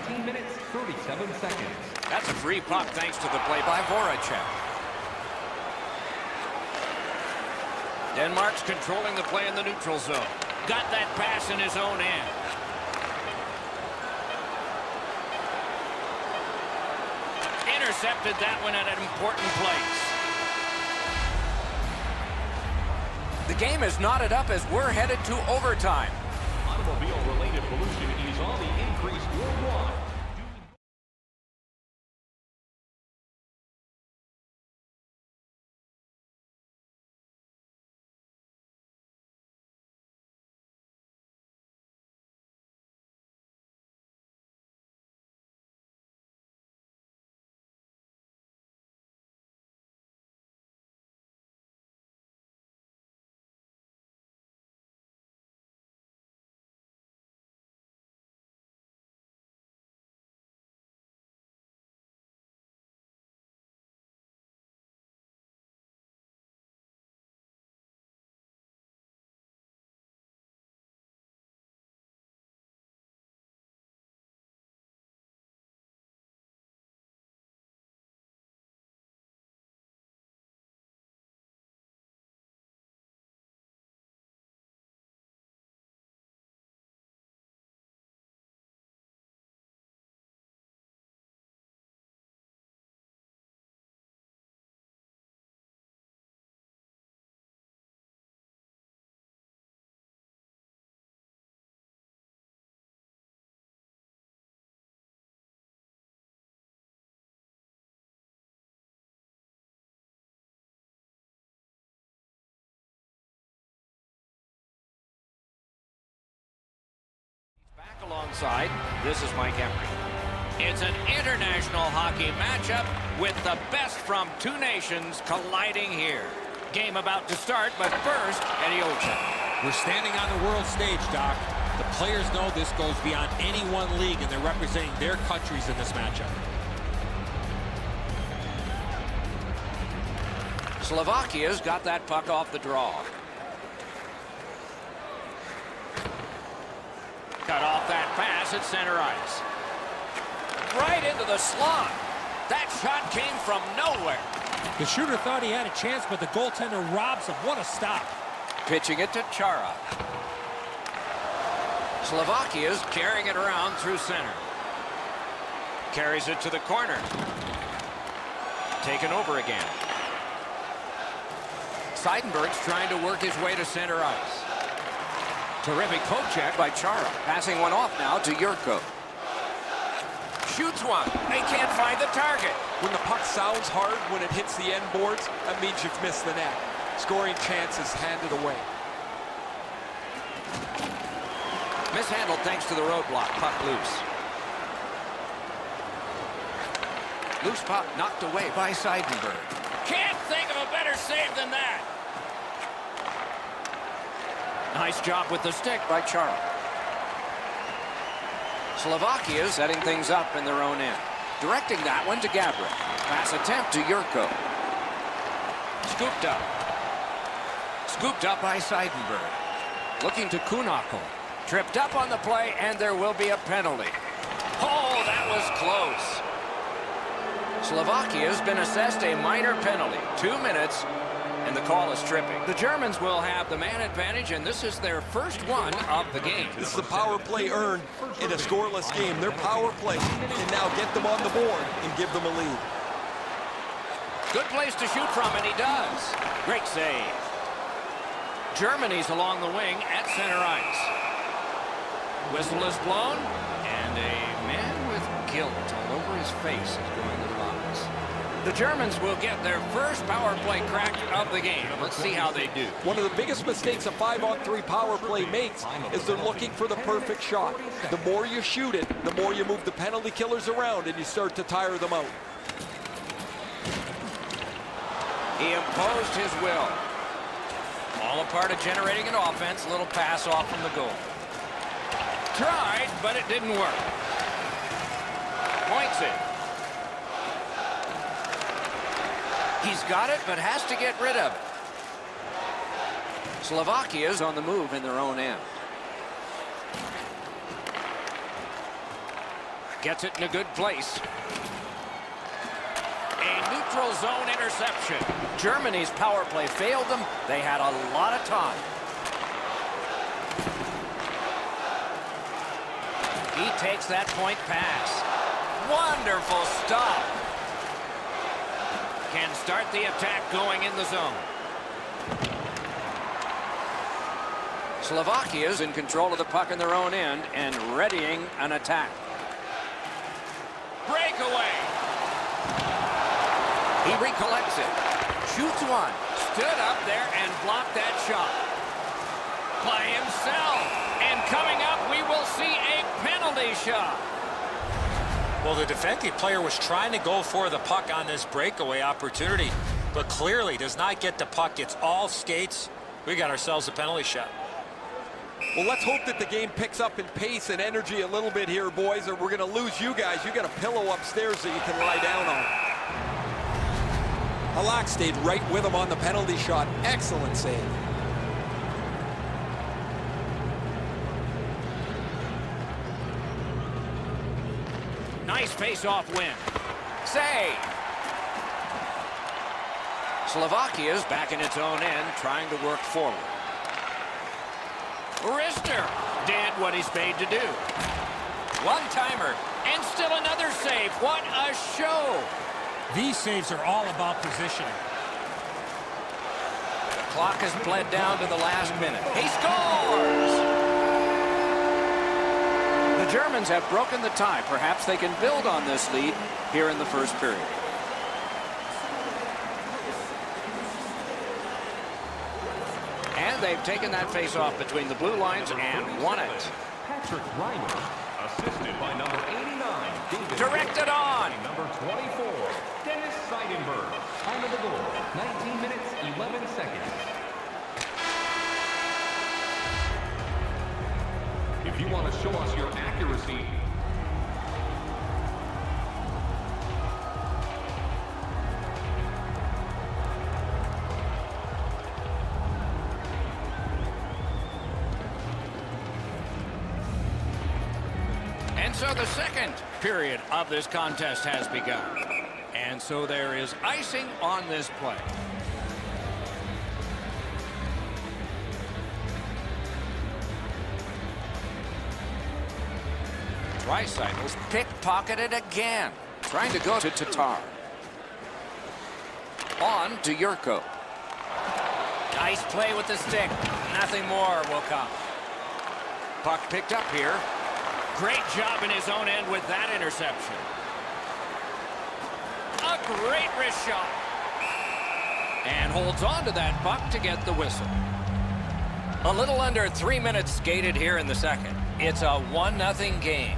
19 minutes, 37 seconds. That's a free puck thanks to the play by Voracek. Denmark's controlling the play in the neutral zone. Got that pass in his own end. Intercepted that one at an important place. The game is knotted up as we're headed to overtime. Automobile-related pollution is on the increase worldwide. Back alongside, this is Mike Emery. It's an international hockey matchup with the best from two nations colliding here. Game about to start, but first, Eddie Olczyk. We're standing on the world stage, Doc. The players know this goes beyond any one league, and they're representing their countries in this matchup. Slovakia's got that puck off the draw. Cut off that pass at center ice. Right into the slot. That shot came from nowhere. The shooter thought he had a chance, but the goaltender robs him. What a stop. Pitching it to Chara. Slovakia's carrying it around through center. Carries it to the corner. Taken over again. Seidenberg's trying to work his way to center ice. Terrific poke check by Chara. Passing one off now to Yurko. Shoots one. They can't find the target. When the puck sounds hard, when it hits the end boards, that means you've missed the net. Scoring chance is handed away. Mishandled thanks to the roadblock. Puck loose. Loose puck knocked away by Seidenberg. Can't think of a better save than that. Nice job with the stick by Chara. Slovakia setting things up in their own end. Directing that one to Gabriel. Pass attempt to Yurko. Scooped up. Scooped up by Seidenberg. Looking to Kunako. Tripped up on the play, and there will be a penalty. Oh, that was close. Slovakia has been assessed a minor penalty. 2 minutes, and the call is tripping. The Germans will have the man advantage, and this is their first one of the game. This is a power play earned in a scoreless game. Their power play can now get them on the board and give them a lead. Good place to shoot from, and he does. Great save. Germany's along the wing at center ice. Whistle is blown, and a man with guilt all over his face is going to the box. The Germans will get their first power play crack of the game. Let's see how they do. One of the biggest mistakes a 5-on-3 power play makes is they're looking for the perfect shot. The more you shoot it, the more you move the penalty killers around and you start to tire them out. He imposed his will. All a part of generating an offense. Little pass off from the goal. Tried, but it didn't work. Points it. He's got it, but has to get rid of it. Slovakia's on the move in their own end. Gets it in a good place. A neutral zone interception. Germany's power play failed them. They had a lot of time. He takes that point pass. Wonderful stop. Can start the attack going in the zone. Slovakia's in control of the puck in their own end and readying an attack. Breakaway. He recollects it. Shoots one. Stood up there and blocked that shot. By himself. And coming up, we will see a penalty shot. Well, the defensive player was trying to go for the puck on this breakaway opportunity, but clearly does not get the puck. It's all skates. We got ourselves a penalty shot. Well, let's hope that the game picks up in pace and energy a little bit here, boys, or we're going to lose you guys. You got a pillow upstairs that you can lie down on. Halak stayed right with him on the penalty shot. Excellent save. Nice face-off win. Save. Slovakia's back in its own end, trying to work forward. Rister did what he's paid to do. One-timer, and still another save. What a show. These saves are all about positioning. The clock has bled down to the last minute. He scores! The Germans have broken the tie. Perhaps they can build on this lead here in the first period. And they've taken that face-off between the blue lines and won it. Patrick Reimer, assisted by number 89, David. Directed on. Number 24, Dennis Seidenberg. Time of the goal, 19 minutes, 11 seconds. If you want to show us your accuracy, And so the second period of this contest has begun. And so there is icing on this play. Dreisaitl's pickpocketed again. Trying to go to Tatar. On to Yurko. Nice play with the stick. Nothing more will come. Puck picked up here. Great job in his own end with that interception. A great wrist shot. And holds on to that puck to get the whistle. A little under 3 minutes skated here in the second. It's a 1-0 game.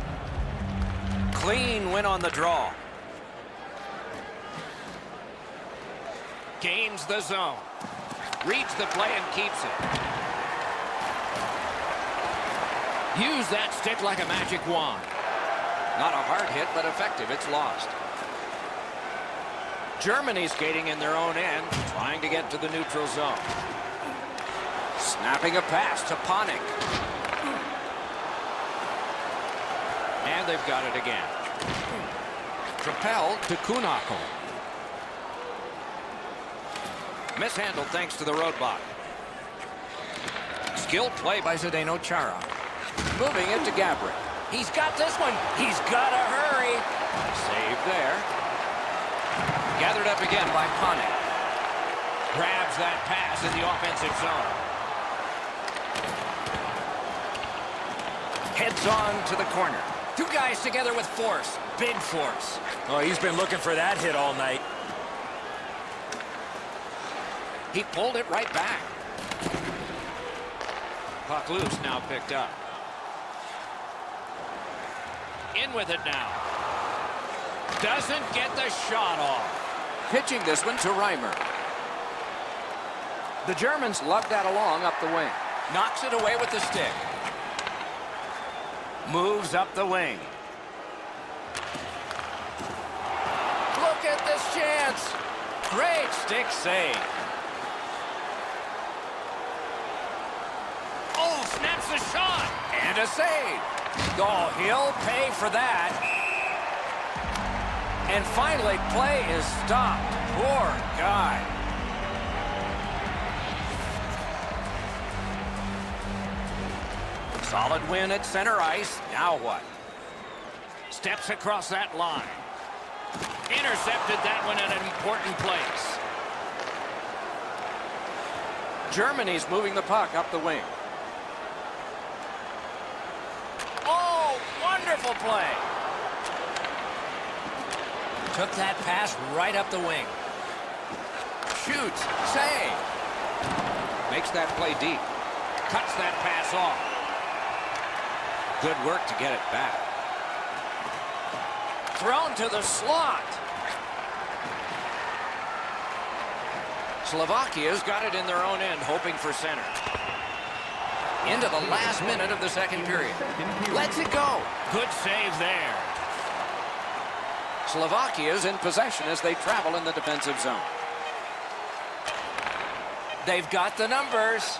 Clean win on the draw. Gains the zone. Reads the play and keeps it. Use that stick like a magic wand. Not a hard hit, but effective. It's lost. Germany skating in their own end, trying to get to the neutral zone. Snapping a pass to Panik. And they've got it again. Propelled to Kunako. Mishandled thanks to the roadblock. Skilled play by Zdeno Chara. Moving it to Gabriel. He's got this one. He's got to hurry. Save there. Gathered up again by Panik. Grabs that pass in the offensive zone. Heads on to the corner. Two guys together with force. Big force. Oh, he's been looking for that hit all night. He pulled it right back. Puck loose, now picked up. In with it now. Doesn't get the shot off. Pitching this one to Reimer. The Germans lug that along up the wing. Knocks it away with the stick. Moves up the wing. Look at this chance. Great stick save. Oh, snaps the shot. And a save. Oh, he'll pay for that. And finally, play is stopped. Poor guy. Solid win at center ice. Now what? Steps across that line. Intercepted that one at an important place. Germany's moving the puck up the wing. Oh, wonderful play. Took that pass right up the wing. Shoots. Save. Makes that play deep. Cuts that pass off. Good work to get it back. Thrown to the slot. Slovakia's got it in their own end, hoping for center. Into the last minute of the second period. Lets it go. Good save there. Slovakia's in possession as they travel in the defensive zone. They've got the numbers.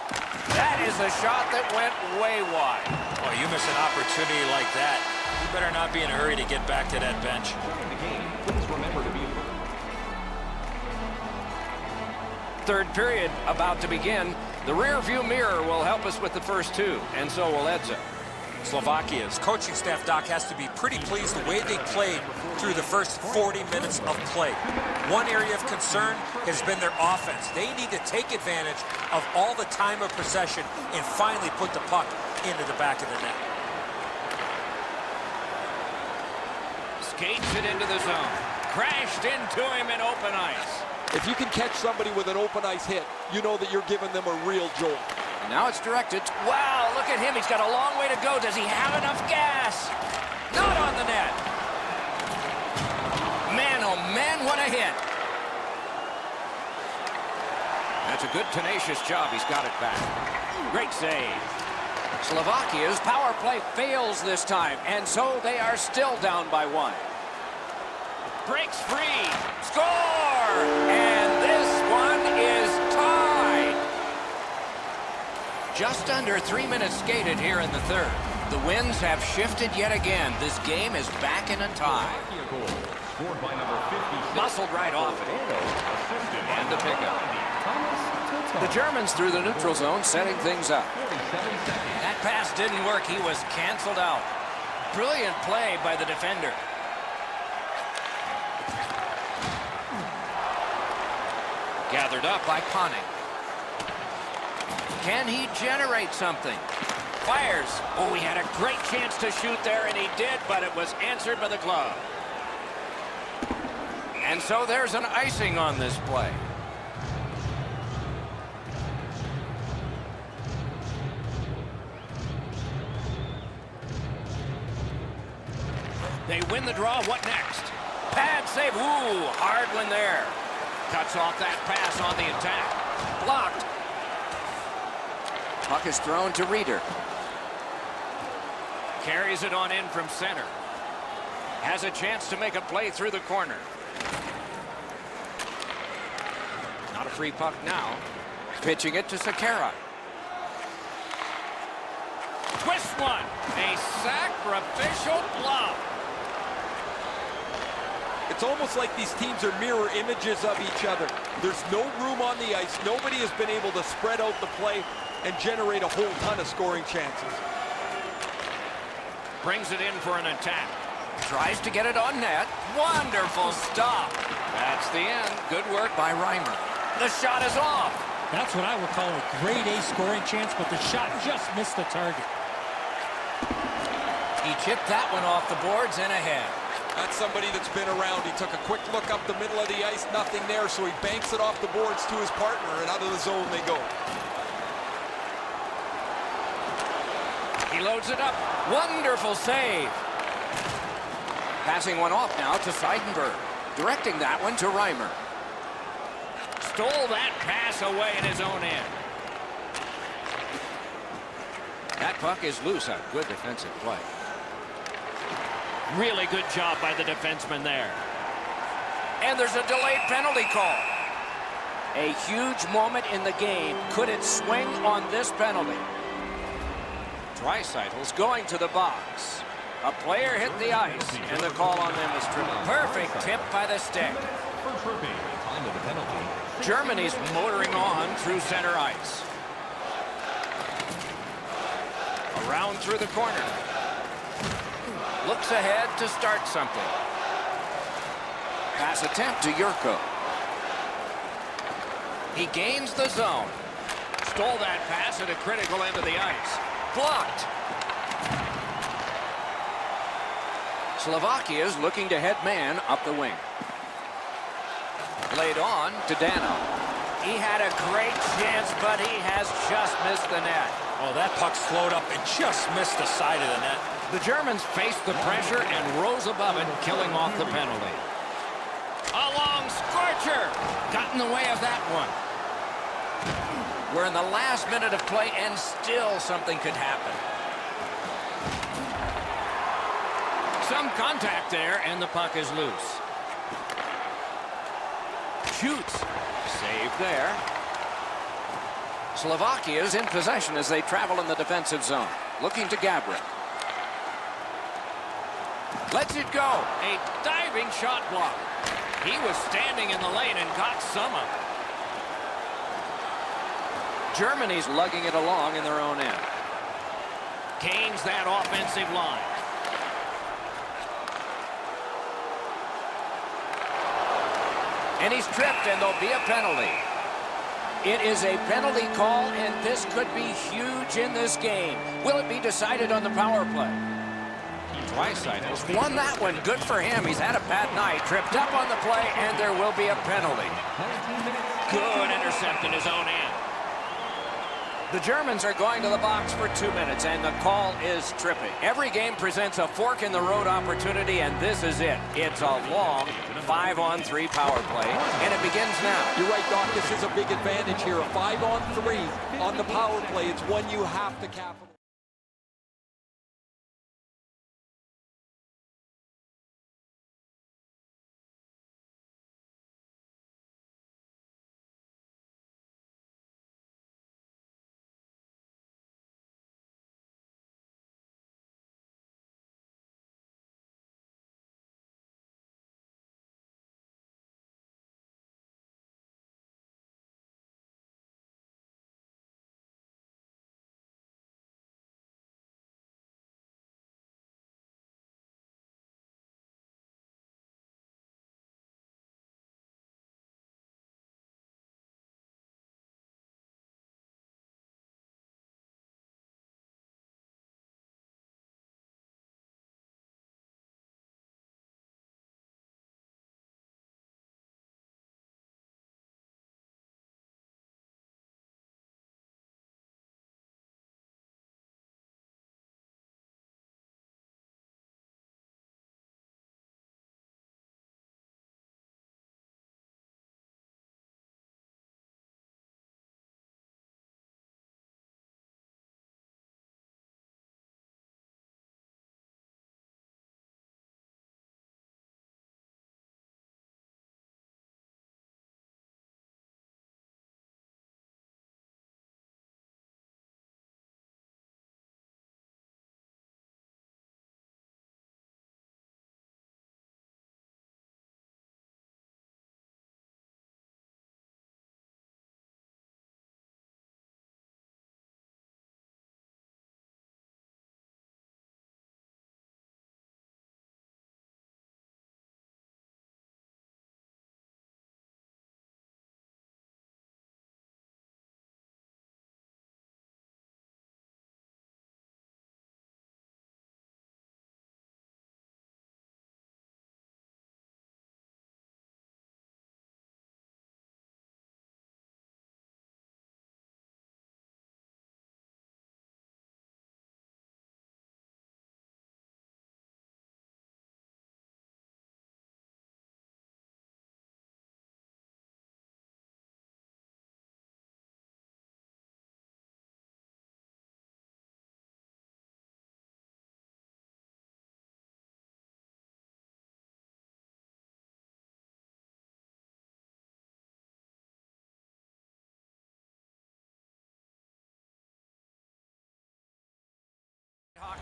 That is a shot that went way wide. Oh, you miss an opportunity like that. You better not be in a hurry to get back to that bench. During the game, please remember to be alert. Third period about to begin. The rear view mirror will help us with the first two, and so will Edzo. Slovakia's coaching staff, Doc, has to be pretty pleased the way they played through the first 40 minutes of play. One area of concern has been their offense. They need to take advantage of all the time of possession and finally put the puck into the back of the net. Skates it into the zone. Crashed into him in open ice. If you can catch somebody with an open ice hit, you know that you're giving them a real jolt. And now it's directed. Wow, look at him. He's got a long way to go. Does he have enough gas? Not on the net. Man, oh man, what a hit. That's a good, tenacious job. He's got it back. Great save. Slovakia's power play fails this time, and so they are still down by one. Breaks free. Score! And this one is tied. Just under 3 minutes skated here in the third. The winds have shifted yet again. This game is back in a tie. Slovakia goal, scored by number 56. Muscled right off it. Assisted by And the pickup. Thomas Tatar. The Germans through the neutral zone, setting things up. 47 seconds. That pass didn't work. He was canceled out. Brilliant play by the defender. Gathered up by Conning. Can he generate something? Fires. Oh, he had a great chance to shoot there, and he did, but it was answered by the glove. And so there's an icing on this play. They win the draw. What next? Pad save. Ooh, hard one there. Cuts off that pass on the attack. Blocked. Puck is thrown to Reeder. Carries it on in from center. Has a chance to make a play through the corner. Not a free puck now. Pitching it to Sekera. Twist one. A sacrificial glove. It's almost like these teams are mirror images of each other. There's no room on the ice. Nobody has been able to spread out the play and generate a whole ton of scoring chances. Brings it in for an attack. Tries to get it on net. Wonderful stop. That's the end. Good work by Reimer. The shot is off. That's what I would call a grade A scoring chance, but the shot just missed the target. He chipped that one off the boards and ahead. That's somebody that's been around. He took a quick look up the middle of the ice, nothing there, so he banks it off the boards to his partner, and out of the zone they go. He loads it up. Wonderful save. Passing one off now to Seidenberg. Directing that one to Reimer. Stole that pass away in his own end. That puck is loose. A good defensive play. Really good job by the defenseman there. And there's a delayed penalty call. A huge moment in the game. Could it swing on this penalty? Draisaitl's going to the box. A player hit the ice, and the call on them is tripping. Perfect tip by the stick. For tripping, time of the penalty. Germany's motoring on through center ice. Around through the corner. Looks ahead to start something. Pass attempt to Yurko. He gains the zone. Stole that pass at a critical end of the ice. Blocked. Slovakia's looking to head man up the wing. Laid on to Dano. He had a great chance, but he has just missed the net. Oh, that puck slowed up and just missed the side of the net. The Germans faced the pressure and rose above it, killing off the penalty. A long scorcher. Got in the way of that one. We're in the last minute of play, and still something could happen. Some contact there, and the puck is loose. Shoots. Save there. Slovakia's in possession as they travel in the defensive zone. Looking to Gabrick. Lets it go. A diving shot block. He was standing in the lane and got some of it. Germany's lugging it along in their own end. Gains that offensive line. And he's tripped, and there'll be a penalty. It is a penalty call, and this could be huge in this game. Will it be decided on the power play? Draisaitl's won that one. Good for him. He's had a bad night. Tripped up on the play, and there will be a penalty. Good intercept in his own end. The Germans are going to the box for 2 minutes, and the call is tripping. Every game presents a fork-in-the-road opportunity, and this is it. It's a long 5-on-3 power play, and it begins now. You're right, Doc. This is a big advantage here. A 5-on-3 on the power play. It's one you have to capitalize.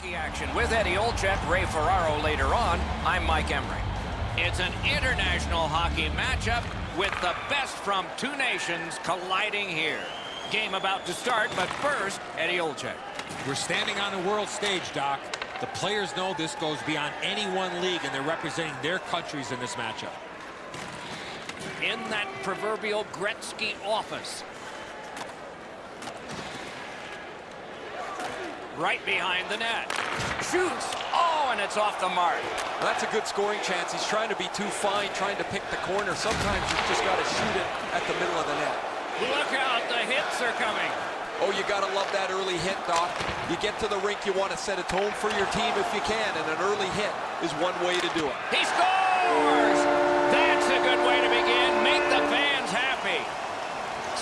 Hockey action with Eddie Olczyk, Ray Ferraro later on. I'm Mike Emmerich. It's an international hockey matchup with the best from two nations colliding here. Game about to start, but first, Eddie Olczyk. We're standing on the world stage, Doc. The players know this goes beyond any one league, and they're representing their countries in this matchup. In that proverbial Gretzky office. Right behind the net. Shoots. Oh, and it's off the mark. Well, that's a good scoring chance. He's trying to be too fine, trying to pick the corner. Sometimes you've just got to shoot it at the middle of the net. Look out, the hits are coming. Oh, you got to love that early hit, Doc. You get to the rink, you want to set a tone for your team if you can, and an early hit is one way to do it. He scores! That's a good way to begin. Make the fans happy.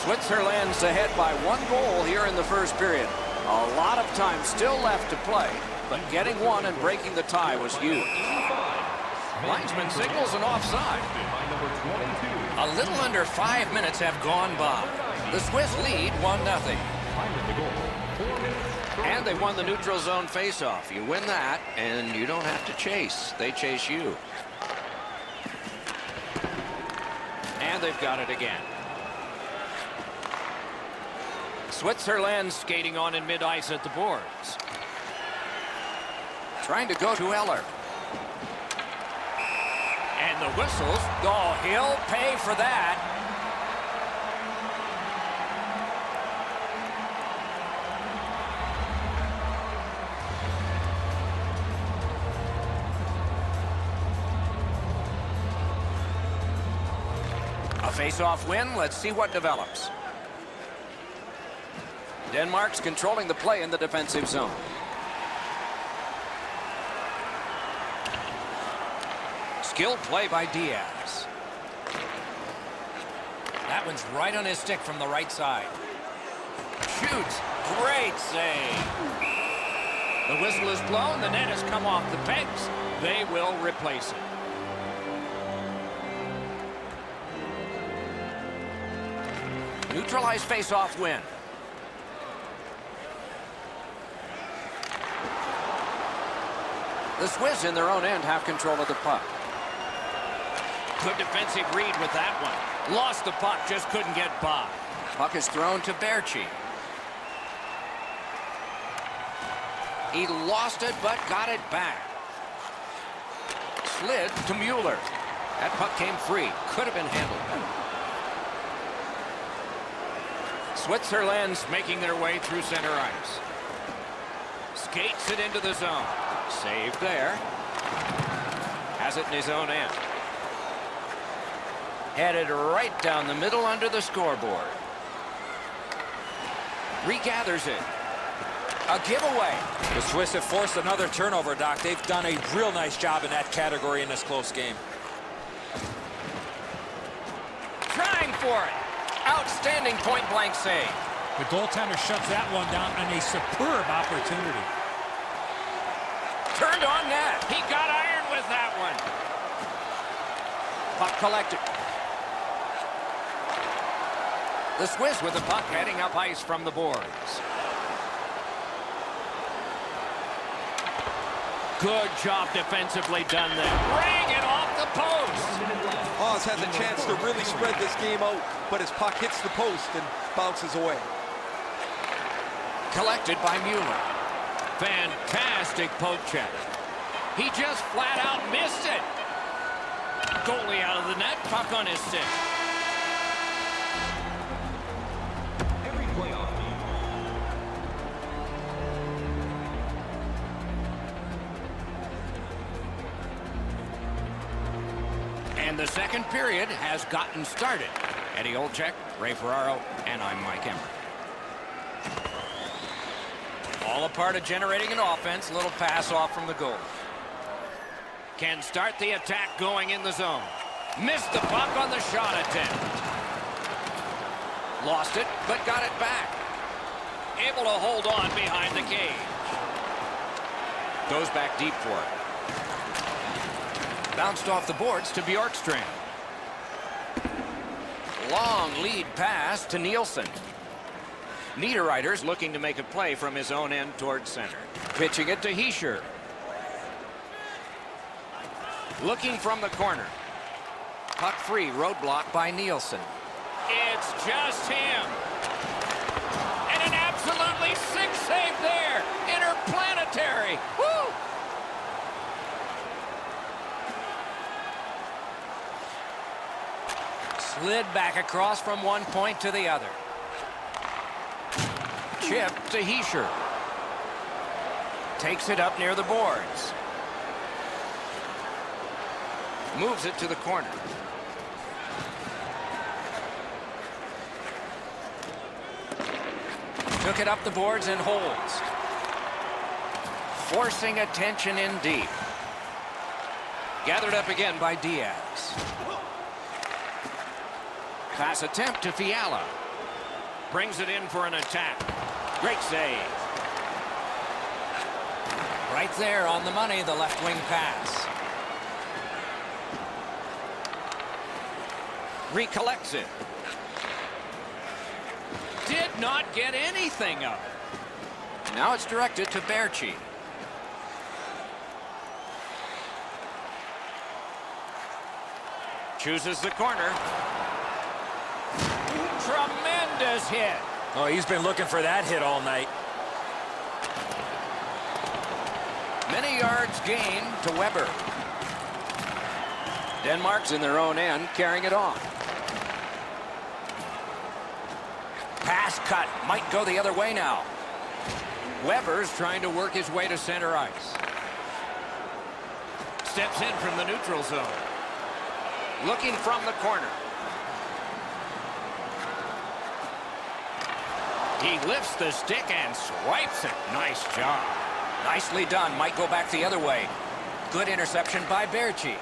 Switzerland's ahead by 1 goal here in the first period. A lot of time still left to play, but getting one and breaking the tie was huge. Linesman signals an offside. A little under 5 minutes have gone by. The Swiss lead 1-0. And they won the neutral zone faceoff. You win that, and you don't have to chase. They chase you. And they've got it again. Switzerland skating on in mid-ice at the boards. Trying to go to Eller. And the whistles. Oh, he'll pay for that. A face-off win. Let's see what develops. Denmark's controlling the play in the defensive zone. Skilled play by Diaz. That one's right on his stick from the right side. Shoots. Great save. The whistle is blown. The net has come off the pegs. They will replace it. Neutralized face-off win. The Swiss in their own end have control of the puck. Good defensive read with that one. Lost the puck, just couldn't get by. Puck is thrown to Berchi. He lost it, but got it back. Slid to Mueller. That puck came free. Could have been handled better. Switzerland's making their way through center ice. Skates it into the zone. Saved there. Has it in his own end. Headed right down the middle under the scoreboard. Regathers it. A giveaway. The Swiss have forced another turnover, Doc. They've done a real nice job in that category in this close game. Trying for it. Outstanding point-blank save. The goaltender shuts that one down on a superb opportunity. Turned on net. He got iron with that one. Puck collected. The Swiss with the puck heading up ice from the boards. Good job defensively done there. Bring it off the post. Oz has a chance to really spread this game out, but his puck hits the post and bounces away. Collected by Mueller. Fantastic poke check. He just flat out missed it. Goalie out of the net, puck on his stick. Every playoff team. And the second period has gotten started. Eddie Olczyk, Ray Ferraro, and I'm Mike Emmerich. All a part of generating an offense. Little pass off from the goal. Can start the attack going in the zone. Missed the puck on the shot attempt. Lost it, but got it back. Able to hold on behind the cage. Goes back deep for it. Bounced off the boards to Bjorkstrand. Long lead pass to Nielsen. Niederreiter's looking to make a play from his own end towards center. Pitching it to Hischier. Looking from the corner. Puck free, roadblock by Nielsen. It's just him. And an absolutely sick save there. Interplanetary. Woo! Slid back across from one point to the other. Chip to Hischier. Takes it up near the boards. Moves it to the corner. Took it up the boards and holds. Forcing attention in deep. Gathered up again by Diaz. Pass attempt to Fiala. Brings it in for an attack. Great save. Right there on the money, the left wing pass. Recollects it. Did not get anything of it. Now it's directed to Berchi. Chooses the corner. Tremendous hit. Oh, he's been looking for that hit all night. Many yards gained to Weber. Denmark's in their own end, carrying it on. Pass cut. Might go the other way now. Weber's trying to work his way to center ice. Steps in from the neutral zone. Looking from the corner. He lifts the stick and swipes it. Nice job. Nicely done. Might go back the other way. Good interception by Berchi.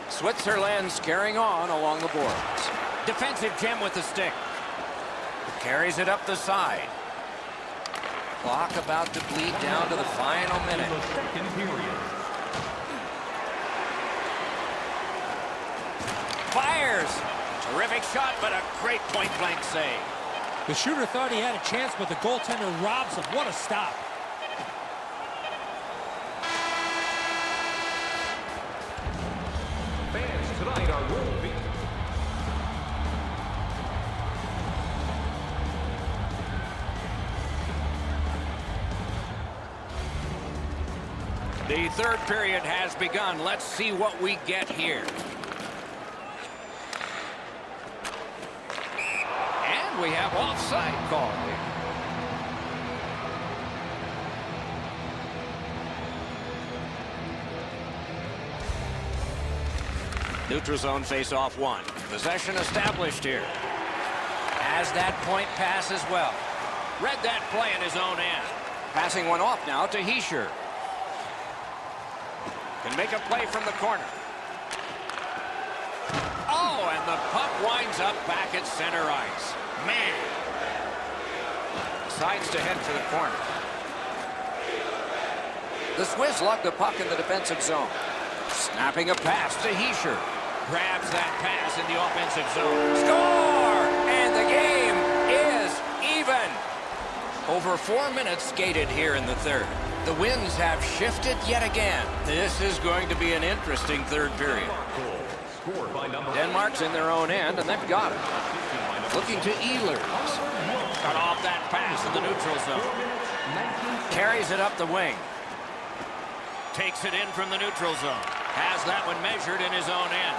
Switzerland's carrying on along the boards. Defensive gem with the stick. Carries it up the side. Clock about to bleed down to the final minute. The second period. Fires. Terrific shot, but a great point-blank save. The shooter thought he had a chance, but the goaltender robs him. What a stop. Fans tonight are world beat. The third period has begun. Let's see what we get here. And we have offside call here. Neutral zone face-off one. Possession established here. Has that point pass as well. Read that play in his own end. Passing one off now to Hischier. Can make a play from the corner. Oh, and the puck winds up back at center ice. Man. Decides to head for the corner. The Swiss lug the puck in the defensive zone. Snapping a pass to Hischier. Grabs that pass in the offensive zone. Score! And the game is even. Over 4 minutes skated here in the third. The winds have shifted yet again. This is going to be an interesting third period. Scored by number Denmark's in their own end, and they've got it. Looking to Ehlers. Cut off that pass in the neutral zone. Carries it up the wing. Takes it in from the neutral zone. Has that one measured in his own end.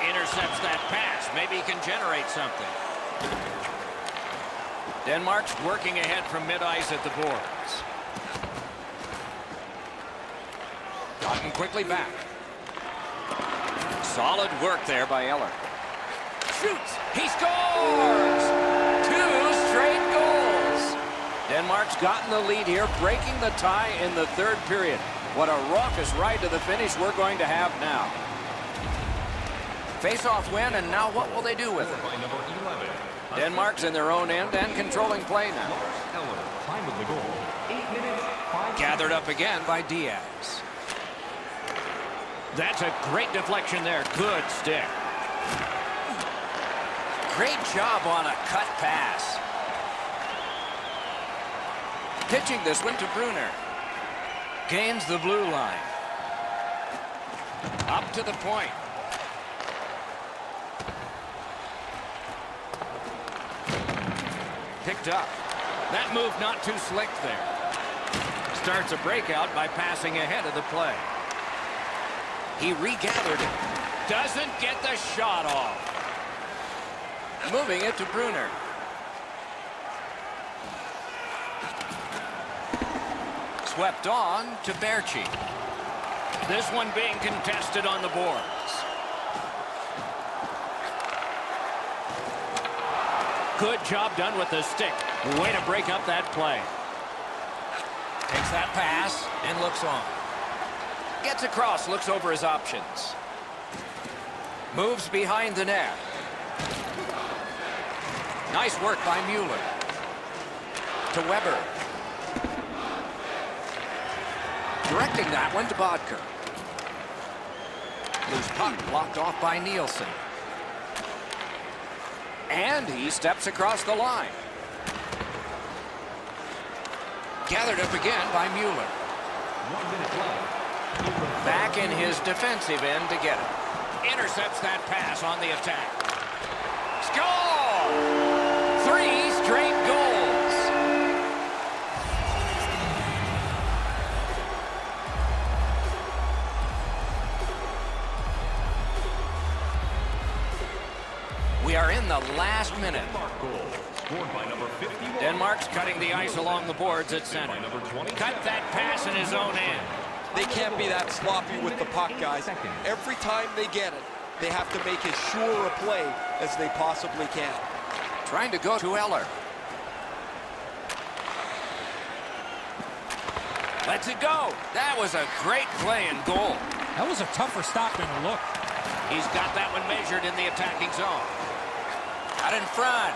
Intercepts that pass. Maybe he can generate something. Denmark's working ahead from mid-ice at the boards. Gotten quickly back. Solid work there by Eller. Shoots. He scores! 2 straight goals. Denmark's gotten the lead here, breaking the tie in the third period. What a raucous ride to the finish we're going to have now. Face-off win, and now what will they do with it? by number 11. Denmark's in their own end and controlling play now. Eller, time of the goal, 8 minutes, 5 Gathered up again by Diaz. That's a great deflection there. Good stick. Great job on a cut pass. Pitching this one to Brunner. Gains the blue line. Up to the point. Picked up. That move not too slick there. Starts a breakout by passing ahead of the play. He regathered it. Doesn't get the shot off. Moving it to Brunner. Swept on to Berchi. This one being contested on the boards. Good job done with the stick. Way to break up that play. Takes that pass and looks on. Gets across, looks over his options. Moves behind the net. Nice work by Mueller. To Weber. Directing that one to Bodker. Loose puck blocked off by Nielsen. And he steps across the line. Gathered up again by Mueller. 1 minute left. Back in his defensive end to get it. Intercepts that pass on the attack. Score! 3 straight goals. We are in the last minute. Denmark goal. Scored by number 51. Denmark's cutting the ice along the boards at center. By number 27. Cut that pass in his own end. They can't be that sloppy with the puck, guys. Every time they get it, they have to make as sure a play as they possibly can. Trying to go to Eller. Lets it go. That was a great play and goal. That was a tougher stop than it looked. He's got that one measured in the attacking zone. Out in front.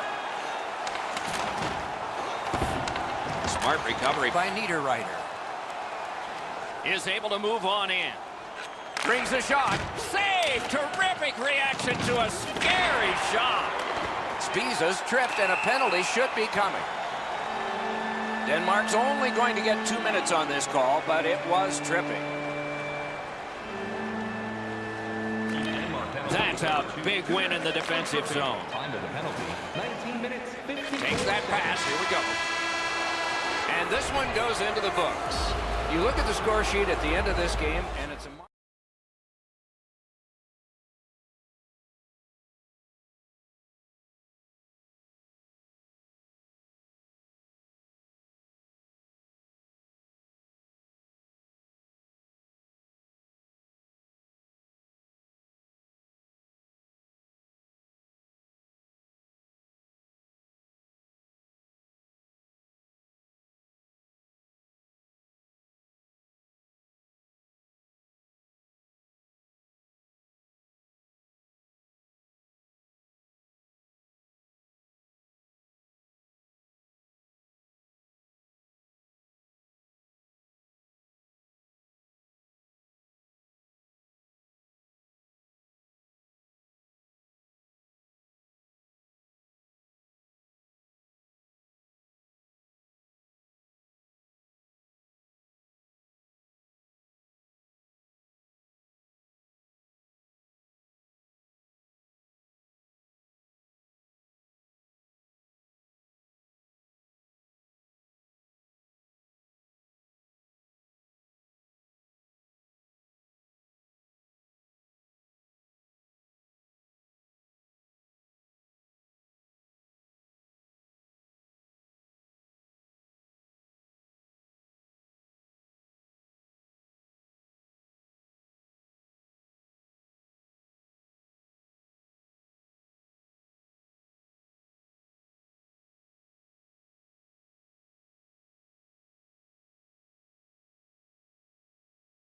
Smart recovery by Niederreiter. Is able to move on in. Brings a shot. Save! Terrific reaction to a scary shot. Spiza's tripped and a penalty should be coming. Denmark's only going to get 2 minutes on this call, but it was tripping. That's a big win in the defensive zone. Time of the penalty. 19 minutes, 15 Takes that pass. Here we go. And this one goes into the books. You look at the score sheet at the end of this game, and it's a